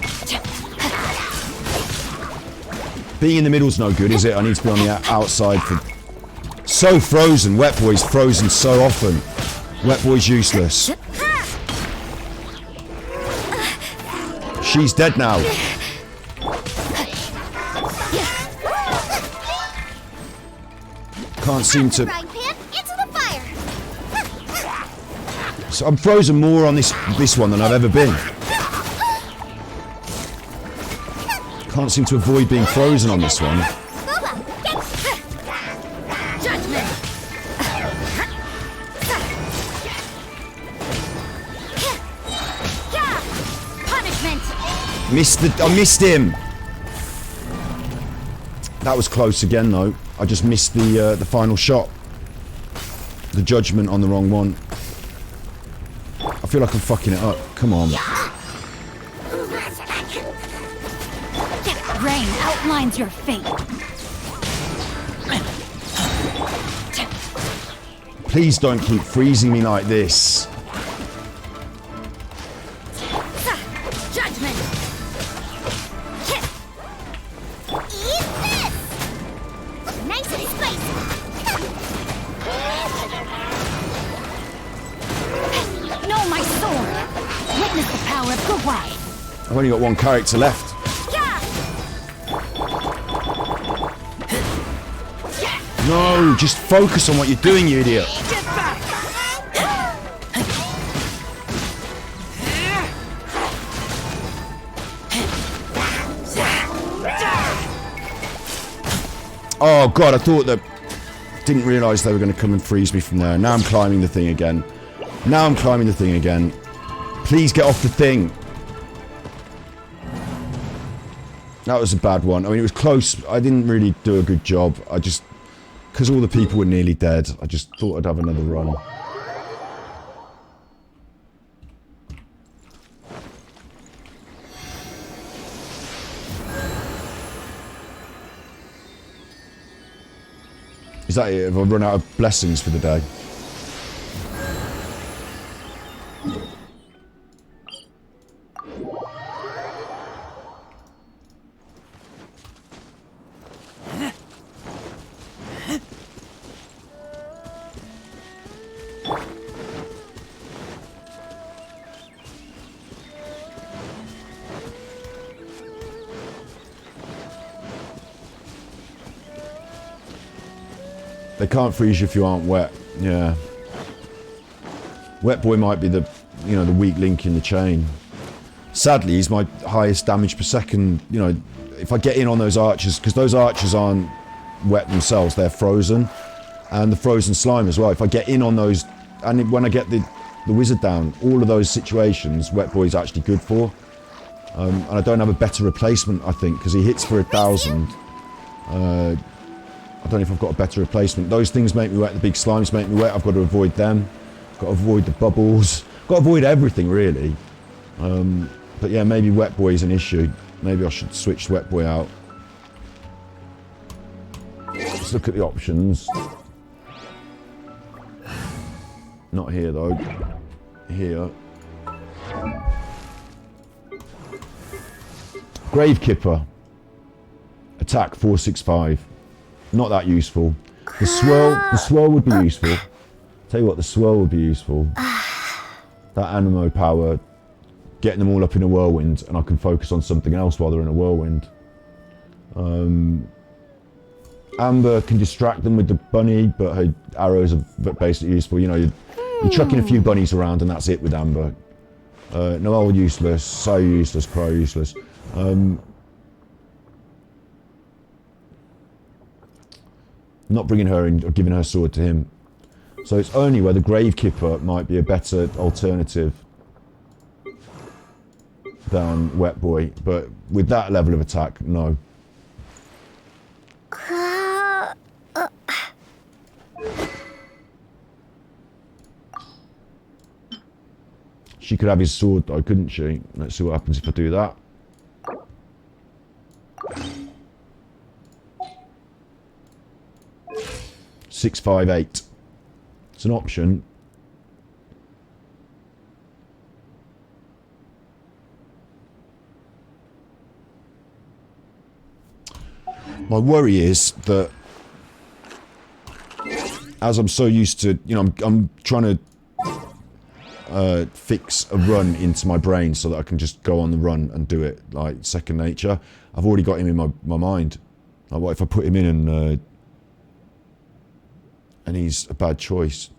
Being in the middle's no good, is it? I need to be on the outside for... So frozen. Wet Boy's frozen so often. Wet Boy's useless. She's dead now. Can't seem to... Frying pan into the fire. So I'm frozen more on this one than I've ever been. Can't seem to avoid being frozen on this one. Judgment! Punishment! I missed him. That was close again though. I just missed the final shot. The judgment on the wrong one. I feel like I'm fucking it up. Come on. Rain outlines your fate. Please don't keep freezing me like this. Judgment! Eat this. Nice and spicy. No, my sword! Witness the power of Gawai. I've only got one character left. No, just focus on what you're doing, you idiot. Oh god, I thought that... Didn't realise they were going to come and freeze me from there. Now I'm climbing the thing again. Please get off the thing. That was a bad one. I mean, it was close. I didn't really do a good job. I just... Because all the people were nearly dead, I just thought I'd have another run. Is that it? Have I run out of blessings for the day? They can't freeze you if you aren't wet. Yeah. Wet Boy might be the, you know, the weak link in the chain. Sadly, he's my highest damage per second. You know, if I get in on those archers, because those archers aren't wet themselves, they're frozen. And the frozen slime as well. If I get in on those, and when I get the wizard down, all of those situations, Wet Boy's actually good for. And I don't have a better replacement, I think, because he hits for 1,000. I don't know if I've got a better replacement. Those things make me wet, the big slimes make me wet, I've got to avoid them. Got to avoid the bubbles. Got to avoid everything, really. But yeah, maybe Wet Boy is an issue. Maybe I should switch Wet Boy out. Let's look at the options. Not here, though. Here. Grave Kipper. Attack 465. Not that useful. The swirl would be useful. Tell you what, the swirl would be useful. That animo power, getting them all up in a whirlwind, and I can focus on something else while they're in a whirlwind. Amber can distract them with the bunny, but her arrows are basically useful. You know, you're chucking a few bunnies around, and that's it with Amber. Noelle useless, So useless, Cryo useless. Not bringing her in or giving her sword to him. So it's only where the Gravekipper might be a better alternative than Wet Boy. But with that level of attack, no. She could have his sword though, couldn't she? Let's see what happens if I do that. Six, 5, 8. It's an option. My worry is that as I'm so used to, you know, I'm trying to fix a run into my brain so that I can just go on the run and do it like second nature. I've already got him in my mind. Like, what if I put him in and he's a bad choice?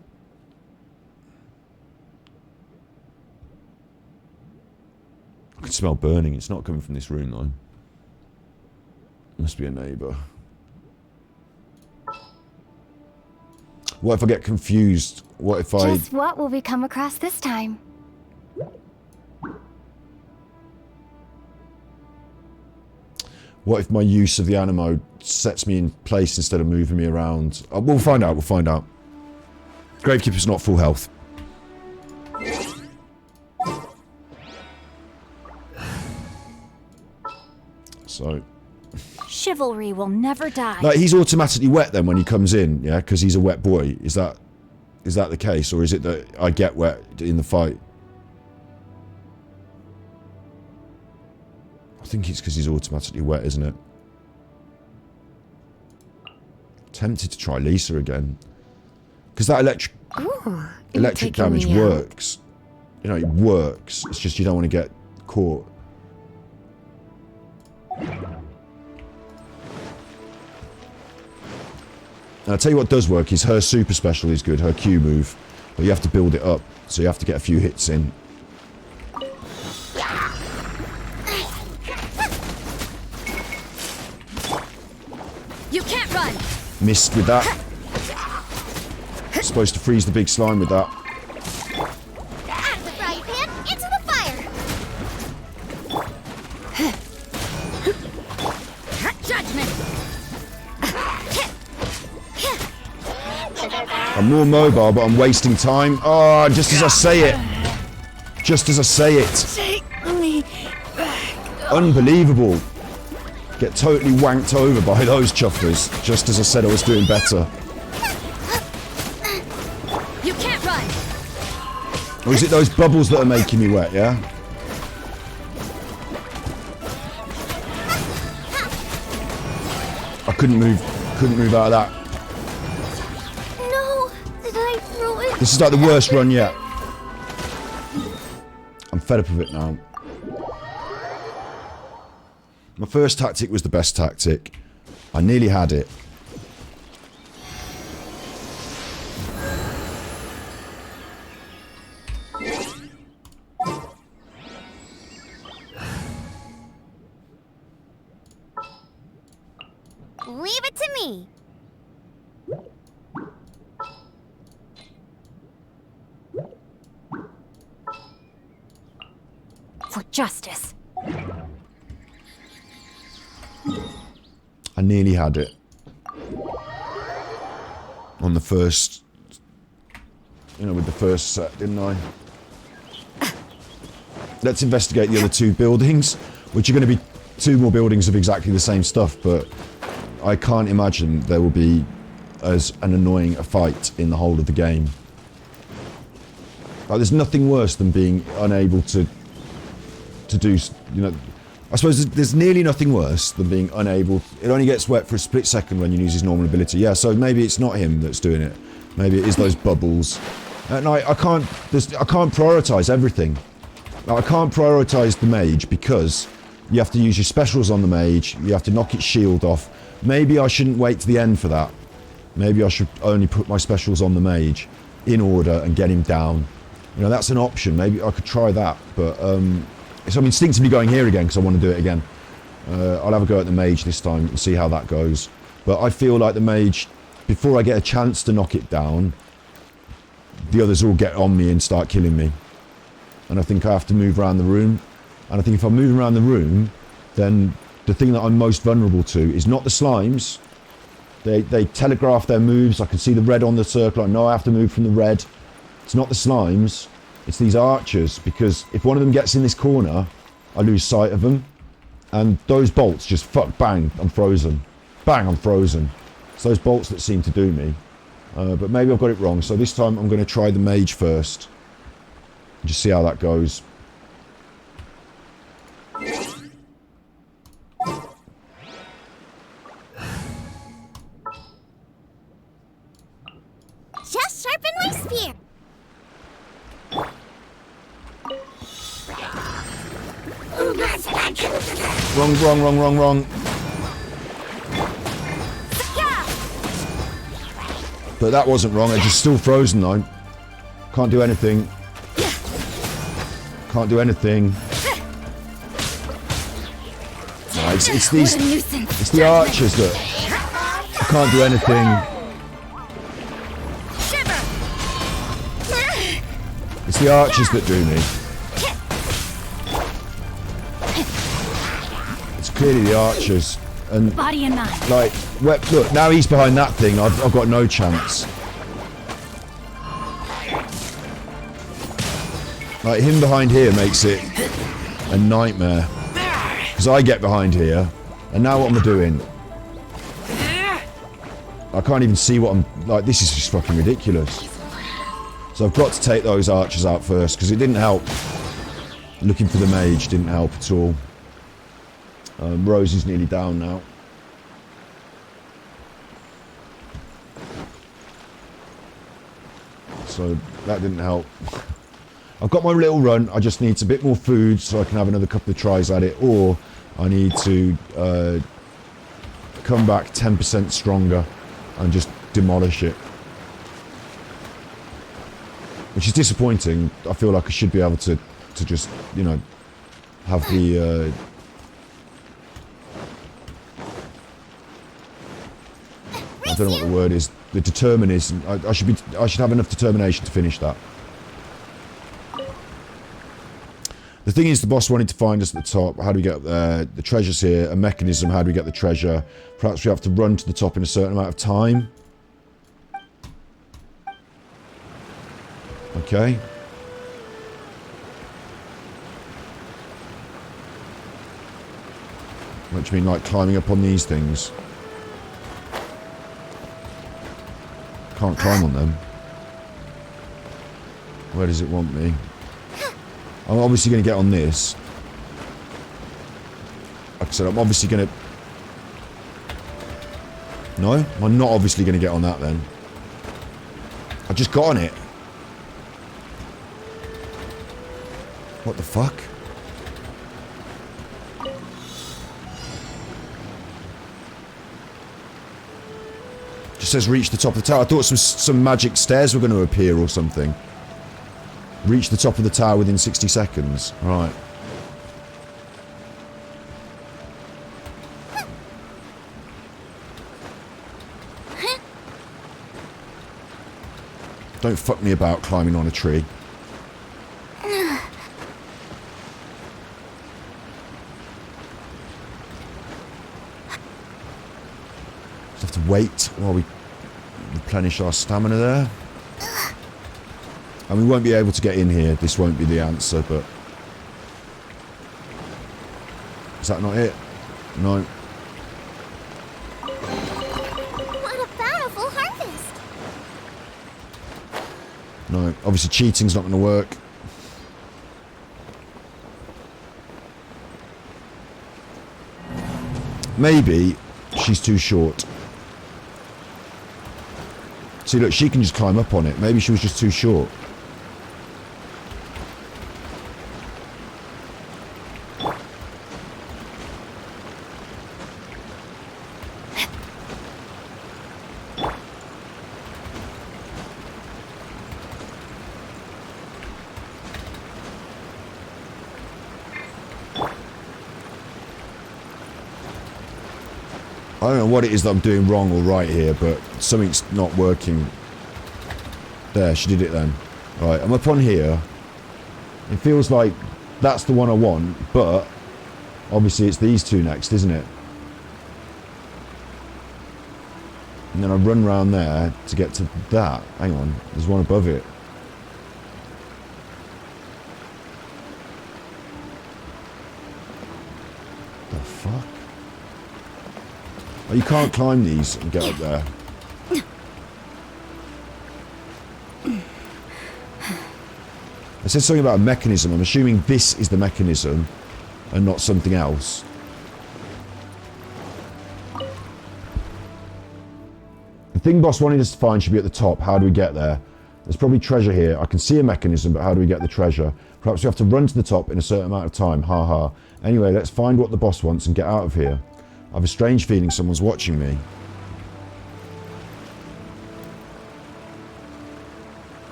I can smell burning. It's not coming from this room though. Must be a neighbour. What if I get confused? What if I... Just what will we come across this time? What if my use of the animo sets me in place instead of moving me around? We'll find out, we'll find out. Gravekeeper's not full health. So... Chivalry will never die. Like, he's automatically wet then when he comes in, yeah? Because he's a wet boy. Is that the case? Or is it that I get wet in the fight? I think it's because he's automatically wet, isn't it? Tempted to try Lisa again. Because that electric damage works. You know, it works. It's just you don't want to get caught. And I'll tell you what does work is her super special is good, her Q move. But you have to build it up, so you have to get a few hits in. You can't run. Missed with that. Supposed to freeze the big slime with that. Out of the frying pan, into the fire! Judgment. I'm more mobile, but I'm wasting time. Oh, just as I say it. Just as I say it. Take me back. Unbelievable. Get totally wanked over by those chuffers, just as I said I was doing better. You can't run. Or is it those bubbles that are making me wet, yeah? I couldn't move out of that. No! Did I throw it? This is like the worst run yet. I'm fed up of it now. My first tactic was the best tactic. I nearly had it. Leave it to me! For justice. I nearly had it. On the first... You know, with the first set, didn't I? Let's investigate the other two buildings, which are going to be two more buildings of exactly the same stuff, but I can't imagine there will be as an annoying a fight in the whole of the game. Like, there's nothing worse than being unable to do, you know... I suppose there's nearly nothing worse than being unable... It only gets wet for a split second when you use his normal ability. Yeah, so maybe it's not him that's doing it. Maybe it is those bubbles. And I can't prioritise everything. Like, I can't prioritise the mage because you have to use your specials on the mage, you have to knock its shield off. Maybe I shouldn't wait to the end for that. Maybe I should only put my specials on the mage in order and get him down. You know, that's an option. Maybe I could try that, but... So I'm instinctively going here again because I want to do it again. I'll have a go at the mage this time and see how that goes. But I feel like the mage before I get a chance to knock it down, the others all get on me and start killing me. And I think I have to move around the room. And I think if I'm moving around the room, then the thing that I'm most vulnerable to is not the slimes. They telegraph their moves. I can see the red on the circle. I know I have to move from the red. It's not the slimes. It's these archers. Because if one of them gets in this corner, I lose sight of them. And those bolts just fuck, bang, I'm frozen. Bang, I'm frozen. It's those bolts that seem to do me. But maybe I've got it wrong. So this time I'm going to try the mage first. Just see how that goes. Just sharpen my spear. Wrong. But that wasn't wrong. It's just still frozen though. Can't do anything. Can't do anything. No, it's these. It's the archers that can't do anything. It's the archers that do me. It's clearly the archers. And Body and mind. like, look, now he's behind that thing. I've got no chance. Like, him behind here makes it a nightmare. Because I get behind here, and now what am I doing? I can't even see what I'm... Like, this is just fucking ridiculous. So I've got to take those archers out first, because it didn't help. Looking for the mage didn't help at all. Rose is nearly down now. So that didn't help. I've got my little run. I just need a bit more food so I can have another couple of tries at it, or I need to come back 10% stronger and just demolish it. Which is disappointing. I feel like I should be able to just, you know, have the... I don't know what the word is. The determinism. I should have enough determination to finish that. The thing is, the boss wanted to find us at the top. How do we get up there? The treasure's here. A mechanism. How do we get the treasure? Perhaps we have to run to the top in a certain amount of time. Okay. What do you mean, like climbing up on these things? Can't climb on them. Where does it want me? I'm obviously going to get on this. Like I said, I'm obviously going to... No? I'm not obviously going to get on that then. I just got on it. What the fuck? Just says reach the top of the tower. I thought some magic stairs were going to appear or something. Reach the top of the tower within 60 seconds. Right. Don't fuck me about climbing on a tree. Just have to wait while we replenish our stamina there. And we won't be able to get in here. This won't be the answer, but... Is that not it? No. What a bountiful harvest! No. Obviously cheating's not going to work. Maybe she's too short. See, look, she can just climb up on it. Maybe she was just too short. I don't know what it is that I'm doing wrong or right here, but something's not working. There, she did it then. Right, I'm up on here. It feels like that's the one I want, but obviously it's these two next, isn't it? And then I run round there to get to that. Hang on, there's one above it. The fuck? Oh, you can't climb these and get up there. I said something about a mechanism. I'm assuming this is the mechanism and not something else. The thing boss wanted us to find should be at the top. How do we get there? There's probably treasure here. I can see a mechanism, but how do we get the treasure? Perhaps we have to run to the top in a certain amount of time. Ha ha. Anyway, let's find what the boss wants and get out of here. I have a strange feeling someone's watching me.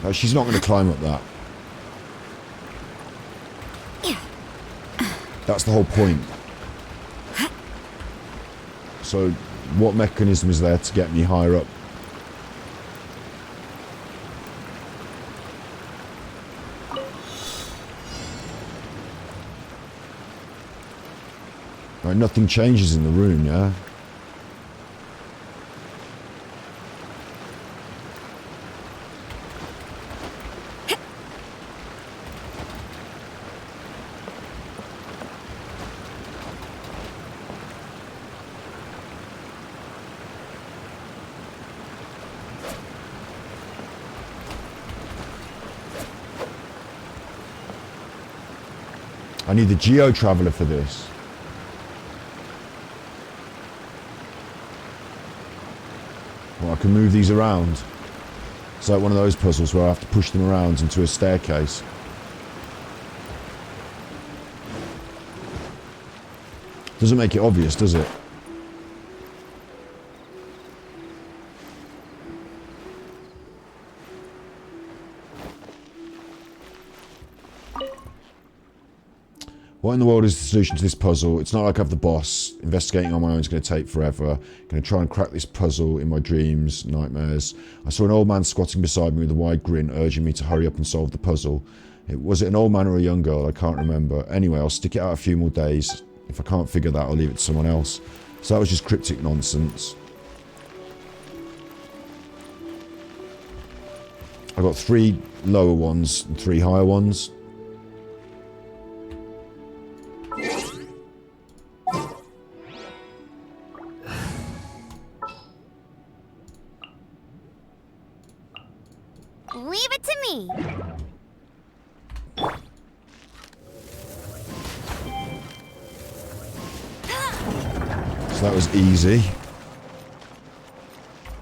No, she's not going to climb up that. That's the whole point. So, what mechanism is there to get me higher up? Right, nothing changes in the room, yeah? I need the Geo Traveler for this. Well, I can move these around. It's like one of those puzzles where I have to push them around into a staircase. Doesn't make it obvious, does it? What in the world is the solution to this puzzle? It's not like I have the boss. Investigating on my own is going to take forever. Going to try and crack this puzzle in my dreams, nightmares. I saw an old man squatting beside me with a wide grin, urging me to hurry up and solve the puzzle. Was it an old man or a young girl? I can't remember. Anyway, I'll stick it out a few more days. If I can't figure that, I'll leave it to someone else. So that was just cryptic nonsense. I got 3 lower ones and 3 higher ones. Leave it to me. So that was easy.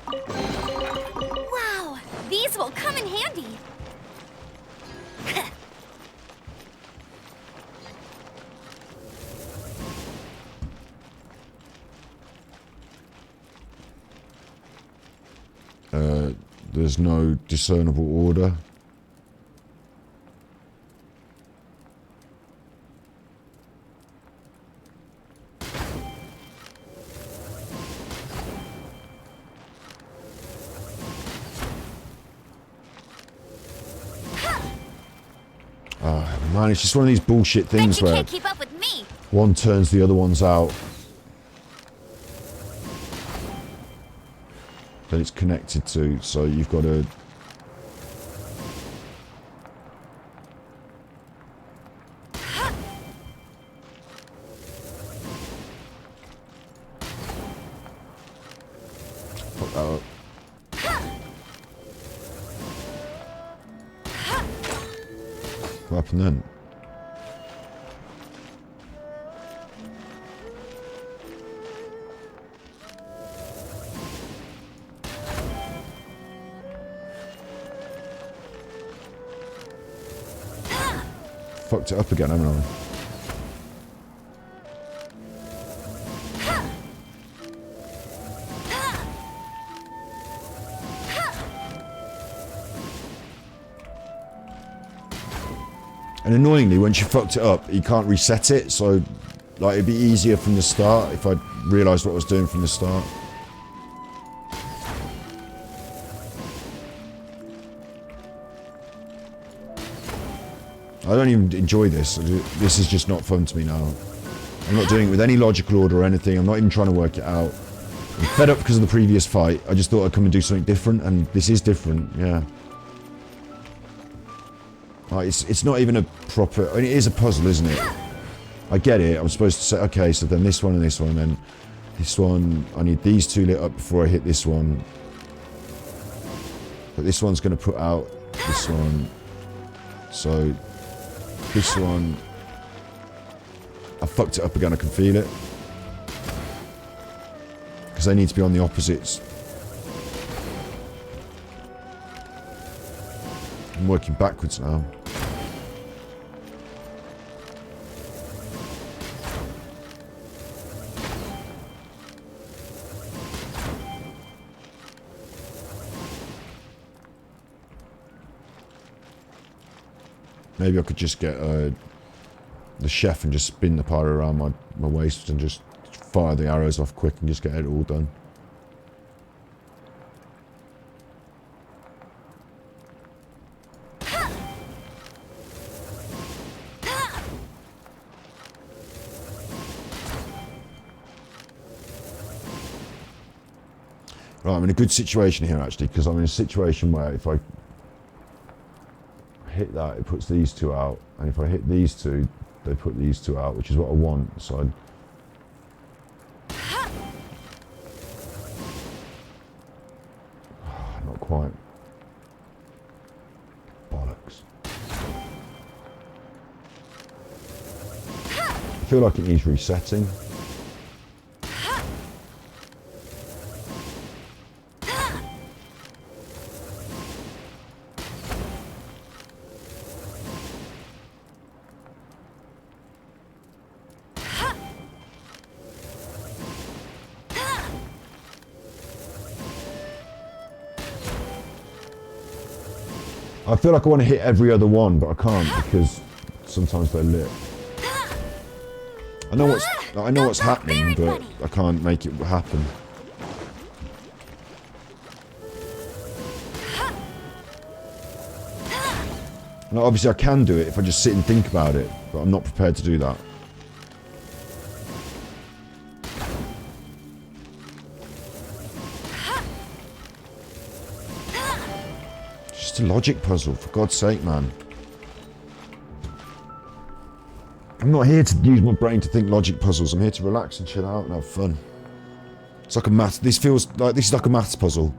Wow, these will come in handy. There's no discernible order. Oh man, it's just one of these bullshit things Bet you where can't keep up with me. one turns the other ones out. That it's connected to, so you've got to... Fuck that up. What happened then? Fucked it up again, haven't I? And annoyingly, once you fucked it up, you can't reset it, so like it'd be easier from the start if I'd realised what I was doing from the start. I don't even enjoy this. This is just not fun to me now. I'm not doing it with any logical order or anything. I'm not even trying to work it out. I'm fed up because of the previous fight. I just thought I'd come and do something different, and this is different, yeah. Like, it's not even a proper... I mean, it is a puzzle, isn't it? I get it. I'm supposed to say, okay, so then this one and this one, and then this one... I need these two lit up before I hit this one. But this one's going to put out this one. So... this one... I fucked it up again, I can feel it. Because they need to be on the opposites. I'm working backwards now. Maybe I could just get the chef and just spin the pyro around my waist and just fire the arrows off quick and just get it all done. Right, I'm in a good situation here actually, because I'm in a situation where if I hit that, it puts these two out, and if I hit these two, they put these two out, which is what I want, so I'd... not quite. Bollocks. I feel like it needs resetting. I feel like I want to hit every other one, but I can't because sometimes they're lit. I know what's happening, but I can't make it happen. Now, obviously I can do it if I just sit and think about it, but I'm not prepared to do that. It's a logic puzzle, for God's sake, man. I'm not here to use my brain to think logic puzzles. I'm here to relax and chill out and have fun. It's like a math. This feels like this is like a maths puzzle.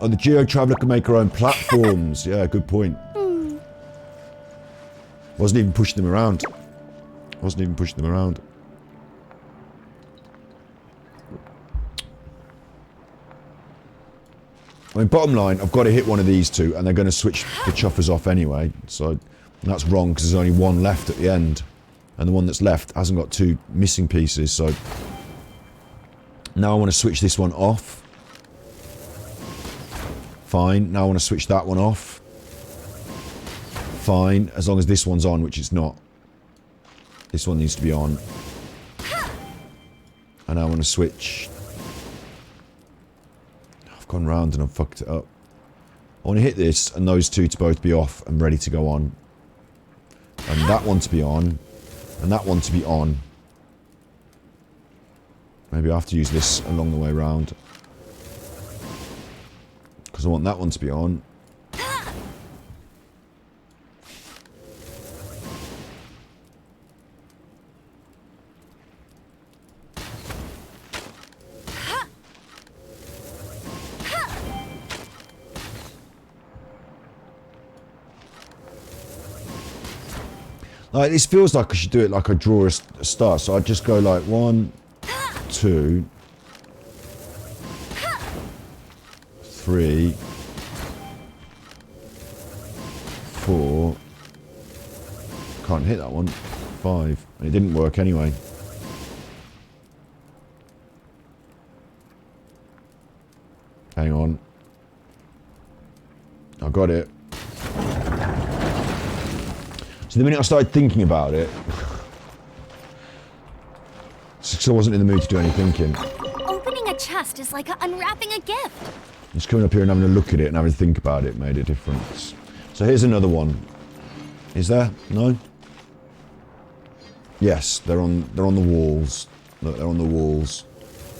Oh, the Geo Traveller can make her own platforms. Yeah, good point. Wasn't even pushing them around. Wasn't even pushing them around. I mean, bottom line, I've got to hit one of these two, and they're going to switch the chuffers off anyway. So that's wrong because there's only one left at the end, and the one that's left hasn't got two missing pieces. So now I want to switch this one off. Fine. Now I want to switch that one off. Fine, as long as this one's on, which it's not. This one needs to be on. And I want to switch. I've gone round and I've fucked it up. I want to hit this and those two to both be off and ready to go on. And that one to be on. And that one to be on. Maybe I have to use this along the way round. Because I want that one to be on. Like, this feels like I should do it like I draw a star. So I'd just go like 1, 2, 3, 4. Can't hit that one. 5. And it didn't work anyway. Hang on. I got it. So the minute I started thinking about it, because I wasn't in the mood to do any thinking. Opening a chest is like unwrapping a gift. Just coming up here and having a look at it and having to think about it made a difference. So here's another one. Is there? No? Yes, they're on the walls. Look, they're on the walls.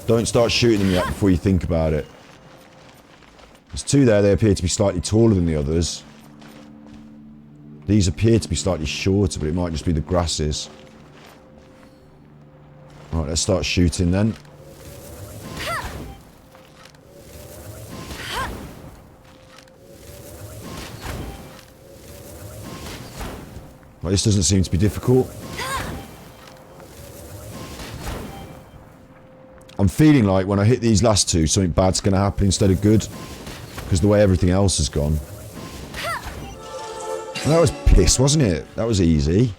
Don't start shooting them yet before you think about it. There's two there, they appear to be slightly taller than the others. These appear to be slightly shorter, but it might just be the grasses. Right, let's start shooting then. Well, this doesn't seem to be difficult. I'm feeling like when I hit these last two, something bad's going to happen instead of good. Because the way everything else has gone. Well, that was piss, wasn't it? That was easy.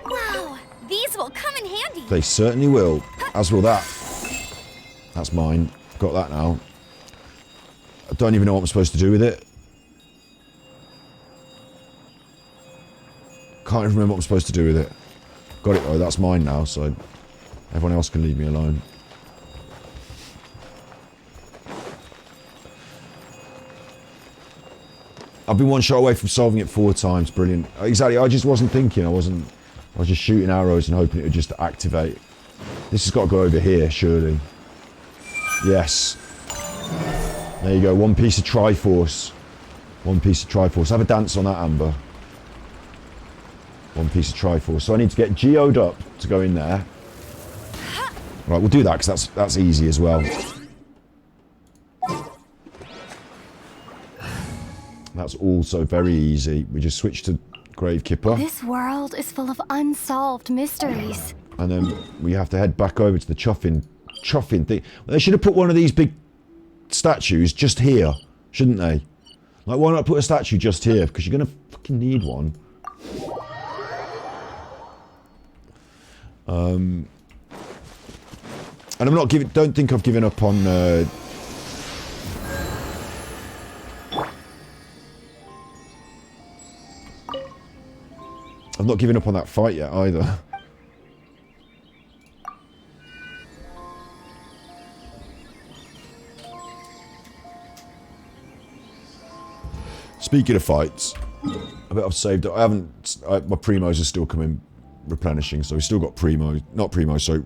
Wow, these will come in handy. They certainly will. As will that. That's mine. Got that now. I don't even know what I'm supposed to do with it. Can't even remember what I'm supposed to do with it. Got it though, that's mine now, so everyone else can leave me alone. I've been one shot away from solving it 4 times, brilliant. Exactly, I just wasn't thinking, I was just shooting arrows and hoping it would just activate. This has got to go over here, surely. Yes. There you go, one piece of Triforce. One piece of Triforce. Have a dance on that, Amber. One piece of Triforce. So I need to get geoed up to go in there. Right, we'll do that because that's easy as well. That's also very easy. We just switch to Gravekipper. This world is full of unsolved mysteries. And then we have to head back over to the Chuffing thing. They should have put one of these big statues just here, shouldn't they? Like, why not put a statue just here? Because you're going to fucking need one. And I'm not giving. Don't think I've given up on. I've not given up on that fight yet either. Speaking of fights, I bet I've saved it. I haven't. My primos are still coming, replenishing, so we've still got primo, not primo, so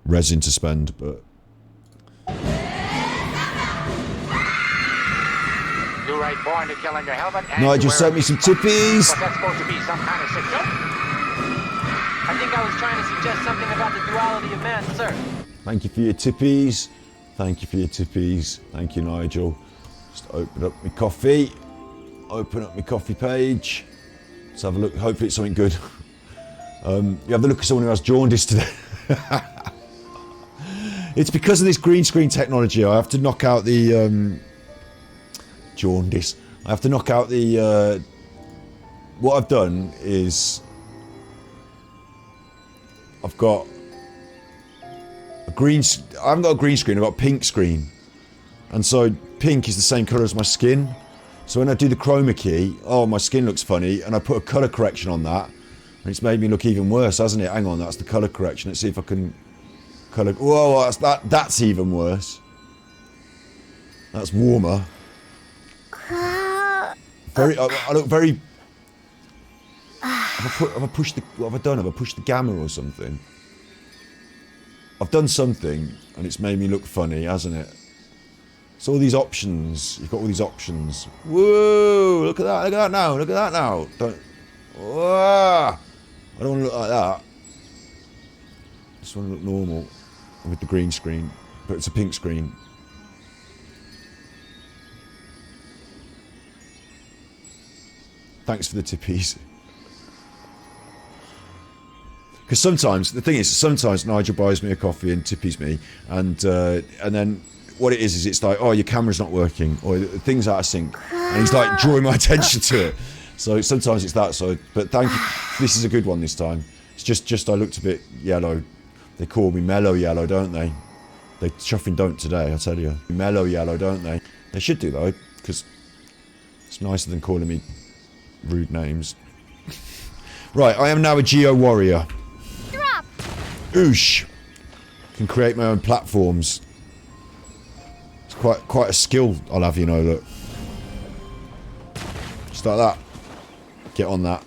resin to spend, but. You right born to kill on your helmet. Nigel sent me some tippies. But that's supposed to be some kind of sick joke. I think I was trying to suggest something about the duality of man, sir. Thank you for your tippies. Thank you for your tippies. Thank you, Nigel. Just open up my coffee. Open up my coffee page. Let's have a look. Hopefully it's something good. You have the look of someone who has jaundice today. It's because of this green screen technology. I have to knock out the jaundice. I have to knock out the. What I've done is I've got a green. I haven't got a green screen. I've got a pink screen, and so pink is the same colour as my skin. So when I do the chroma key, oh, my skin looks funny, and I put a colour correction on that, and it's made me look even worse, hasn't it? Hang on, that's the colour correction. Let's see if I can colour. Whoa, that's even worse. That's warmer. Very. I look very. Have I pushed the? What have I done? Have I pushed the gamma or something? I've done something, and it's made me look funny, hasn't it? So all these options, you've got all these options. Whoa! Look at that! Look at that now! Look at that now! Don't. Whoa! I don't want to look like that. I just want to look normal with the green screen, but it's a pink screen. Thanks for the tippies. Because sometimes the thing is, sometimes Nigel buys me a coffee and tippies me, and then. What it is it's like, oh, your camera's not working, or things out of sync, and he's like drawing my attention to it. So sometimes it's that. So, but thank you. This is a good one this time. It's just I looked a bit yellow. They call me mellow yellow, don't they? They Chuffing don't today, I tell you. Mellow yellow, don't they? They should do though, because it's nicer than calling me rude names. Right, I am now a Geo warrior. Drop. Oosh. Can create my own platforms. It's quite a skill I'll have, you know, that. Just like that. Get on that.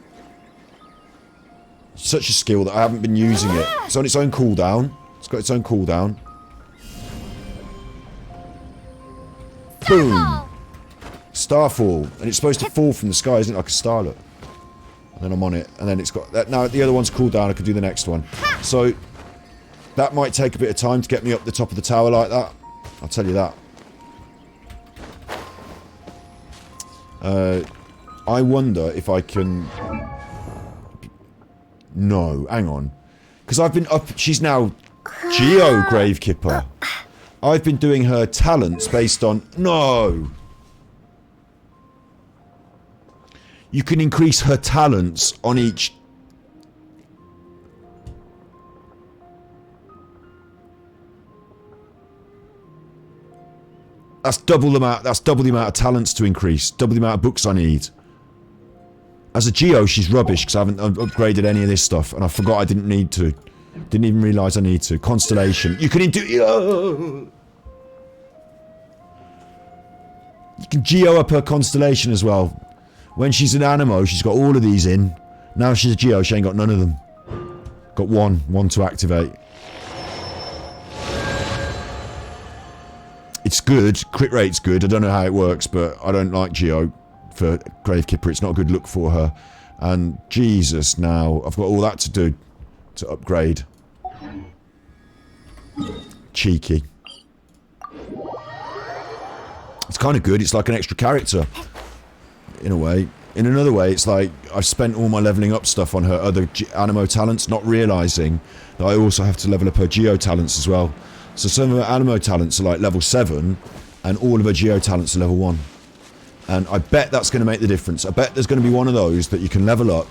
Such a skill that I haven't been using it. It's on its own cooldown. It's got its own cooldown. Boom! Starfall. And it's supposed to fall from the sky, isn't it? Like a starlet. And then I'm on it. And then it's got that. Now the other one's cooldown. I could do the next one. So that might take a bit of time to get me up the top of the tower like that. I'll tell you that. I wonder if I can... No, hang on. Because I've been up... She's now Geo Gravekipper. I've been doing her talents based on... No! You can increase her talents on each... That's double the amount of talents to increase. Double the amount of books I need. As a Geo, she's rubbish because I haven't upgraded any of this stuff, and I forgot I didn't need to. Didn't even realise I need to. Constellation. You can do. You can Geo up her constellation as well. When she's an Animo, she's got all of these in. Now she's a Geo, she ain't got none of them. Got one to activate. It's good. Crit rate's good. I don't know how it works, but I don't like Geo for Gravekipper. It's not a good look for her. And Jesus, now I've got all that to do to upgrade. Cheeky. It's kind of good. It's like an extra character in a way. In another way, it's like I've spent all my leveling up stuff on her other Animo talents, not realising that I also have to level up her Geo talents as well. So some of her Animo talents are like level 7, and all of her Geo talents are level 1. And I bet that's going to make the difference. I bet there's going to be one of those that you can level up.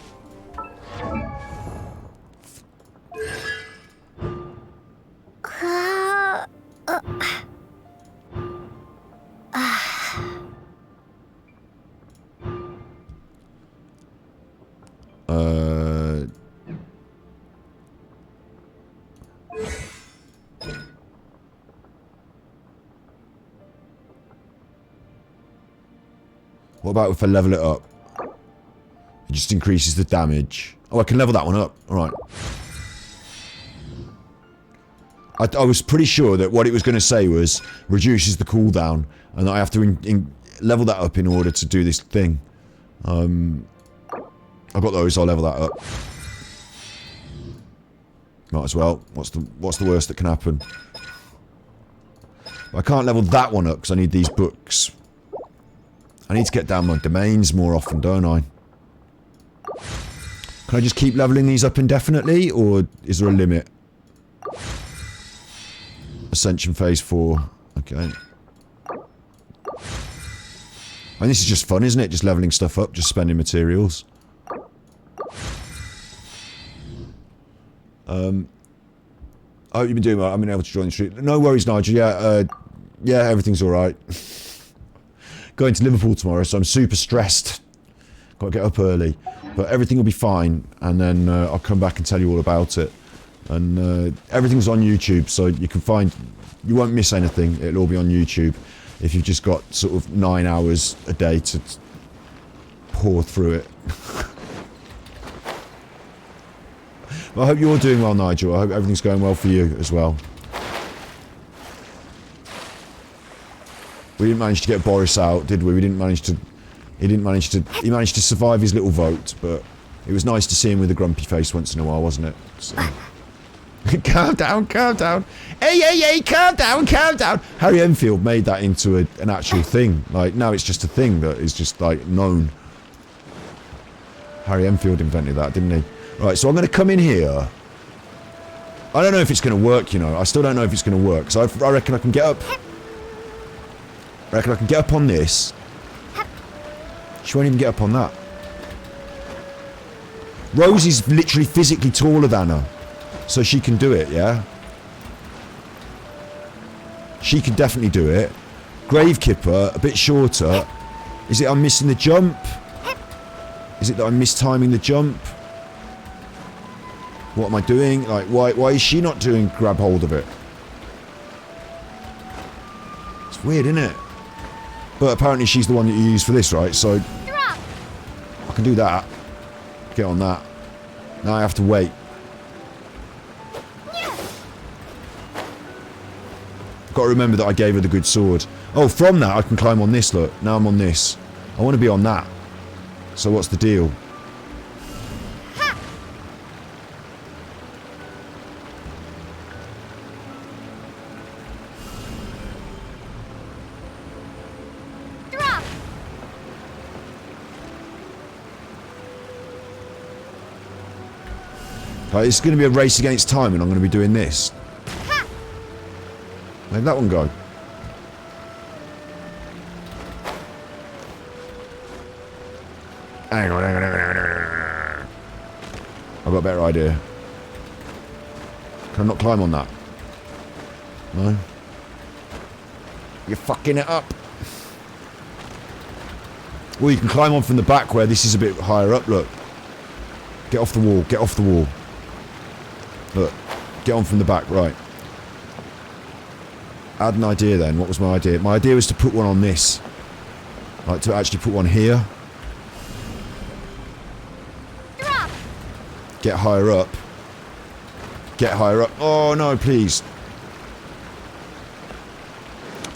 What about if I level it up? It just increases the damage. Oh, I can level that one up. Alright. I was pretty sure that what it was going to say was reduces the cooldown, and that I have to level that up in order to do this thing. I've got those, I'll level that up. Might as well. What's the worst that can happen? I can't level that one up because I need these books. I need to get down my domains more often, don't I? Can I just keep leveling these up indefinitely, or is there a limit? Ascension Phase 4. Okay. And this is just fun, isn't it? Just leveling stuff up, just spending materials. I hope you've been doing well. I've been able to join the street. No worries, Nigel. Yeah, everything's alright. Going to Liverpool tomorrow, so I'm super stressed. Got to get up early. But everything will be fine, and then I'll come back and tell you all about it. And everything's on YouTube, so you can find... You won't miss anything. It'll all be on YouTube. If you've just got sort of 9 hours a day to pour through it. Well, I hope you're doing well, Nigel. I hope everything's going well for you as well. We didn't manage to get Boris out, did we? We didn't manage to... He managed to survive his little vote, but it was nice to see him with a grumpy face once in a while, wasn't it? So. Calm down, calm down. Hey, calm down, calm down. Harry Enfield made that into an actual thing. Like, now it's just a thing that is just, like, known. Harry Enfield invented that, didn't he? Right, so I'm going to come in here. I don't know if it's going to work, you know. I still don't know if it's going to work. So I reckon I can get up... I reckon I can get up on this. She won't even get up on that. Rosie's literally physically taller than her. So she can do it, yeah? She can definitely do it. Gravekipper, a bit shorter. Is it I'm missing the jump? Is it that I'm mistiming the jump? What am I doing? Like, why is she not doing grab hold of it? It's weird, isn't it? But apparently she's the one that you use for this, right? So I can do that. Get on that. Now I have to wait. Got to remember that I gave her the good sword. Oh, from that I can climb on this, look. Now I'm on this. I want to be on that. So what's the deal? Right, it's going to be a race against time and I'm going to be doing this. Let that one go. Hang on. I've got a better idea. Can I not climb on that? No? You're fucking it up. Well, you can climb on from the back where this is a bit higher up, look. Get off the wall, get off the wall. Look, get on from the back, right. I had an idea then. What was my idea? My idea was to put one on this. Like, to actually put one here. Get higher up. Get higher up. Oh, no, please.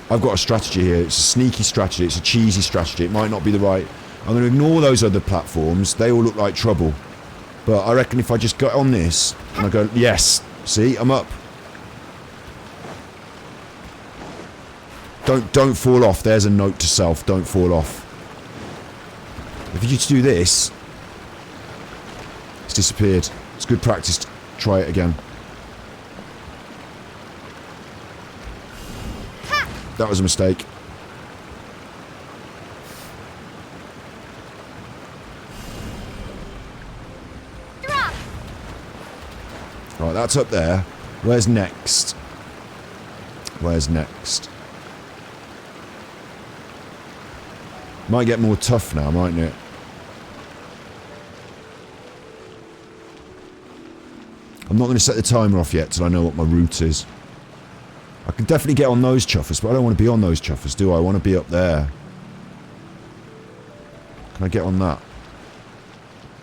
I've got a strategy here. It's a sneaky strategy. It's a cheesy strategy. It might not be the right... I'm going to ignore those other platforms. They all look like trouble. But I reckon if I just get on this, and I go, yes, see, I'm up. Don't fall off. There's a note to self. Don't fall off. If you just do this, it's disappeared. It's good practice to try it again. That was a mistake. Right, that's up there. Where's next? Where's next? Might get more tough now, mightn't it? I'm not going to set the timer off yet till I know what my route is. I can definitely get on those chuffers, but I don't want to be on those chuffers, do I? I want to be up there. Can I get on that?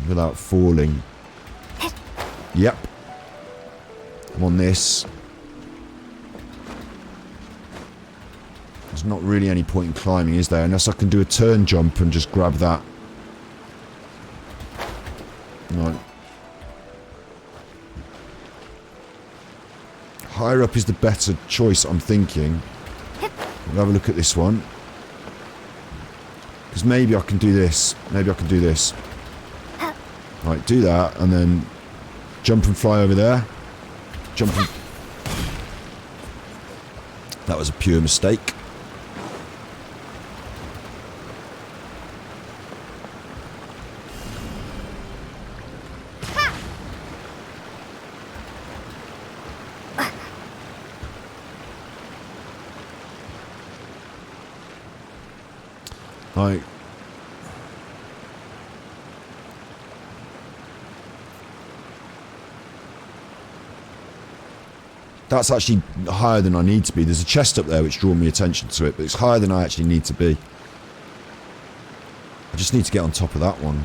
Without falling. Yep. I'm on this. There's not really any point in climbing, is there? Unless I can do a turn jump and just grab that. Right. Higher up is the better choice, I'm thinking. We'll have a look at this one. Because maybe I can do this. Maybe I can do this. Right, do that, and then jump and fly over there. Jump and... That was a pure mistake. Like... That's actually higher than I need to be. There's a chest up there which drew my attention to it, but it's higher than I actually need to be. I just need to get on top of that one.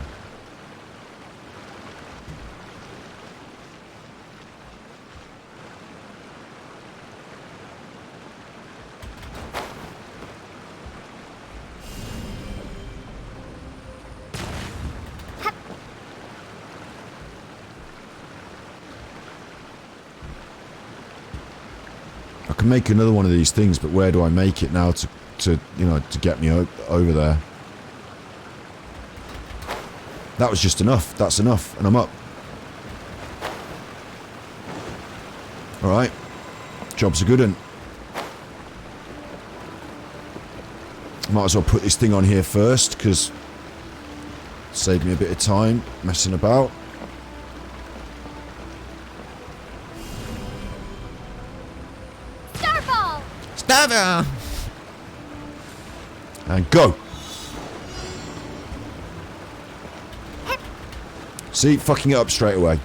I can make another one of these things, but where do I make it now to you know, to get me over there? That was just enough. That's enough, and I'm up. Alright. Job's a good one. Might as well put this thing on here first, because save me a bit of time messing about. lava. And go. See, fucking it up straight away.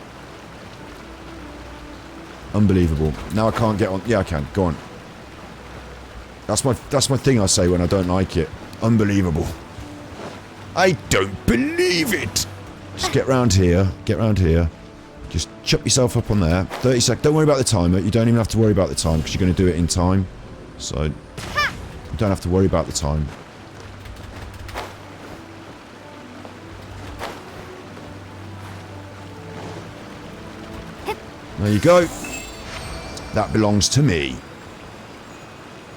Unbelievable. Now I can't get on. Yeah, I can. Go on. That's my thing I say when I don't like it. Unbelievable. I don't believe it. Just get round here. Get round here. Just chuck yourself up on there. 30 seconds. Don't worry about the timer. You don't even have to worry about the time because you're going to do it in time. So you don't have to worry about the time. There you go. That belongs to me.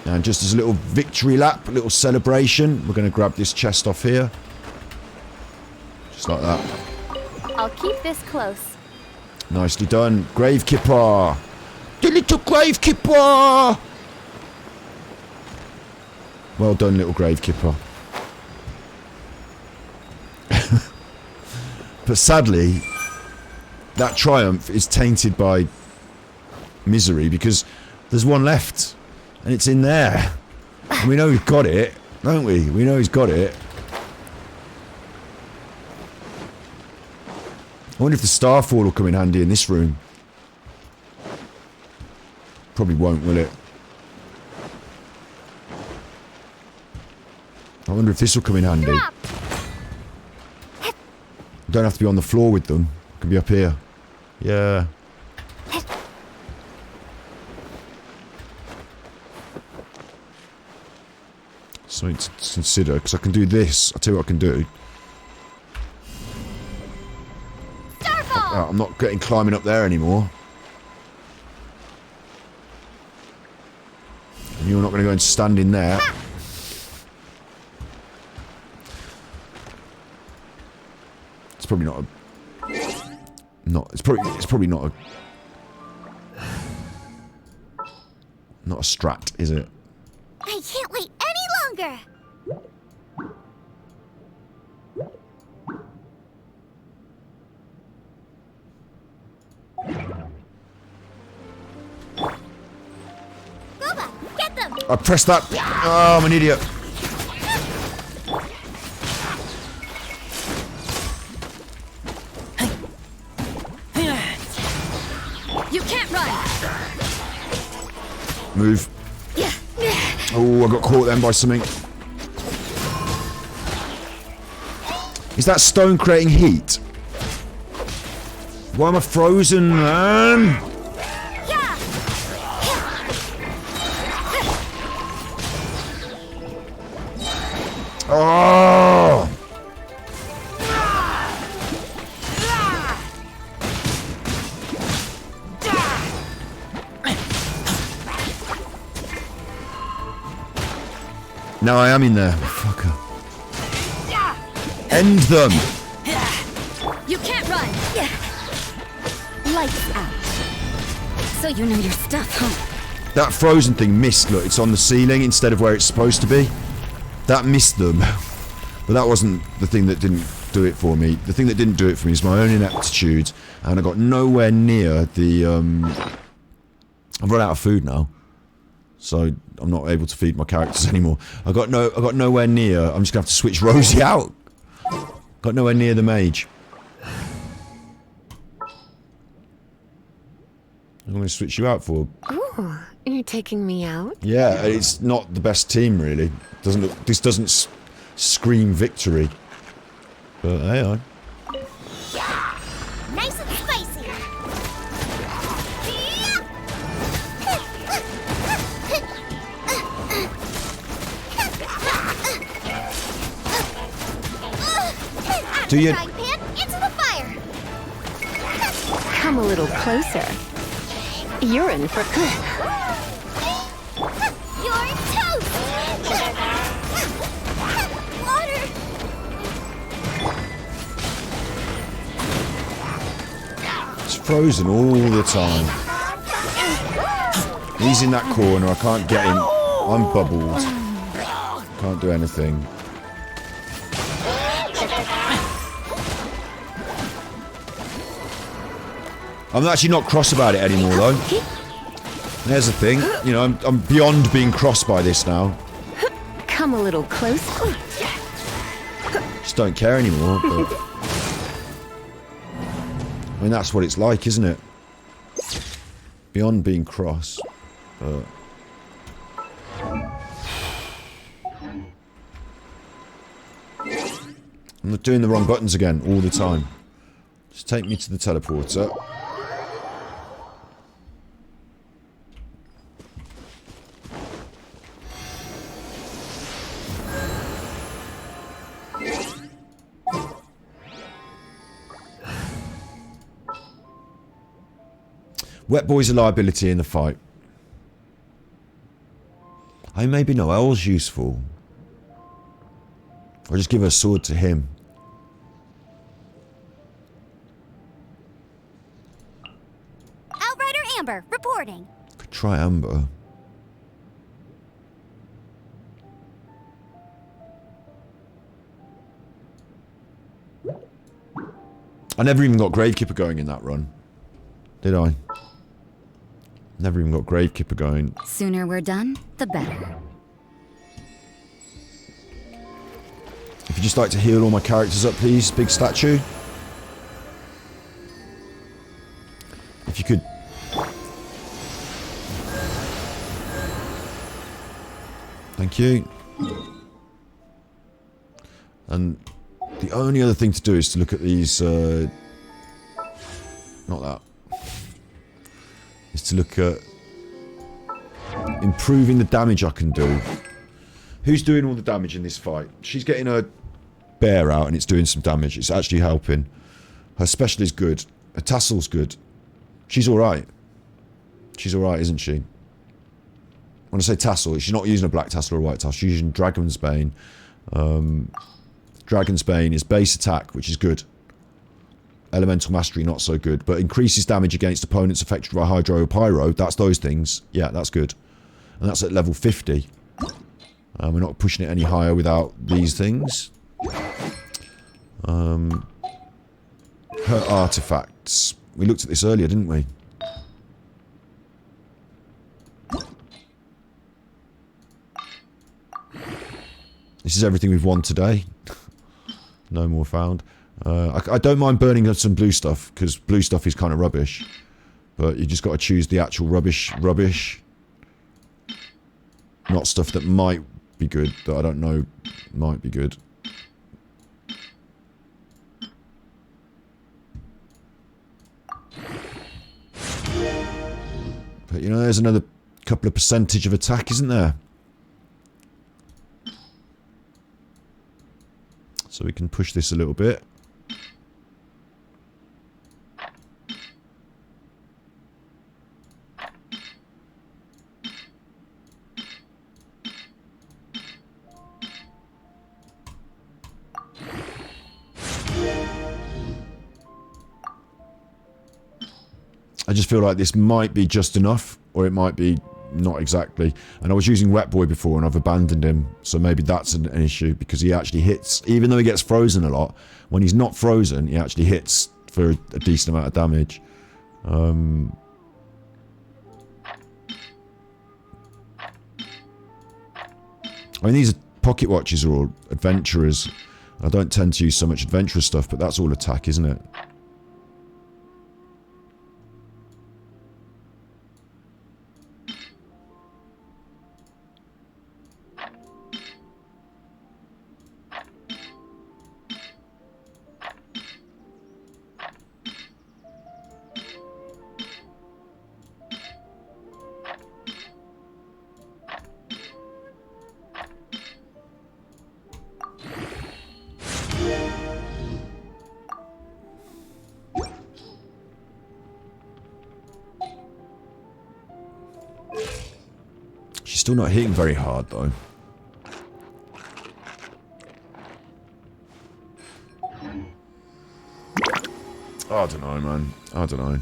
And just as a little victory lap, a little celebration, we're going to grab this chest off here. Just like that. I'll keep this close. Nicely done. Grave Kipper. The little Grave Kipper. Well done, little Grave Kipper. But sadly, that triumph is tainted by misery because there's one left and it's in there. And we know he's got it, don't we? We know he's got it. I wonder if the Starfall will come in handy in this room. Probably won't, will it? I wonder if this will come in handy. Don't have to be on the floor with them. Can be up here. Yeah. Something to consider, because I can do this. I'll tell you what I can do. Oh, I'm not getting climbing up there anymore. And you're not going to go and stand in there. It's probably not a... It's probably not a strat, is it? I can't wait any longer. Boba, get them. I pressed that. Oh, I'm an idiot. You can't run. Move. Oh, I got caught then by something. Is that stone creating heat? Why am I frozen, man? Oh! Now I am in there. Fucker. End them! You can't run. Lights out. So you know your stuff, huh? That frozen thing missed. Look, it's on the ceiling instead of where it's supposed to be. That missed them. But that wasn't the thing that didn't do it for me. The thing that didn't do it for me is my own ineptitude. And I got nowhere near the... I've run out of food now. So I'm not able to feed my characters anymore. I got nowhere near. I'm just gonna have to switch Rosie out. Got nowhere near the mage. I'm gonna switch you out for. Ooh, you're taking me out? Yeah, it's not the best team really. Doesn't look. This doesn't scream victory. But hey, on. Nice and spicy. Do you? Frying pan into the fire. Come a little closer. You're in for good. You're toast. Water. It's frozen all the time. He's in that corner. I can't get him. I'm bubbled. Can't do anything. I'm actually not cross about it anymore, though. There's the thing. You know, I'm beyond being crossed by this now. Come a little closer. Just don't care anymore. But I mean, that's what it's like, isn't it? Beyond being cross. But I'm not doing the wrong buttons again all the time. Just take me to the teleporter. Wet Boy's a liability in the fight. I maybe Noel's useful. Or just give a sword to him. Outrider Amber, reporting. Could try Amber. I never even got Gravekeeper going in that run. Did I? Never even got Gravekeeper going. Sooner we're done, the better. If you'd just like to heal all my characters up, please, big statue. If you could. Thank you. And the only other thing to do is to look at these, not that. Is to look at improving the damage I can do. Who's doing all the damage in this fight? She's getting her bear out and it's doing some damage. It's actually helping. Her special is good. Her tassel's good. She's alright. She's alright, isn't she? When I say tassel, she's not using a black tassel or a white tassel. She's using Dragon's Bane. Dragon's Bane is base attack, which is good. Elemental Mastery, not so good. But increases damage against opponents affected by Hydro or Pyro. That's those things. Yeah, that's good. And that's at level 50. We're not pushing it any higher without these things. Her artifacts. We looked at this earlier, didn't we? This is everything we've won today. No more found. I don't mind burning some blue stuff, because blue stuff is kind of rubbish. But you just got to choose the actual rubbish. Not stuff that might be good, that I don't know might be good. But, you know, there's another couple of percentage of attack, isn't there? So we can push this a little bit. I just feel like this might be just enough, or it might be not exactly. And I was using Wet Boy before and I've abandoned him, so maybe that's an issue, because he actually hits, even though he gets frozen a lot, when he's not frozen, he actually hits for a decent amount of damage. I mean, these pocket watches are all adventurers. I don't tend to use so much adventurous stuff, but that's all attack, isn't it? Still not hitting very hard though. I don't know, man. I don't know.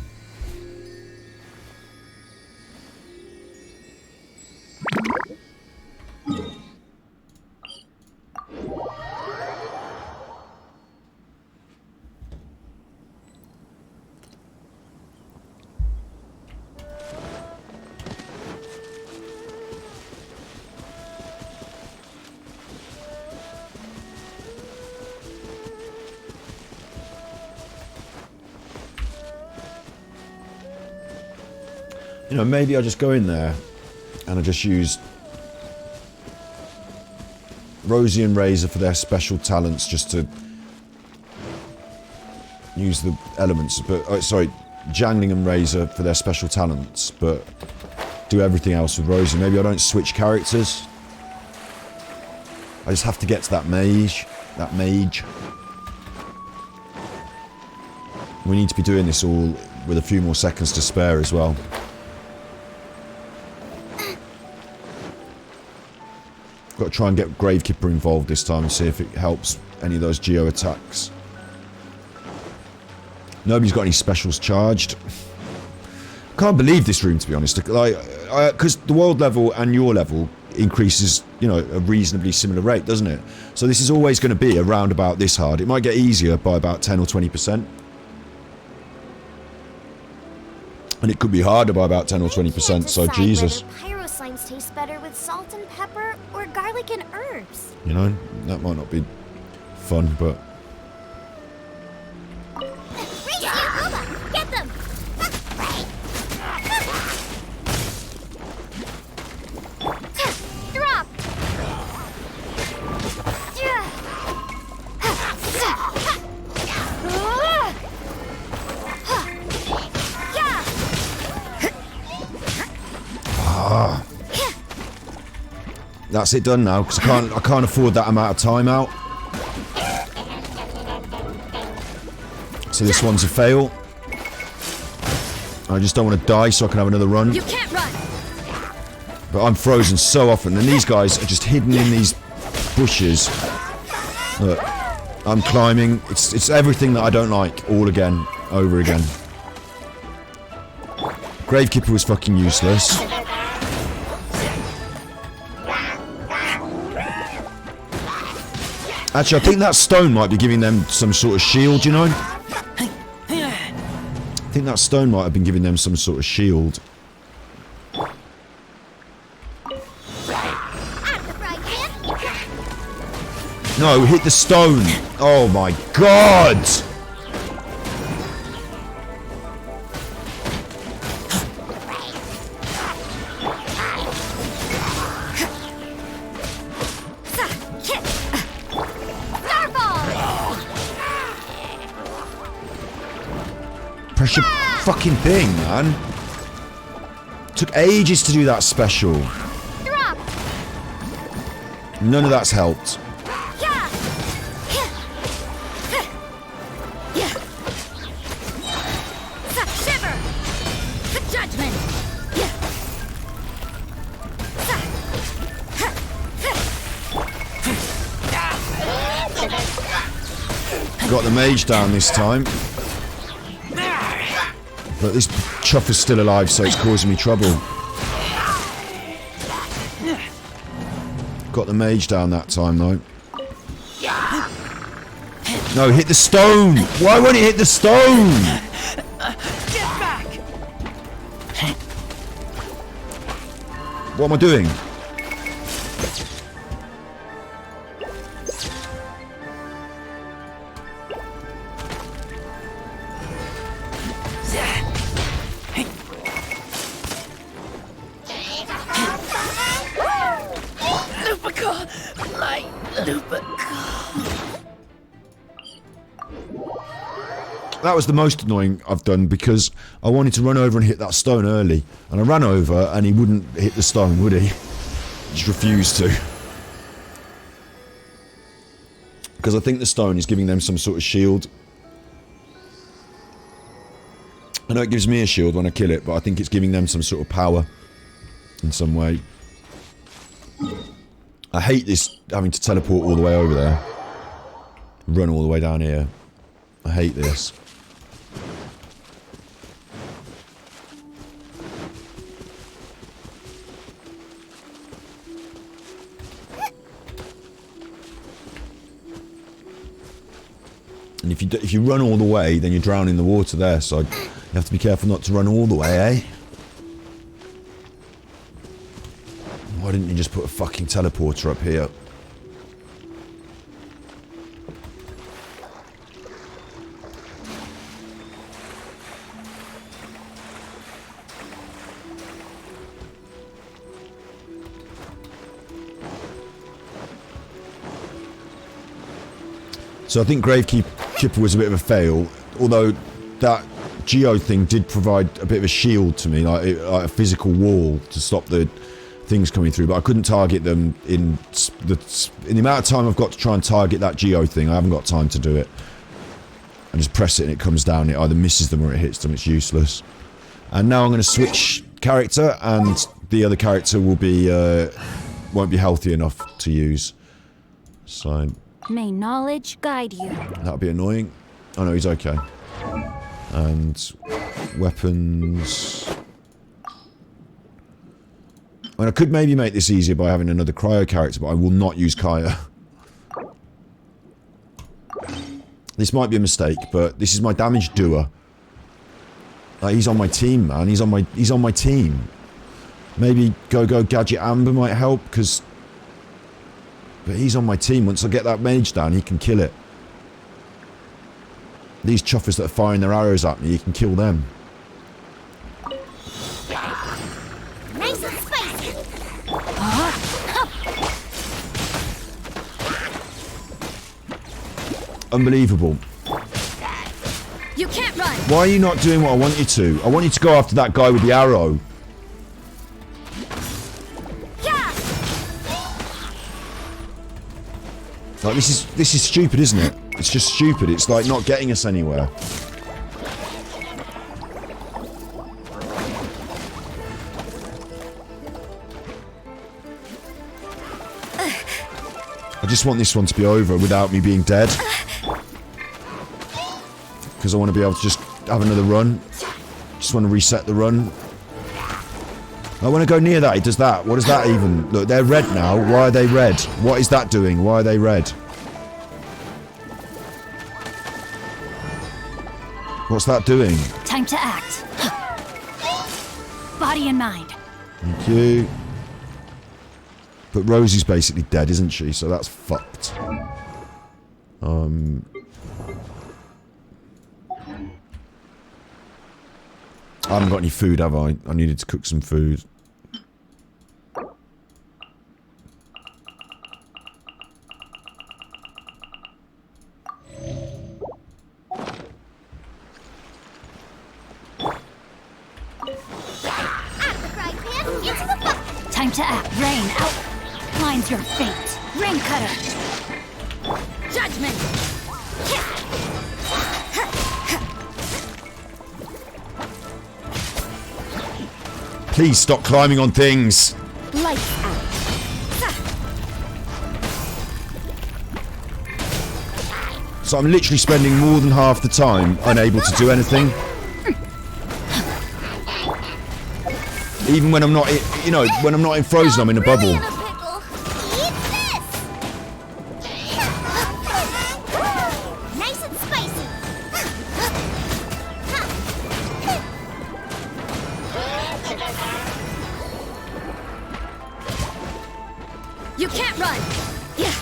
You know, maybe I just go in there and I just use Rosie and Razor for their special talents, just to use the elements, but sorry, Jangling and Razor for their special talents, but do everything else with Rosie. Maybe I don't switch characters. I just have to get to that mage. We need to be doing this all with a few more seconds to spare as well. Got to try and get Gravekeeper involved this time and see if it helps any of those Geo attacks. Nobody's got any specials charged. Can't believe this room, to be honest. Like, because the world level and your level increases, you know, a reasonably similar rate, doesn't it? So this is always going to be around about this hard. It might get easier by about 10 or 20%. And it could be harder by about 10 or 20%, so Jesus. Pyro slimes taste better with salt and pepper or garlic and herbs. You know, that might not be fun, but... Get them! Drop! That's it done now, because I can't afford that amount of time out. So this one's a fail. I just don't want to die so I can have another run. You can't run. But I'm frozen so often, and these guys are just hidden in these bushes. Look, I'm climbing. It's everything that I don't like, all again, over again. Gravekeeper was fucking useless. Actually, I think that stone might be giving them some sort of shield, you know? I think that stone might have been giving them some sort of shield. No, hit the stone! Oh my god! Press your fucking thing, man. Took ages to do that special. None of that's helped. Got the mage down this time. But this Chuffer's still alive, so it's causing me trouble. Got the mage down that time, though. No, hit the stone! Why won't it hit the stone? Get back. What am I doing? That was the most annoying I've done, because I wanted to run over and hit that stone early, and I ran over and he wouldn't hit the stone, would he? Just refused to. Because I think the stone is giving them some sort of shield. I know it gives me a shield when I kill it, but I think it's giving them some sort of power in some way. I hate this, having to teleport all the way over there. Run all the way down here. I hate this. And if you run all the way, then you're drowning in the water there, so you have to be careful not to run all the way, eh? Why didn't you just put a fucking teleporter up here? So I think Gravekeeper was a bit of a fail, although that Geo thing did provide a bit of a shield to me, like a physical wall to stop the things coming through, but I couldn't target them in the amount of time I've got to try and target that Geo thing. I haven't got time to do it. I just press it and it comes down, it either misses them or it hits them, it's useless. And now I'm going to switch character, and the other character will be, won't be healthy enough to use. So... May knowledge guide you. that'll be annoying. Oh no, he's okay. And... weapons... I mean, I could maybe make this easier by having another Cryo character, but I will not use Kaya. This might be a mistake, but this is my damage doer. Like, he's on my team, man. He's on my team. Maybe Go Gadget Amber might help, because... but he's on my team. Once I get that mage down, he can kill it. These chuffers that are firing their arrows at me, he can kill them. Nice and spicy. Unbelievable. You can't run. Why are you not doing what I want you to? I want you to go after that guy with the arrow. Yeah. Like, this is stupid, isn't it? It's just stupid. It's like not getting us anywhere. I just want this one to be over without me being dead. Because I want to be able to just have another run. Just want to reset the run. I want to go near that, it does that. What does that even... look, they're red now. Why are they red? What is that doing? Why are they red? What's that doing? Time to act. Body and mind. Thank you. But Rosie's basically dead, isn't she? So that's fucked. I haven't got any food, have I? I needed to cook some food. Time to act. Rain outlines your fate. Rain cutter. Judgment. Please stop climbing on things. Lights out. So I'm literally spending more than half the time unable to do anything. Even when I'm not, you know, when I'm not in Frozen, I'm in a bubble. In a pickle. Eat this. Nice and spicy. You can't run. Yeah.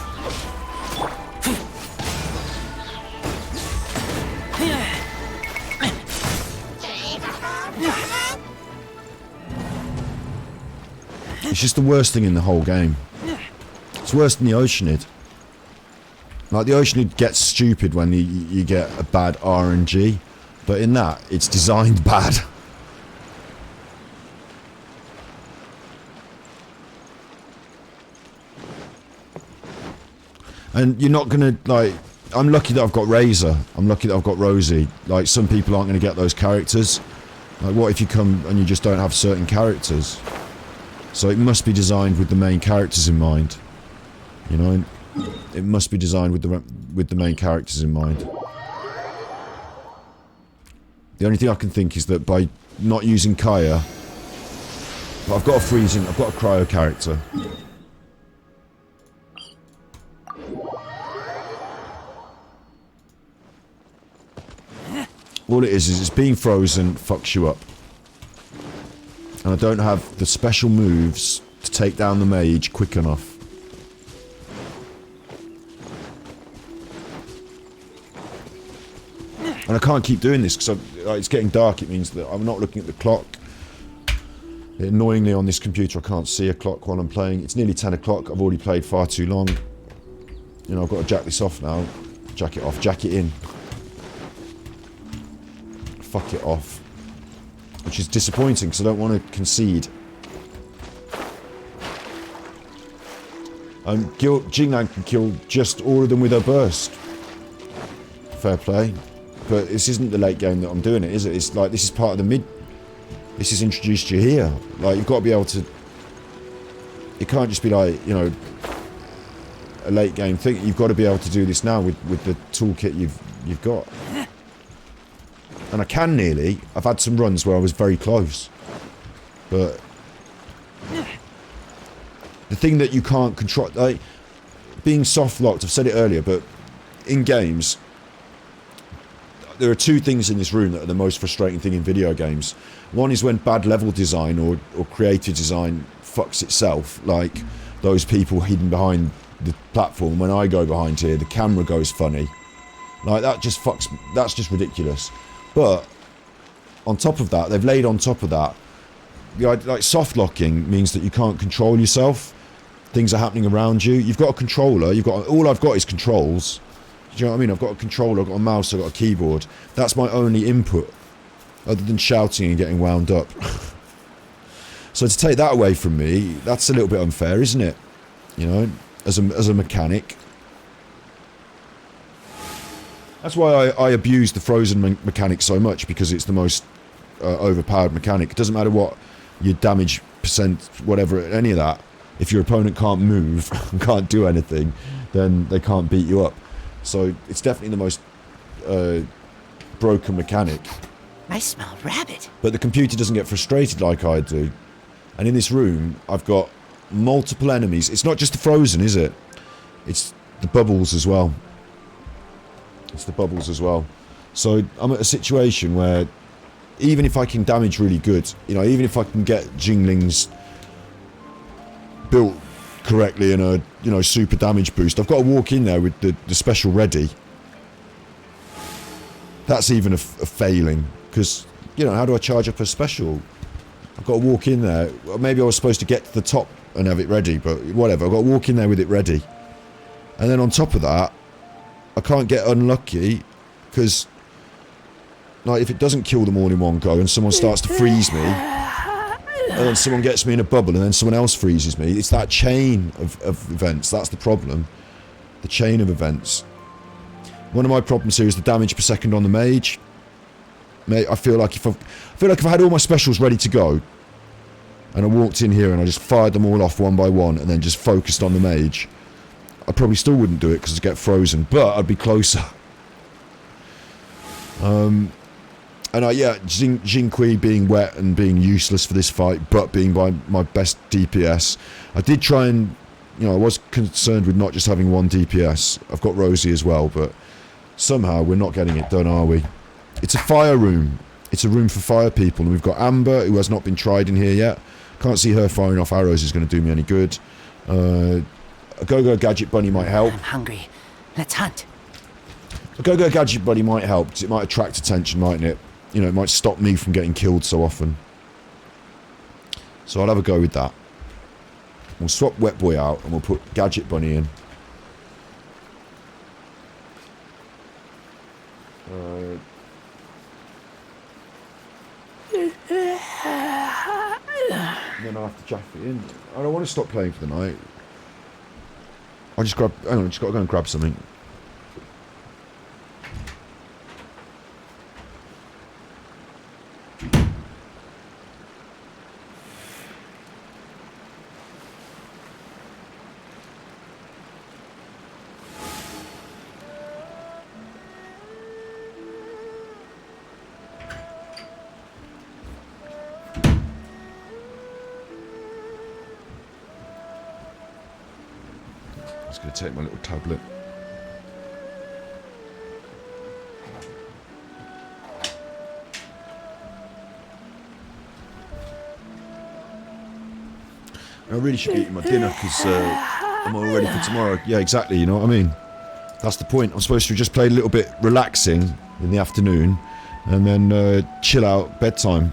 It's just the worst thing in the whole game. It's worse than the Oceanid. Like, the Oceanid gets stupid when you get a bad RNG, but in that, it's designed bad. And you're not gonna, like... I'm lucky that I've got Razor. I'm lucky that I've got Rosie. Like, some people aren't gonna get those characters. Like, what if you come and you just don't have certain characters? So it must be designed with the main characters in mind. You know? It must be designed with the main characters in mind. The only thing I can think is that by not using Kaya... I've got a freezing... I've got a Cryo character. All it is it's being frozen fucks you up. And I don't have the special moves to take down the mage quick enough. And I can't keep doing this because it's getting dark. It means that I'm not looking at the clock. Annoyingly on this computer I can't see a clock while I'm playing. It's nearly 10 o'clock. I've already played far too long. You know, I've got to jack this off now. Jack it off. Jack it in. Fuck it off. Which is disappointing because I don't want to concede. Jingnan can kill just all of them with her burst. Fair play. But this isn't the late game that I'm doing it, is it? It's like, this is part of the mid... This has introduced you here. Like, you've got to be able to... It can't just be like, you know, a late game thing. You've got to be able to do this now with the toolkit you've got. And I can nearly. I've had some runs where I was very close. But... The thing that you can't control, like, being soft locked, I've said it earlier, but in games, there are two things in this room that are the most frustrating thing in video games. One is when bad level design or creative design fucks itself, like those people hidden behind the platform. When I go behind here, the camera goes funny. Like, that just fucks, that's just ridiculous. But, on top of that, they've laid on top of that, like, soft locking means that you can't control yourself. Things are happening around you. You've got a controller. All I've got is controls. Do you know what I mean? I've got a controller, I've got a mouse, I've got a keyboard. That's my only input, other than shouting and getting wound up. So to take that away from me, that's a little bit unfair, isn't it? You know, as a mechanic. That's why I abuse the frozen mechanic so much, because it's the most overpowered mechanic. It doesn't matter what your damage percent, whatever, any of that. If your opponent can't move, can't do anything, then they can't beat you up. So it's definitely the most broken mechanic. I smell rabbit. But the computer doesn't get frustrated like I do. And in this room, I've got multiple enemies. It's not just the frozen, is it? It's the bubbles as well. It's the bubbles as well. So I'm at a situation where even if I can damage really good, you know, even if I can get Jinglings built correctly and a, you know, super damage boost, I've got to walk in there with the special ready. That's even a failing, because, you know, how do I charge up a special? I've got to walk in there. Maybe I was supposed to get to the top and have it ready, but whatever. I've got to walk in there with it ready. And then on top of that, I can't get unlucky, because, like, if it doesn't kill them all in one go and someone starts to freeze me, and then someone gets me in a bubble and then someone else freezes me, it's that chain of events. That's the problem. The chain of events. One of my problems here is the damage per second on the mage. Mate, I feel like if I've had all my specials ready to go, and I walked in here and I just fired them all off one by one and then just focused on the mage, I probably still wouldn't do it because I'd get frozen, but I'd be closer. And Tianqui being wet and being useless for this fight, but being my best DPS. I did try and, you know, I was concerned with not just having one DPS. I've got Rosie as well, but somehow we're not getting it done, are we? It's a fire room. It's a room for fire people, and we've got Amber, who has not been tried in here yet. Can't see her firing off arrows is going to do me any good. A Go-Go Gadget Bunny might help. I'm hungry. Let's hunt. A Go-Go Gadget Bunny might help, because it might attract attention, mightn't it? You know, it might stop me from getting killed so often. So I'll have a go with that. We'll swap Wet Boy out, and we'll put Gadget Bunny in. Then I'll have to jaff it in. I don't want to stop playing for the night. I'll just grab... Hang on, I just got to go and grab something. Take my little tablet. I really should be eating my dinner because I'm all ready for tomorrow. Yeah, exactly, you know what I mean? That's the point. I'm supposed to just play a little bit relaxing in the afternoon and then chill out bedtime.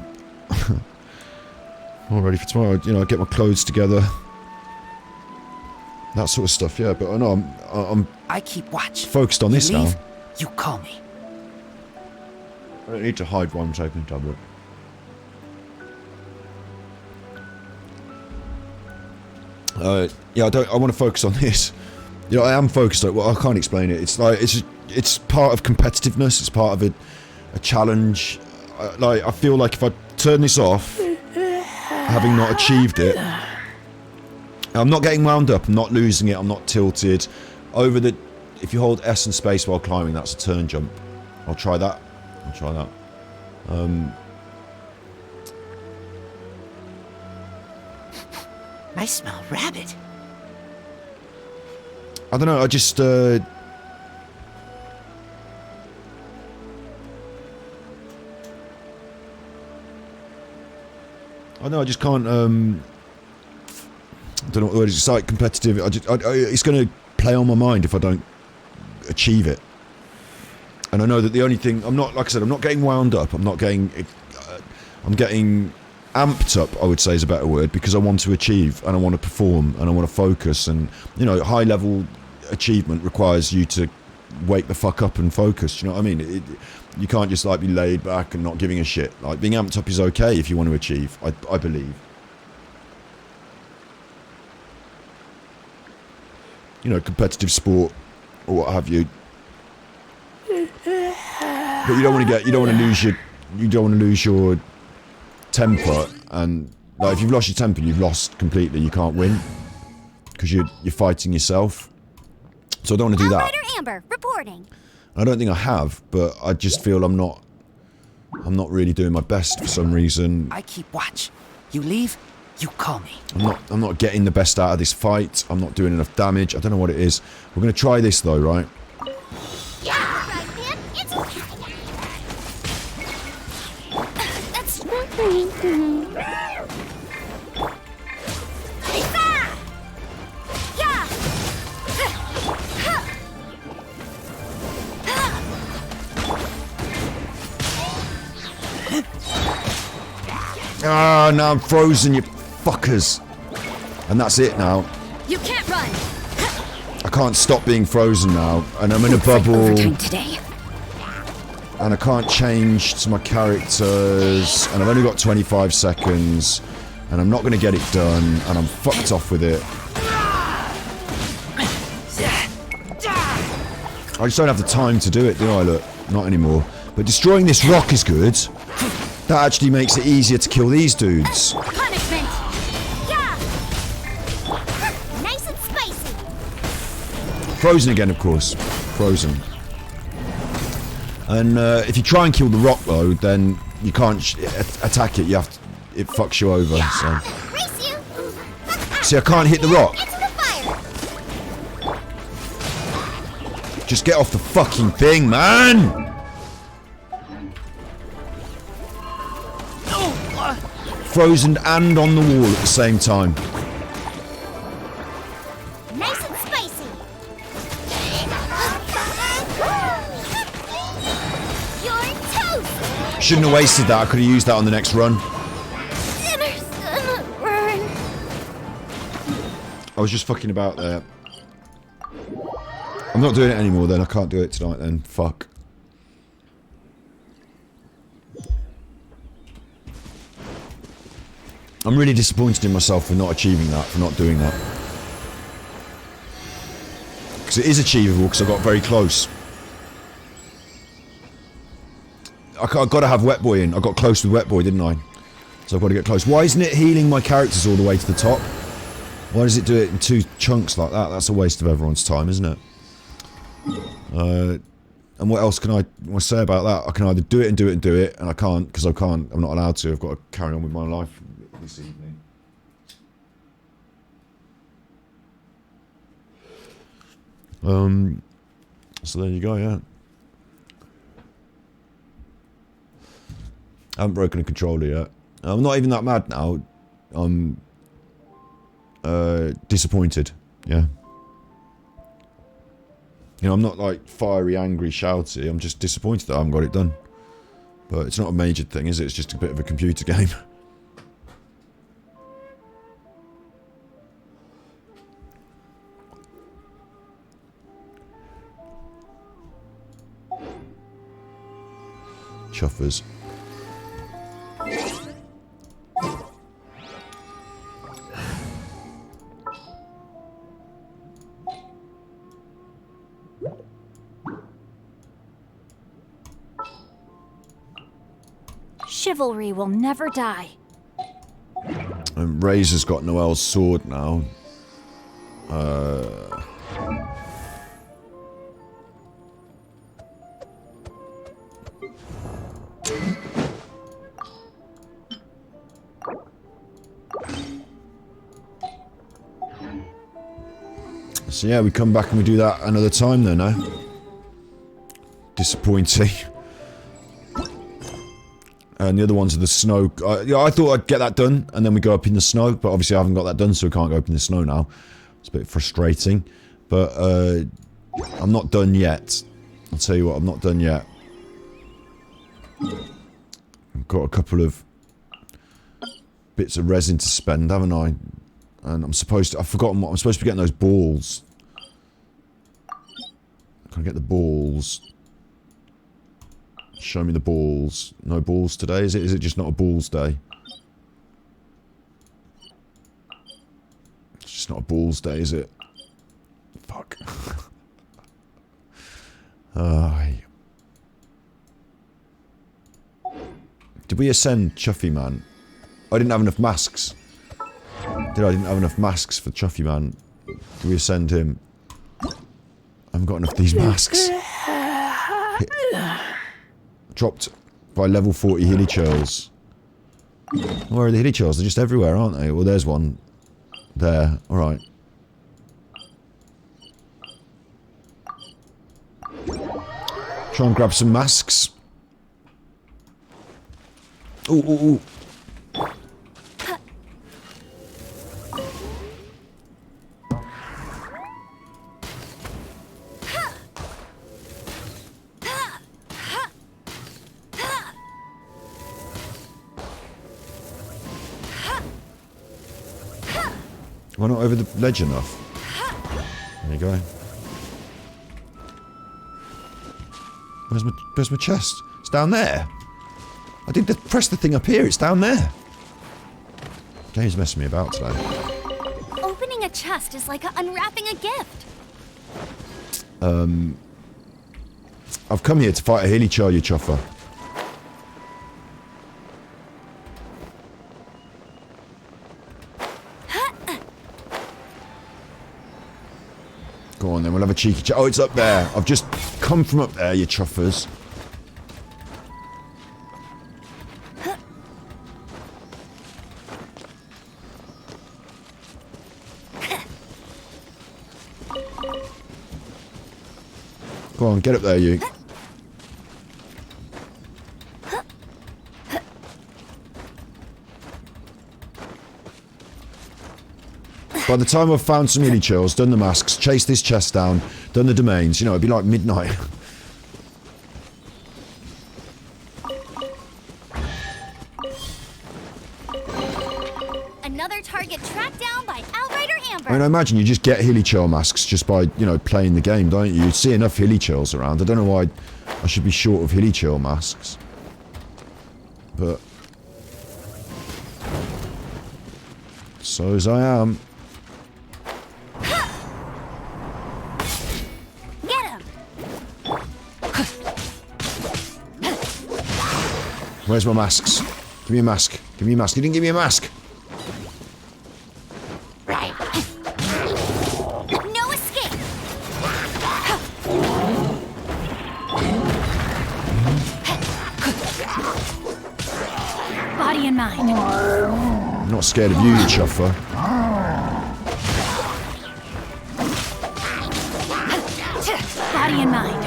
All ready for tomorrow, you know, get my clothes together. That sort of stuff, yeah, but I know I'm I keep watch. Focused on this You leave, now. you call me. I don't need to hide while I'm taking a tablet. Yeah, I want to focus on this. You know, I am focused. Well, I can't explain it. It's like it's part of competitiveness. It's part of a challenge. I feel like if I turn this off, having not achieved it, I'm not getting wound up. I'm not losing it. I'm not tilted. If you hold S and space while climbing, that's a turn jump. I'll try that. I smell rabbit. I don't know. I just. I know. I just can't. I don't know what the word is. It's like competitive. It's going to play on my mind if I don't achieve it. And I know that the only thing I'm not, like I said, I'm not getting wound up. I'm getting amped up, I would say is a better word, because I want to achieve and I want to perform and I want to focus. And you know, high level achievement requires you to wake the fuck up and focus. You know what I mean? You can't just like be laid back and not giving a shit. Like being amped up is okay if you want to achieve. I believe. You know, competitive sport or what have you. But you don't want to lose your temper, and like if you've lost your temper, you've lost completely. You can't win because you're fighting yourself. So I don't want to do that. Outrider Amber reporting. I don't think I have, but I just feel I'm not really doing my best for some reason. I keep watch. You leave, you call me. I'm not getting the best out of this fight. I'm not doing enough damage. I don't know what it is. We're gonna try this though, right? Yeah, right, man. It's that's Ah, now I'm frozen, you fuckers. And that's it now. You can't run. I can't stop being frozen now, and I'm in a bubble. Overtime today. And I can't change to my characters, and I've only got 25 seconds, and I'm not going to get it done, and I'm fucked off with it. I just don't have the time to do it, do I? Look, not anymore. But destroying this rock is good. That actually makes it easier to kill these dudes. Punishment. yeah. Nice and spicy. Frozen again, of course. Frozen. And if you try and kill the rock, though, then you can't attack it. You have to, it fucks you over. So. Race you. See, I can't hit the rock. Into the fire. Just get off the fucking thing, man! Frozen and on the wall at the same time. Nice and spicy. You're toast. Shouldn't have wasted that. I could have used that on the next run. Dinner's gonna burn. I was just fucking about there. I'm not doing it anymore then. I can't do it tonight then. Fuck. I'm really disappointed in myself for not achieving that, for not doing that. Because it is achievable, because I got very close. I've got to have Wet Boy in. I got close with Wet Boy, didn't I? So I've got to get close. Why isn't it healing my characters all the way to the top? Why does it do it in 2 chunks like that? That's a waste of everyone's time, isn't it? And what else can I say about that? I can either do it and do it and do it, and I can't, because I can't. I'm not allowed to. I've got to carry on with my life this evening. So there you go, yeah. I haven't broken a controller yet. I'm not even that mad now. I'm disappointed, yeah. You know, I'm not like fiery, angry, shouty. I'm just disappointed that I haven't got it done. But it's not a major thing, is it? It's just a bit of a computer game. chuffers. Chivalry will never die. And Razor's got Noelle's sword now. So yeah, we come back and we do that another time then, eh? Disappointing. And the other ones are the snow. Yeah, I thought I'd get that done, and then we go up in the snow, but obviously I haven't got that done, so we can't go up in the snow now. It's a bit frustrating, but I'm not done yet. I'll tell you what, I'm not done yet. I've got a couple of bits of resin to spend, haven't I? And I've forgotten what I'm supposed to be getting those balls. Can I get the balls? Show me the balls. No balls today, is it? Is it just not a balls day? It's just not a balls day, is it? Fuck. Did we ascend Chuffy Man? I didn't have enough masks. I didn't have enough masks for Chuffy Man. Did we ascend him? I haven't got enough of these masks. Dropped by level 40 Hillichuds. Where are the Hillichuds? They're just everywhere, aren't they? Well, there's one. There. Alright. Try and grab some masks. Ooh, ooh, ooh. Why not over the ledge enough? There you go. Where's my chest? It's down there. I did press the thing up here. It's down there. Game's messing me about today. Opening a chest is like unwrapping a gift. I've come here to fight a Hillichud, you chuffer. Go on then, we'll have a cheeky chat. Oh, it's up there. I've just come from up there, you chuffers. Go on, get up there, you. By the time I've found some Hillichuds, done the masks, chased this chest down, done the domains, you know, it'd be like midnight. Another target tracked down by Outrider Amber. I mean, I imagine you just get Hillichud masks just by, you know, playing the game, don't you? You see enough Hillichuds around. I don't know why I should be short of Hillichud masks. But... so as I am. Where's my masks? Give me a mask. Give me a mask. You didn't give me a mask. Right. No escape. Body and mind. I'm not scared of you, you chuffer. Body and mind.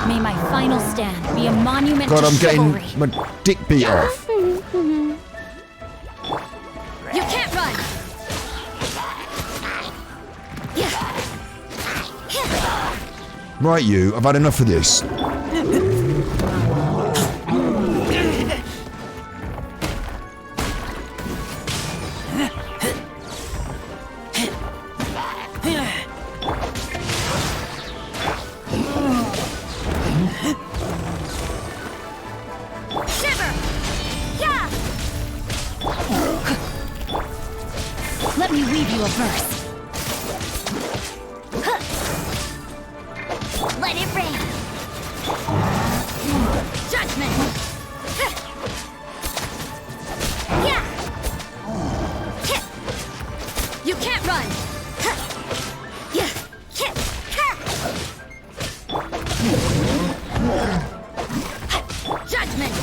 May my final stand be a monument God, to I'm chivalry. getting my dick beat off. You can't run. Right, you. I've had enough of this. first. Let it rain. Judgment! Yeah. You can't run! Yeah. Judgment!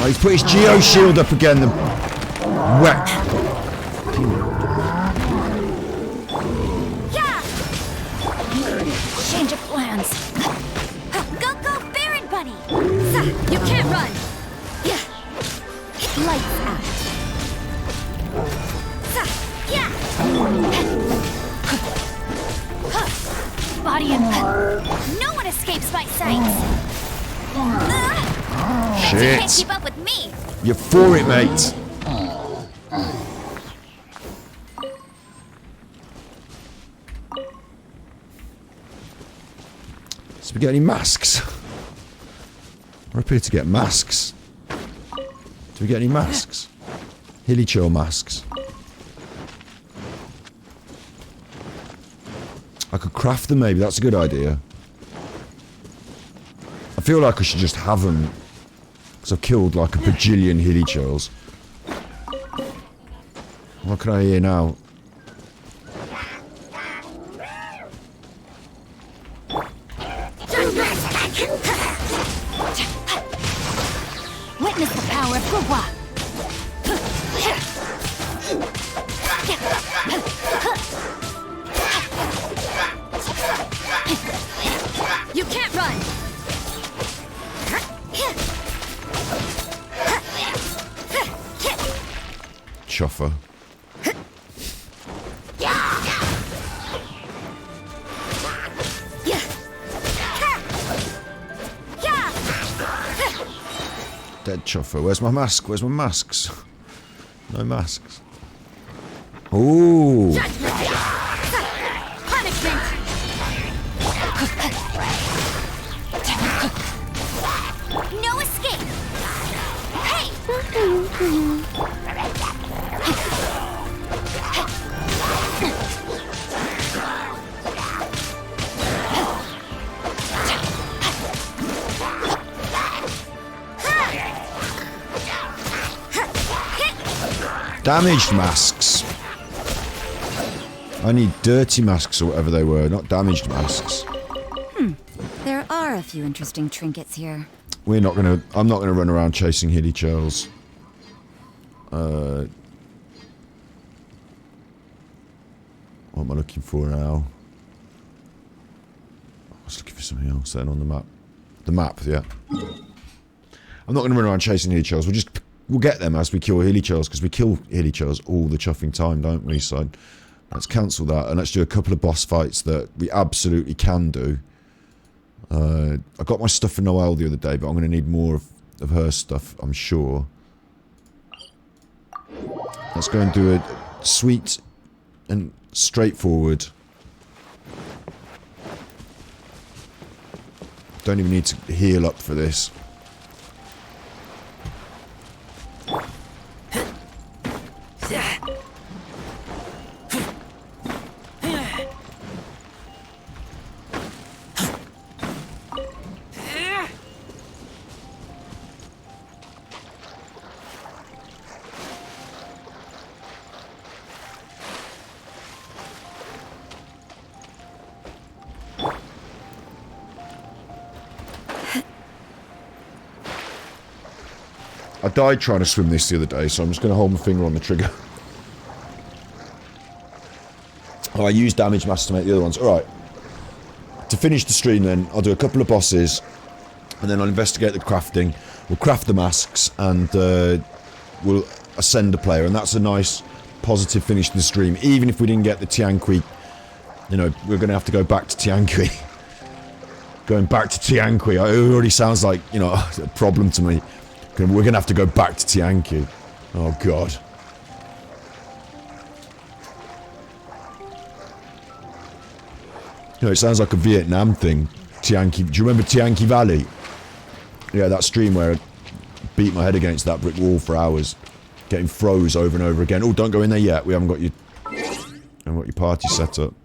Oh, he's put his Geo shield up again. The whack. Yeah. Change of plans. Go, Baron Bunny. You can't run! Yeah. Lights out. Yeah. Body and No one escapes my sight. Can't Shit. keep up with me. You're for it, mate. So we get any masks? We're up here to get masks. Do we get any masks? Hillichud masks. I could craft them maybe, that's a good idea. I feel like I should just have them. Because I've killed like a bajillion Hillichuds. What can I hear now? witness the power of Gua. You can't run! Chuffer. Dead Chuffer. Where's my mask? Where's my masks? No masks. Ooh. Punishment! No escape! Hey! Damaged masks. I need dirty masks or whatever they were, not damaged masks. There are a few interesting trinkets here. I'm not gonna run around chasing Hillichuds. What am I looking for now? I was looking for something else then on the map. The map, yeah. I'm not gonna run around chasing Hillichuds. We'll get them as we kill Hillichuds, because we kill Hillichuds all the chuffing time, don't we? So let's cancel that and let's do a couple of boss fights that we absolutely can do. I got my stuff for Noelle the other day, but I'm going to need more of her stuff, I'm sure. Let's go and do a sweet and straightforward. Don't even need to heal up for this. I died trying to swim this the other day, so I'm just going to hold my finger on the trigger. Oh, I used damage mass to make the other ones. Alright. To finish the stream then, I'll do a couple of bosses, and then I'll investigate the crafting. We'll craft the masks, and we'll ascend a player, and that's a nice, positive finish to the stream. Even if we didn't get the Tianqui, you know, we're going to have to go back to Tianqui. Going back to Tianqui, it already sounds like, you know, a problem to me. We're going to have to go back to Tianqui. Oh, God. You know, it sounds like a Vietnam thing. Tianqui. Do you remember Tianqui Valley? Yeah, that stream where I beat my head against that brick wall for hours, getting froze over and over again. Oh, don't go in there yet. We haven't got your party set up.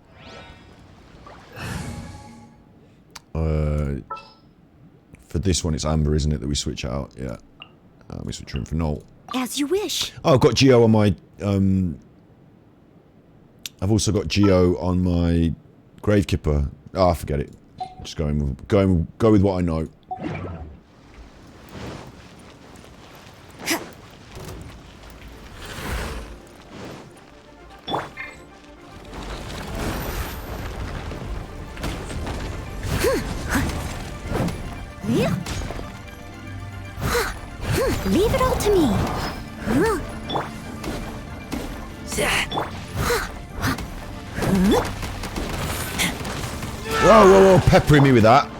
For this one, it's Amber, isn't it, that we switch out? Yeah. We switch her in for Noel. As you wish. Oh, I've got Geo on my... I've also got Geo on my Gravekipper. Ah, forget it. Just go with what I know. Leave it all to me. Whoa, whoa, whoa, peppering me with that.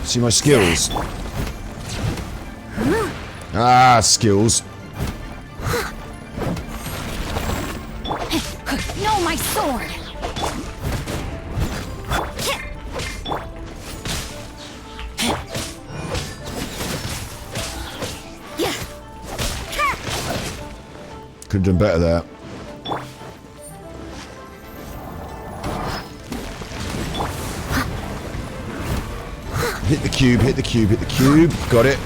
See my skills? Ah, skills. No, my sword! Could have done better there. Hit the cube, hit the cube, hit the cube. Got it.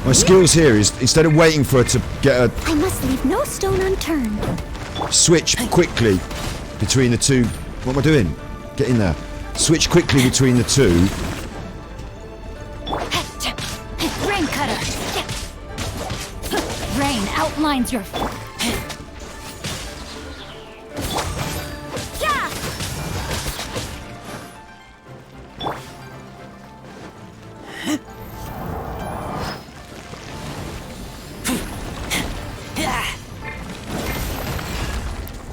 My skills here is, instead of waiting for her to get a... I must leave no stone unturned. Switch quickly between the two. What am I doing? Get in there. Switch quickly between the two. Rain cutter! Rain outlines your...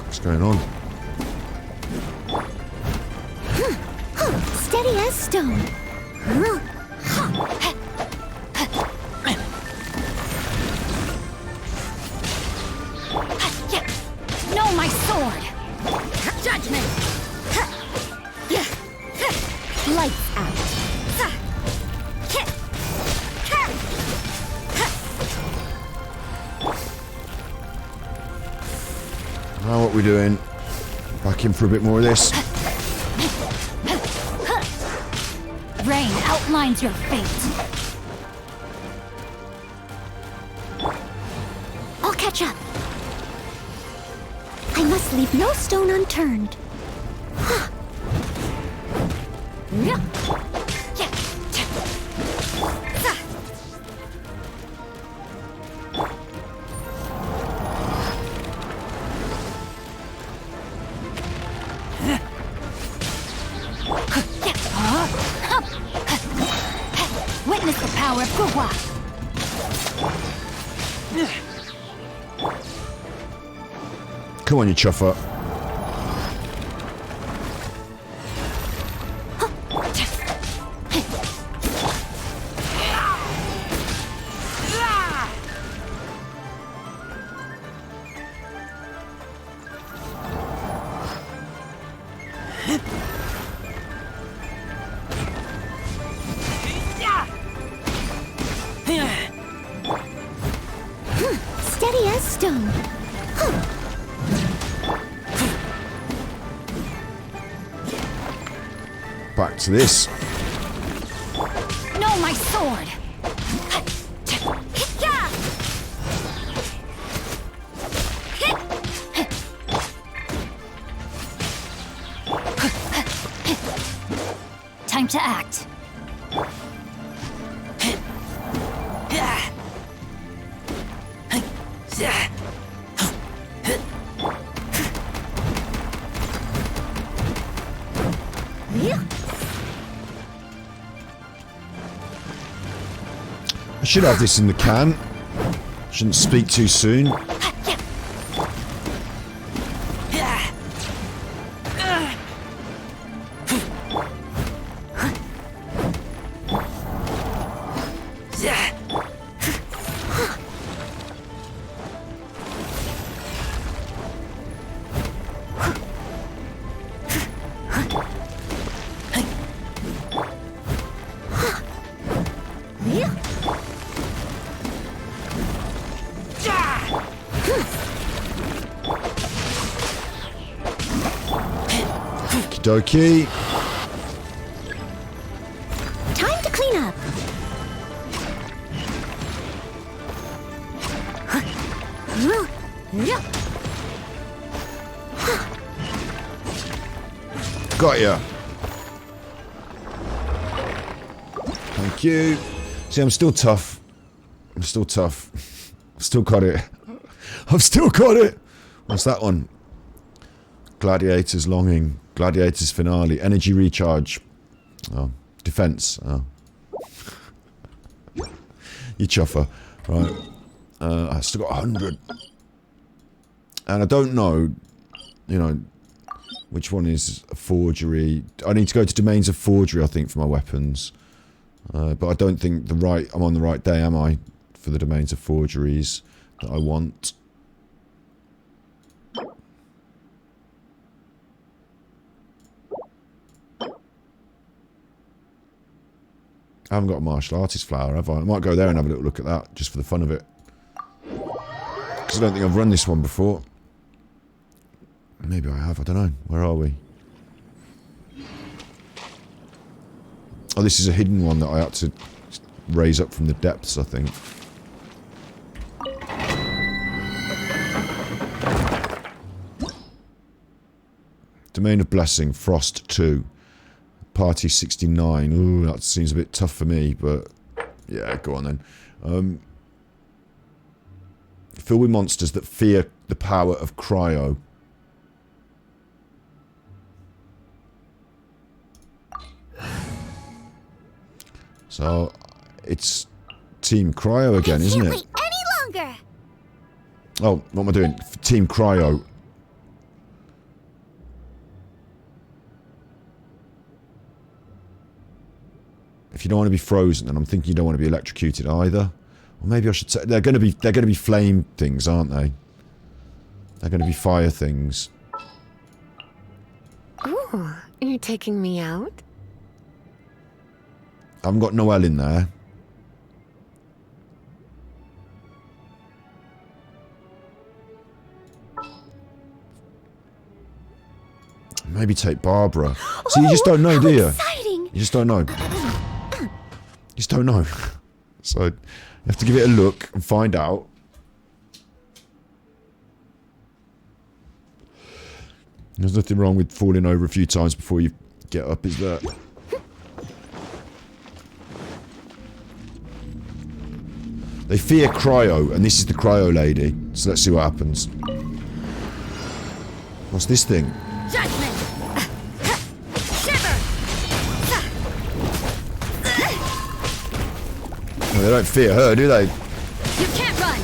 What's going on? Steady as stone. No, my sword! Judgment! Lights out. Now what we doing? Back in for a bit more of this. Rain outlines your fate. I'll catch up. I must leave no stone unturned. Witness the power of Gua. Come on, you chuffer. Steady as stone. Back to this. No, my sword! Time to act. I should have this in the can. Shouldn't speak too soon. Okie dokie. Time to clean up. Got ya. Thank you. See, I'm still tough. I'm still tough. Still got it. I've still got it. What's that one? Gladiator's Longing. Gladiator's Finale. Energy Recharge. Oh. Defense. Oh. You chuffer. Right. I've still got 100. And I don't know, you know, which one is a forgery. I need to go to domains of forgery, I think, for my weapons. But I don't think I'm on the right day, am I? For the domains of forgeries that I want. I haven't got a martial artist flower, have I? I might go there and have a little look at that, just for the fun of it. Because I don't think I've run this one before. Maybe I have, I don't know. Where are we? Oh, this is a hidden one that I had to raise up from the depths, I think. Domain of Blessing, Frost 2. Party 69. Ooh, that seems a bit tough for me, but... yeah, go on then. Fill with monsters that fear the power of Cryo. So, it's Team Cryo again, isn't it? I can't wait any longer. Oh, what am I doing? Team Cryo. If you don't want to be frozen, and I'm thinking you don't want to be electrocuted either. Or maybe I should say they're going to be flame things, aren't they? They're going to be fire things. Ooh, you're taking me out? I haven't got Noelle in there. Maybe take Barbara. So you just don't know, do you? Exciting. You just don't know. You just don't know. So you have to give it a look and find out. There's nothing wrong with falling over a few times before you get up, is there? They fear Cryo, and this is the Cryo lady. So let's see what happens. What's this thing? Judgment! Shiver! Well, they don't fear her, do they? You can't run!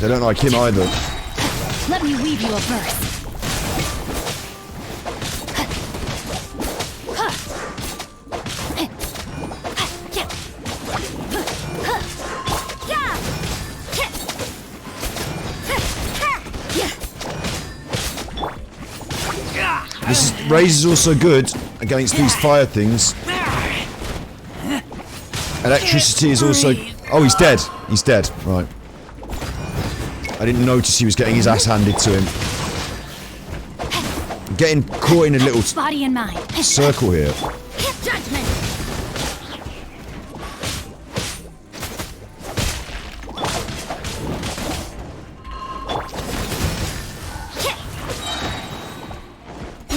They don't like him either. Let me weave you a verse. Raze is also good against these fire things. Electricity is also... oh, he's dead. He's dead. Right. I didn't notice he was getting his ass handed to him. I'm getting caught in a little Body and mind. circle here. Judgment!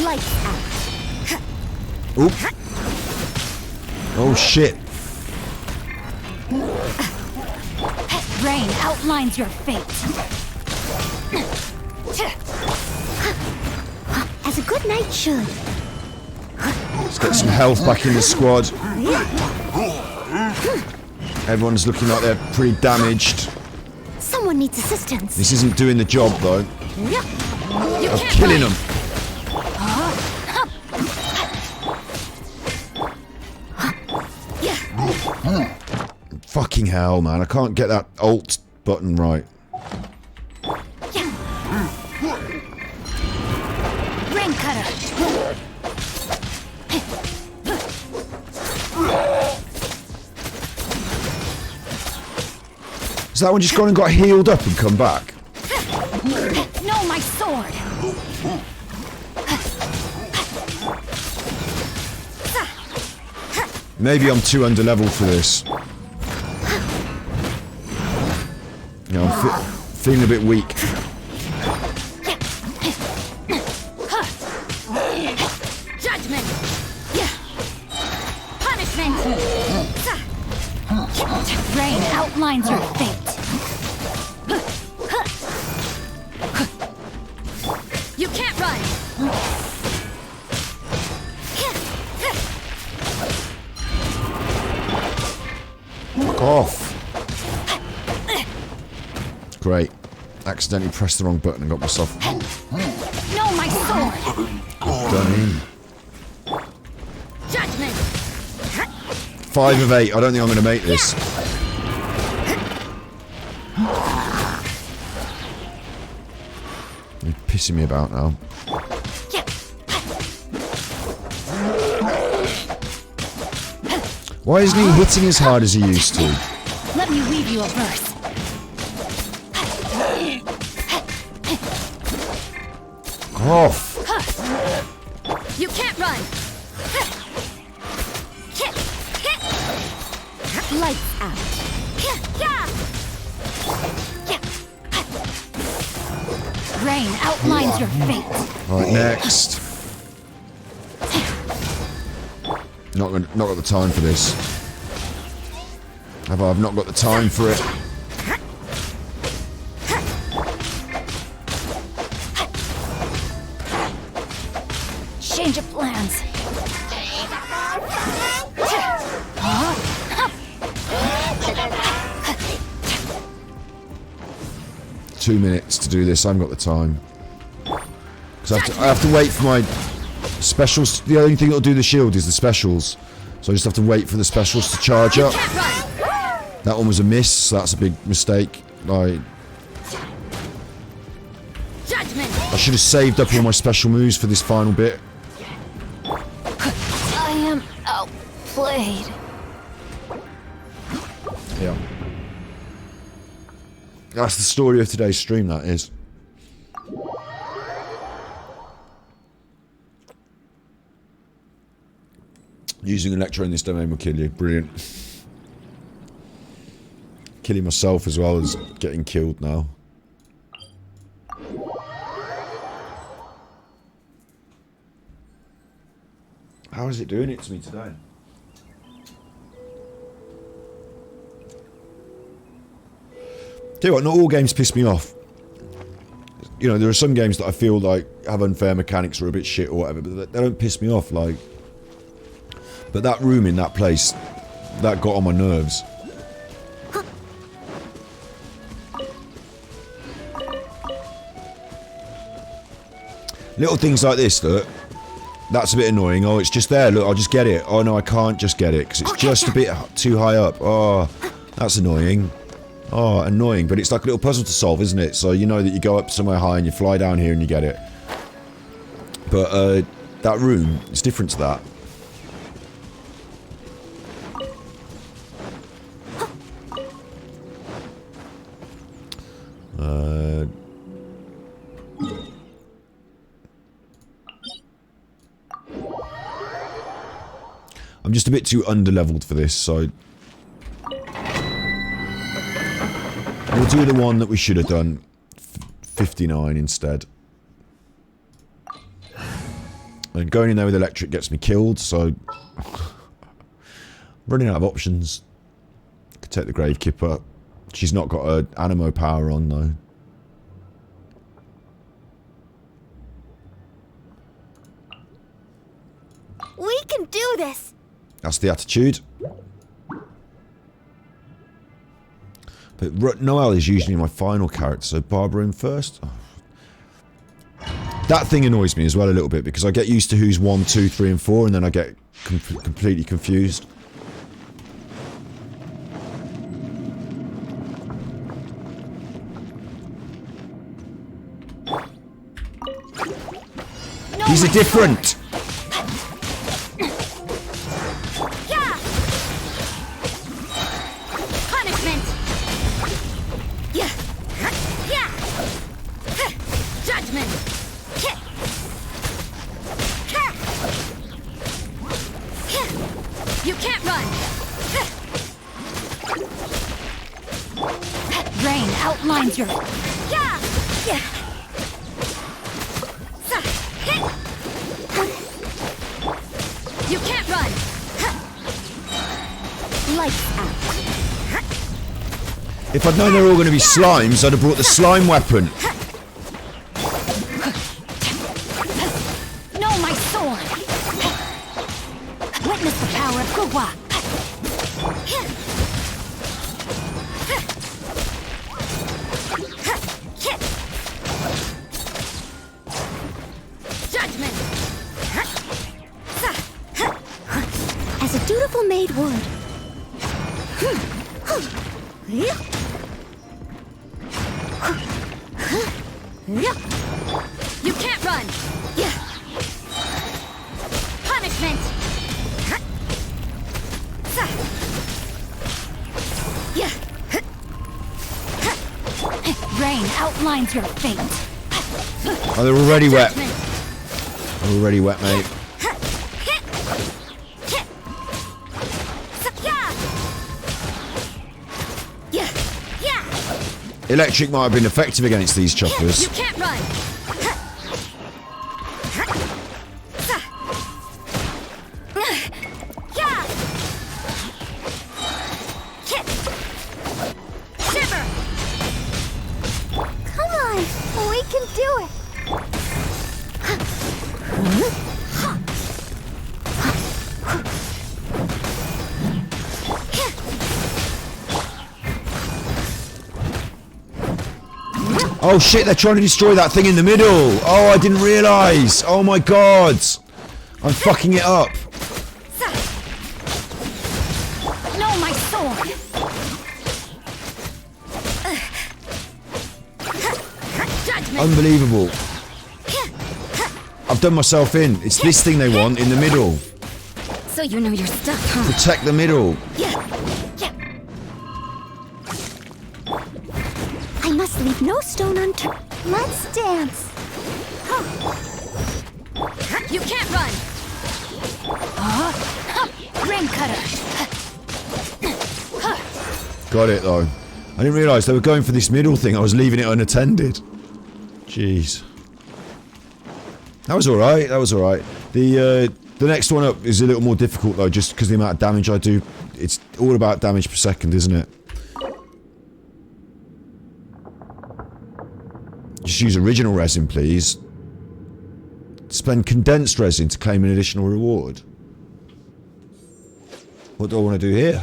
Lights out. Oop. Oh shit. Rain outlines your fate. As a good knight should. Let's get some health back in the squad. Everyone's looking like they're pretty damaged. Someone needs assistance. This isn't doing the job though. You Of can't killing run. them. Fucking hell, man. I can't get that alt button right. Rain cutter. Has that one just gone and got healed up and come back? No, my sword! Maybe I'm too underleveled for this. Yeah, I'm feeling a bit weak. Judgment! Punishment! Rain outlines your fate. You can't run! Fuck off. Great. Accidentally pressed the wrong button and got myself No, my sword! done in. Judgment! 5 of 8. I don't think I'm going to make this. You're pissing me about now. Why isn't he hitting as hard as he used to? Let me weave you a verse. Off! You can't run! Lights out. Rain outlines your fate. Right, next. Not got the time for this. I've not got the time for it. Change of plans. 2 minutes to do this. I haven't got the time. Because I have to wait for my specials. The only thing that'll do the shield is the specials. So I just have to wait for the specials to charge up. That one was a miss, so that's a big mistake. I should have saved up all my special moves for this final bit. I am outplayed. Yeah. That's the story of today's stream, that is. Using Electro in this domain will kill you. Brilliant. Killing myself as well as getting killed now. How is it doing it to me today? Tell you what, not all games piss me off. You know, there are some games that I feel like have unfair mechanics or a bit shit or whatever, but they don't piss me off, like... But that room in that place, that got on my nerves. Little things like this, look. That's a bit annoying. Oh, it's just there. Look, I'll just get it. Oh, no, I can't just get it because it's just a bit too high up. Oh, that's annoying. Oh, annoying. But it's like a little puzzle to solve, isn't it? So you know that you go up somewhere high and you fly down here and you get it. But that room, it's different to that. I'm just a bit too underleveled for this, so... We'll do the one that we should have done. 59 instead. And going in there with electric gets me killed, so... running out of options. Could take the Gravekeeper. She's not got her Animo power on, though. We can do this! That's the attitude. But Noelle is usually my final character, so Barbara in first. Oh. That thing annoys me as well a little bit, because I get used to who's 1, 2, 3 and 4, and then I get completely confused. No, these are different! can't run! Rain outlines your... Yeah! Yeah! You can't run! Lights out. If I'd known they were all going to be slimes, I'd have brought the slime weapon. No, my sword! Witness the power of Gugwa! Judgment! As a dutiful maid would. You can't run! Punishment! Rain outlines your fate. Oh, they're already wet. Judgment. They're already wet, mate. Electric might have been effective against these choppers. You can't run! Shiver! Come on, we can do it. Oh shit, they're trying to destroy that thing in the middle. Oh, I didn't realise. Oh my god. I'm fucking it up. No, my sword! Judgment! Unbelievable. I've done myself in. It's this thing they want in the middle. So you know you're stuck, huh? Protect the middle. I must leave no stone unturned. Let's dance. You can't run! Rain cutter! Got it though. I didn't realise they were going for this middle thing. I was leaving it unattended. Jeez. That was alright. That was alright. The next one up is a little more difficult though, just because the amount of damage I do. It's all about damage per second, isn't it? Just use original resin, please. Spend condensed resin to claim an additional reward. What do I want to do here?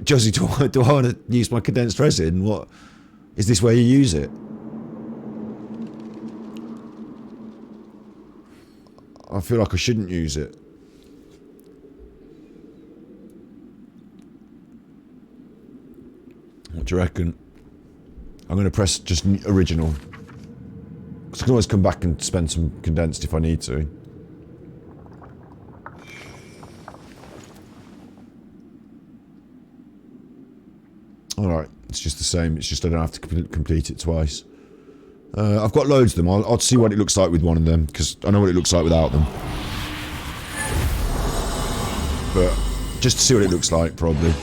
Josie, do I want to use my condensed resin? What? Is this where you use it? I feel like I shouldn't use it. What do you reckon? I'm going to press just original. Because I can always come back and spend some condensed if I need to. Alright, it's just the same. It's just I don't have to complete it twice. I've got loads of them. I'll see what it looks like with one of them. Because I know what it looks like without them. But just to see what it looks like, probably.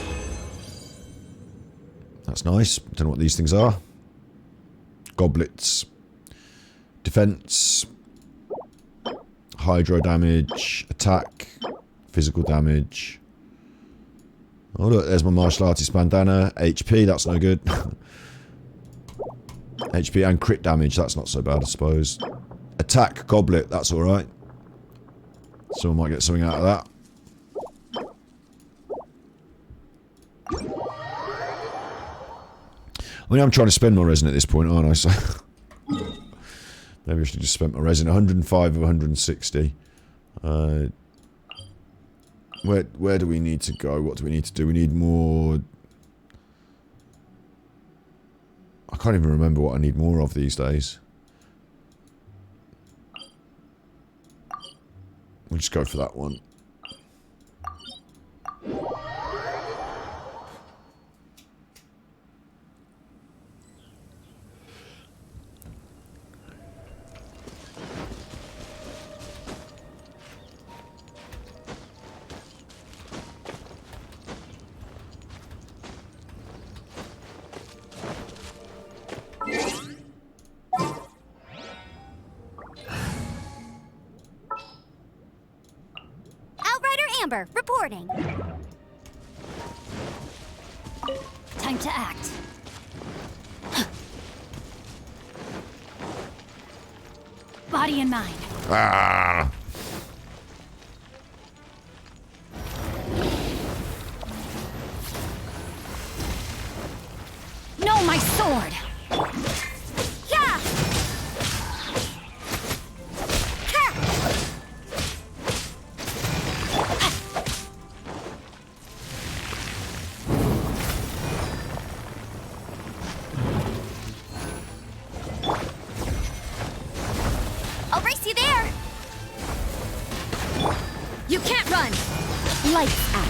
That's nice. Don't know what these things are. Goblets. Defense. Hydro damage. Attack. Physical damage. Oh look, there's my martial artist bandana. HP, that's no good. HP and crit damage, that's not so bad, I suppose. Attack, goblet, that's alright. Someone might get something out of that. I mean, I'm trying to spend my resin at this point, aren't I? So maybe I should have just spent my resin. 105 of 160. Where do we need to go? What do we need to do? We need more... I can't even remember what I need more of these days. We'll just go for that one. Amber, reporting. Time to act. Body and mind. Ah! No, my sword! Yeah! I'll race you there! You can't run! Lights out.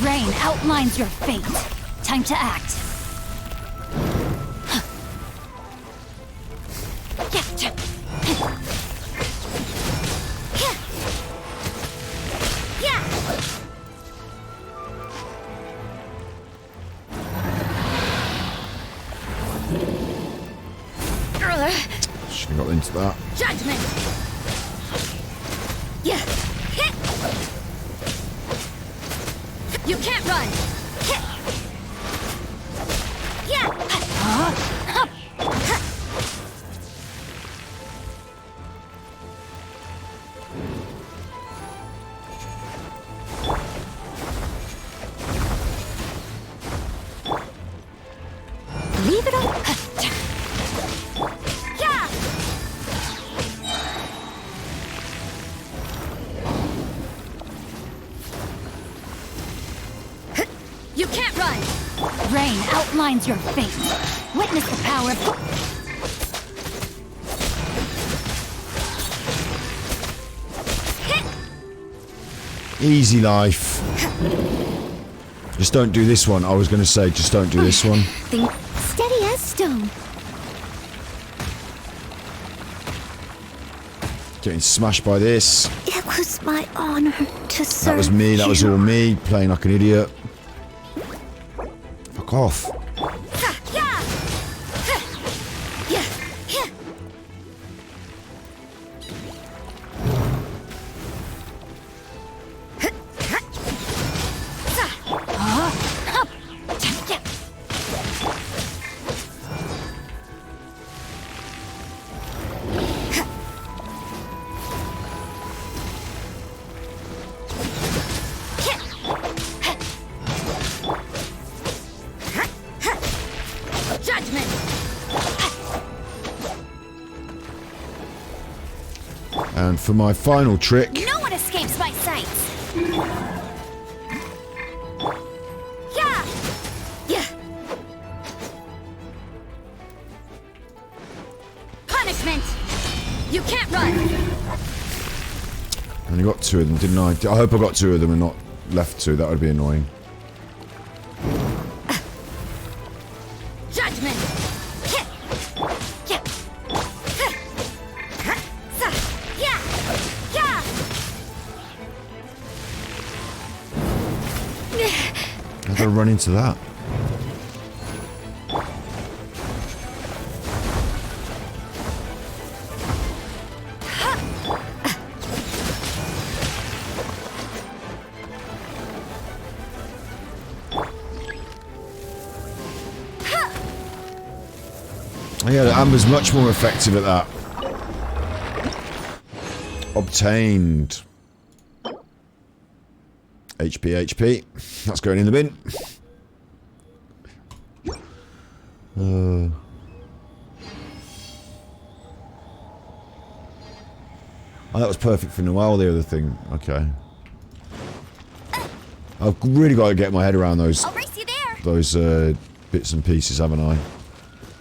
Rain outlines your fate. Time to act. Should have got into that. Judgment! Yeah! Hit! You can't run! Hit! Yeah! Leave it all. Yeah! You can't run! Rain outlines your fate. Witness the power of... Easy life. Just don't do this one. I was going to say, just don't do this one. Steady as stone. Getting smashed by this. It was my honor to serve That was me. That was you. all me. Playing like an idiot. Fuck off. Yeah! Judgment! And for my final trick, No one escapes my sights! Yeah! Yeah! Punishment! You can't run! I only got two of them, didn't I? I hope I got two of them and not left two. That would be annoying. Judgment! Yeah! Yeah! Yeah! How did I run into that? Yeah, Amber's much more effective at that. Obtained. HP. That's going in the bin. Oh, that was perfect for Noelle, the other thing. Okay. I've really got to get my head around those I'll race you there! those bits and pieces, haven't I?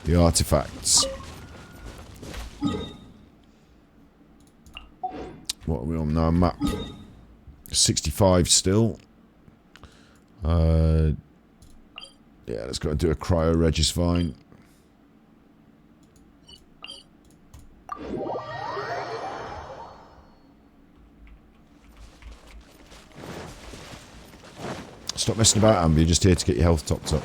The artifacts. What are we on now? Map 65 still. Yeah, let's go and do a Cryo Regisvine. Stop messing about, Amber. You're just here to get your health topped up.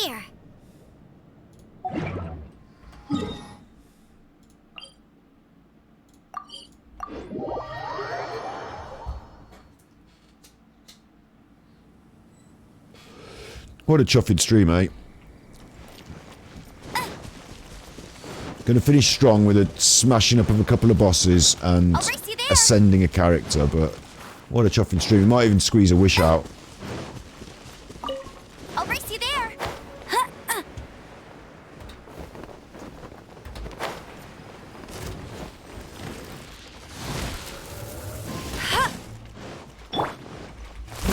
here. What a chuffing stream, mate. Gonna finish strong with a smashing up of a couple of bosses and I'll race you there. ascending a character, but what a chuffing stream. We might even squeeze a wish out. I'll race you there.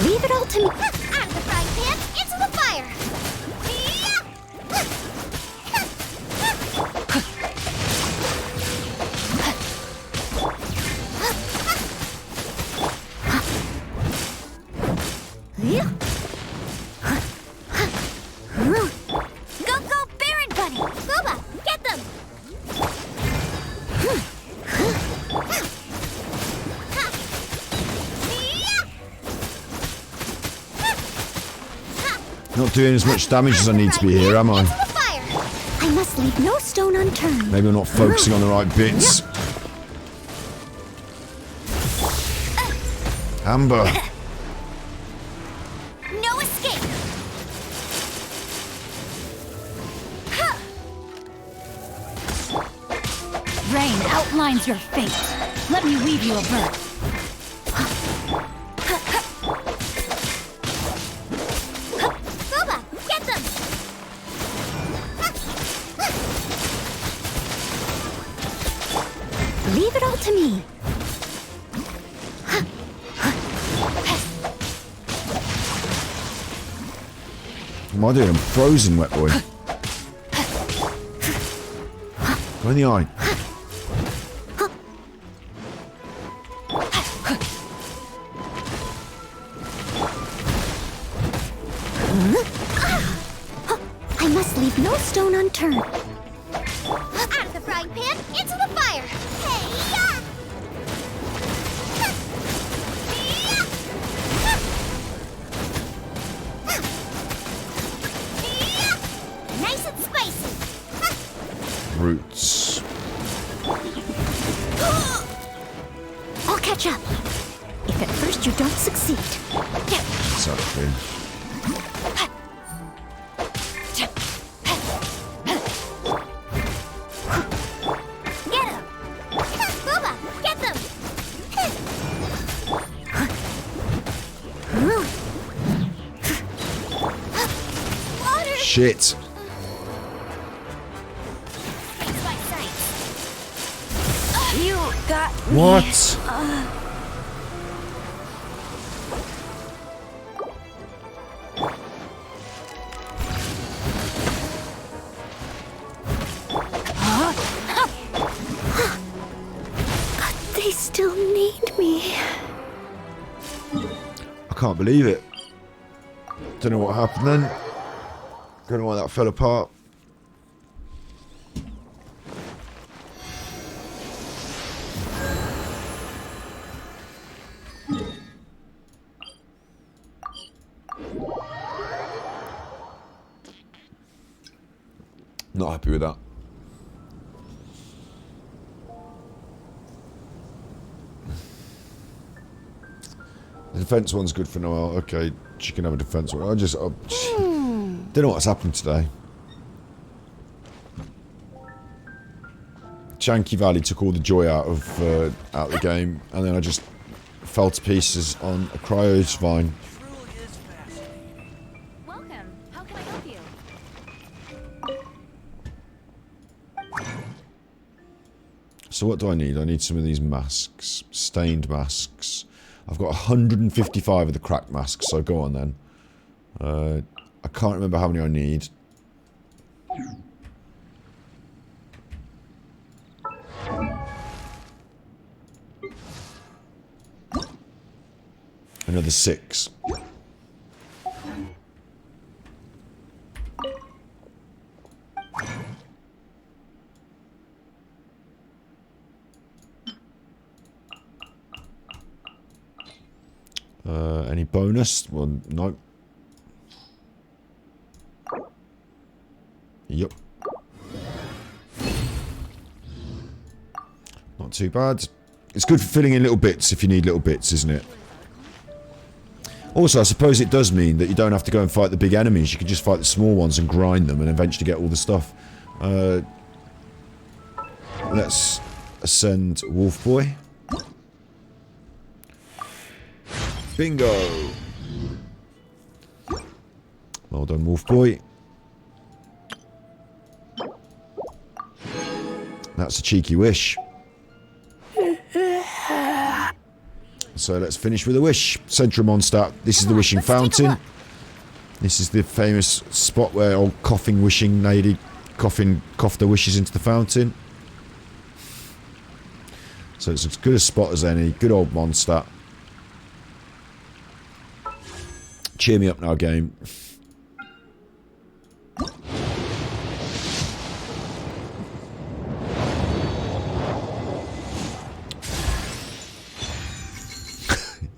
Leave it all to me. Out of the frying pan, into the fire. Go, go, Baron Bunny! Booba, get them! Not doing as much damage as I need to be here, am I? Into the fire! I must leave no stone unturned. Maybe I'm not focusing on the right bits. Amber. No escape! Rain outlines your fate. Let me weave you a bird. Booba, get them! Leave it all to me. What am I doing? I'm frozen, wet boy. Go in the eye. I must leave no stone unturned. Out of the frying pan, into the fire! Hey-ya! Nice and spicy! Roots. I'll catch up. If at first you don't succeed. Exactly. Get him! Booba, get them! Water! Shit. It's by sight. You got me. What? They still need me. I can't believe it. Don't know what happened then. Don't know why that fell apart. Not happy with that. The defense one's good for Noel. Okay, she can have a defense one. I don't know what's happened today. Tianqui Valley took all the joy out of the game, and then I just fell to pieces on a Cryo Regisvine. Welcome. How can I help you? So what do I need? I need some of these masks. Stained masks. I've got 155 of the cracked masks, so go on then. I can't remember how many I need. Another 6. Any bonus? Well, no. Yup. Not too bad. It's good for filling in little bits if you need little bits, isn't it? Also, I suppose it does mean that you don't have to go and fight the big enemies. You can just fight the small ones and grind them and eventually get all the stuff. Let's ascend Wolf Boy. Bingo! Well done, Wolf Boy. That's a cheeky wish. So let's finish with a wish. Central Mondstadt. This is the wishing fountain. This is the famous spot where old coughing wishing lady coughed the wishes into the fountain. So it's as good a spot as any. Good old Mondstadt. Cheer me up now, game.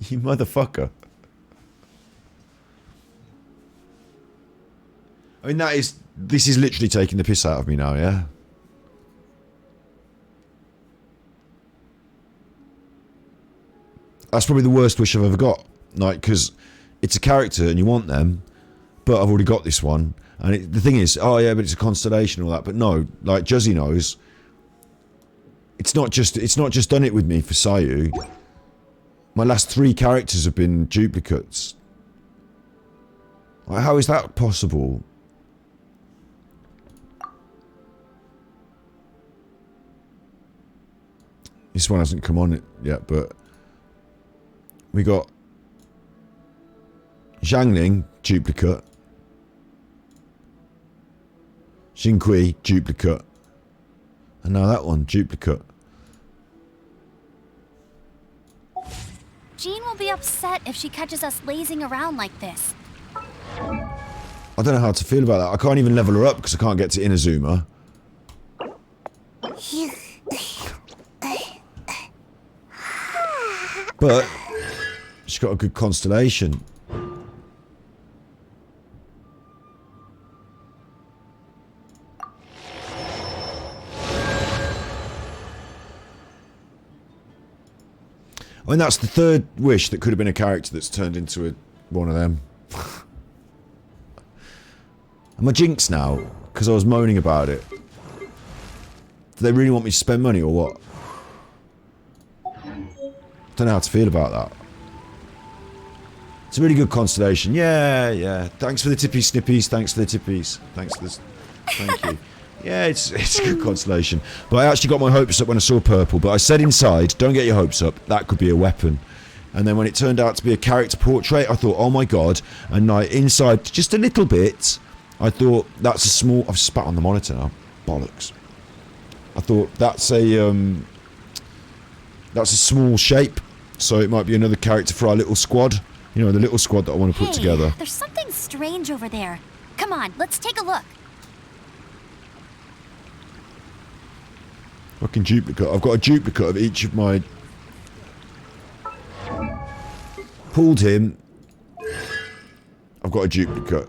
You motherfucker. I mean, this is literally taking the piss out of me now, yeah? That's probably the worst wish I've ever got. Like, because it's a character and you want them, but I've already got this one. And the thing is, oh yeah, but it's a constellation and all that. But no, like Juzzy knows, it's not just done it with me for Sayu. My last 3 characters have been duplicates. Like, how is that possible? This one hasn't come on it yet, but we got Zhangling, duplicate. Xingqi, duplicate. And now that one, duplicate. Jean will be upset if she catches us lazing around like this. I don't know how to feel about that. I can't even level her up because I can't get to Inazuma. But she's got a good constellation. I mean, that's the 3rd wish that could have been a character that's turned into one of them. Am I jinxed now? Because I was moaning about it. Do they really want me to spend money or what? Don't know how to feel about that. It's a really good constellation. Yeah, yeah. Thanks for the tippy snippies. Thanks for the tippies. Thanks for this. Thank you. Yeah, it's a good constellation. But I actually got my hopes up when I saw purple. But I said inside, don't get your hopes up. That could be a weapon. And then when it turned out to be a character portrait, I thought, oh my god. And like inside, just a little bit, I thought that's a small. I've spat on the monitor now. Bollocks. I thought that's a small shape. So it might be another character for our little squad. You know, the little squad that I want to put together. There's something strange over there. Come on, let's take a look. Fucking duplicate. I've got a duplicate of each of my... Pulled him. I've got a duplicate.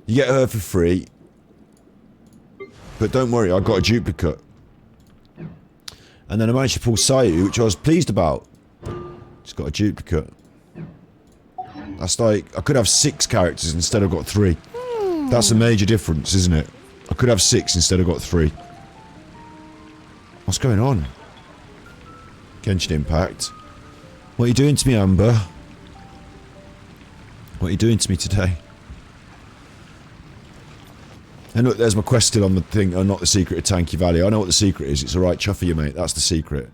You get her for free. But don't worry, I got a duplicate. And then I managed to pull Sayu, which I was pleased about. Just got a duplicate. That's like, I could have 6 characters instead of got 3. That's a major difference, isn't it? I could have 6 instead of got 3. What's going on? Genshin Impact. What are you doing to me, Amber? What are you doing to me today? And look, there's my quest still on the thing. Oh, not the secret of Tianqui Valley. I know what the secret is. It's a right chuffer, you mate. That's the secret.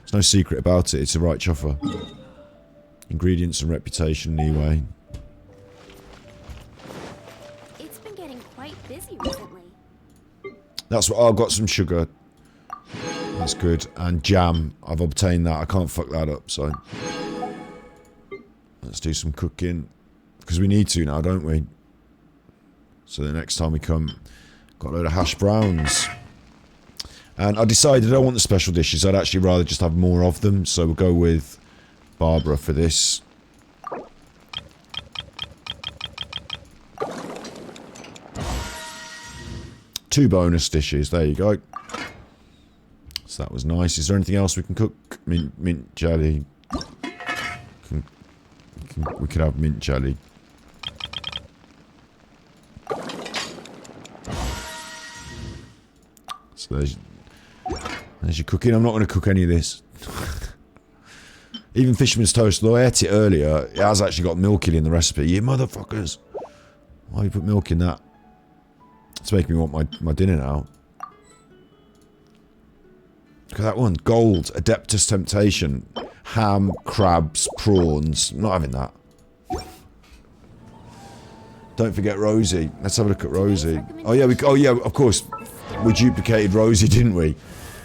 There's no secret about it. It's a right chuffer. Ingredients and reputation, anyway. It's been getting quite busy recently. That's what I've got. Some sugar. That's good. And jam. I've obtained that. I can't fuck that up, so. Let's do some cooking. Because we need to now, don't we? So the next time we come, got a load of hash browns. And I decided I don't want the special dishes. I'd actually rather just have more of them. So we'll go with Barbara for this. 2 bonus dishes. There you go. So that was nice. Is there anything else we can cook? Mint jelly. We could have mint jelly. So there's your cooking. I'm not going to cook any of this. Even Fisherman's Toast, though I ate it earlier, it has actually got milk in the recipe. You motherfuckers. Why you put milk in that? It's making me want my dinner now. Look at that one. Gold. Adeptus Temptation. Ham, crabs, prawns. I'm not having that. Don't forget Rosie. Let's have a look at Rosie. Oh yeah, of course. We duplicated Rosie, didn't we?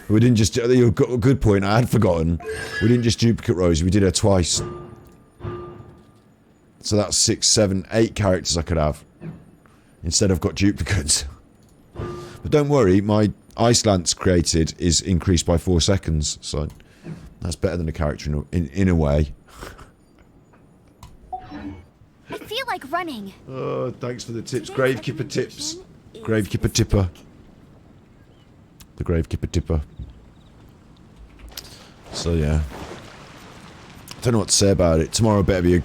We didn't just... You've got a good point. I had forgotten. We didn't just duplicate Rosie. We did her twice. So that's 6, 7, 8 characters I could have. Instead I've got duplicates. But don't worry, my Ice Lance created is increased by 4 seconds. So that's better than a character in a way. I feel like running. Oh, thanks for the tips. Gravekeeper tips. Gravekeeper tipper. The Gravekeeper tipper. So yeah. Don't know what to say about it. Tomorrow better be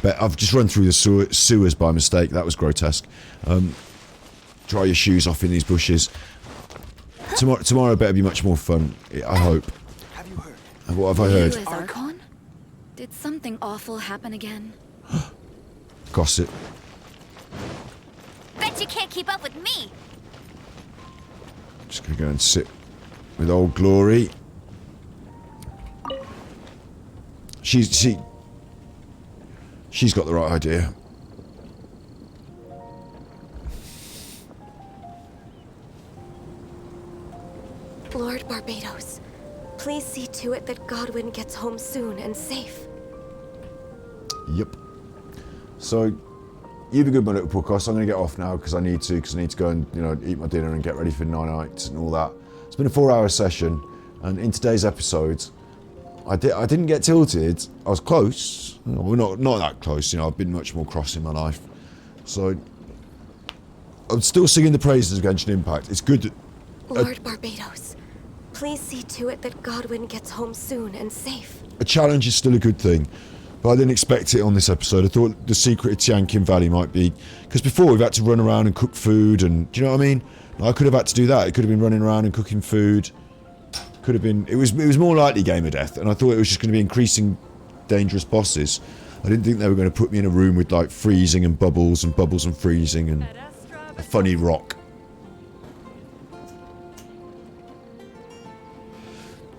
I've just run through the sewers by mistake. That was grotesque. Dry your shoes off in these bushes. Tomorrow better be much more fun. I hope. Have you heard? What have I heard? You as Archon? Did something awful happen again? Gossip. Bet you can't keep up with me. Just gonna go and sit with old Glory. She's got the right idea. Lord Barbados, please see to it that Godwin gets home soon and safe. Yep. So, you've been good, my little podcast. I'm going to get off now because I need to go and, you know, eat my dinner and get ready for night and all that. It's been a 4-hour session, and in today's episode, I didn't get tilted. I was close. Well, not that close, you know, I've been much more cross in my life. So, I'm still singing the praises of Genshin Impact. It's good that... Lord Barbados, please see to it that Godwin gets home soon and safe. A challenge is still a good thing. But I didn't expect it on this episode. I thought the secret of Tianqi Valley might be... Because before we've had to run around and cook food and... Do you know what I mean? I could have had to do that. It could have been running around and cooking food. Could have been... It was more likely game of death. And I thought it was just going to be increasing dangerous bosses. I didn't think they were going to put me in a room with like freezing and bubbles and freezing and a funny rock.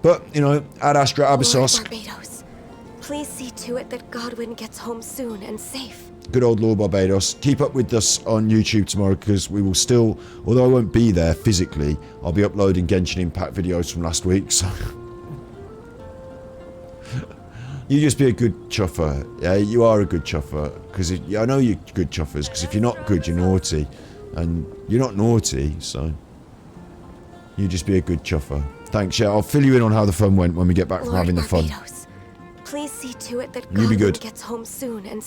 But, you know, Ad Astra Abyssos. Lord Barbados, please see to it that Godwin gets home soon and safe. Good old Lord Barbados. Keep up with us on YouTube tomorrow because we will still, although I won't be there physically, I'll be uploading Genshin Impact videos from last week, so... You just be a good chuffer. Yeah, you are a good chuffer. Because I know you're good chuffers, because if you're not good, you're naughty. And you're not naughty, so... You just be a good chuffer. Thanks, yeah, I'll fill you in on how the fun went when we get back from having the fun. Please see to it that You be Godwin good. gets home soon and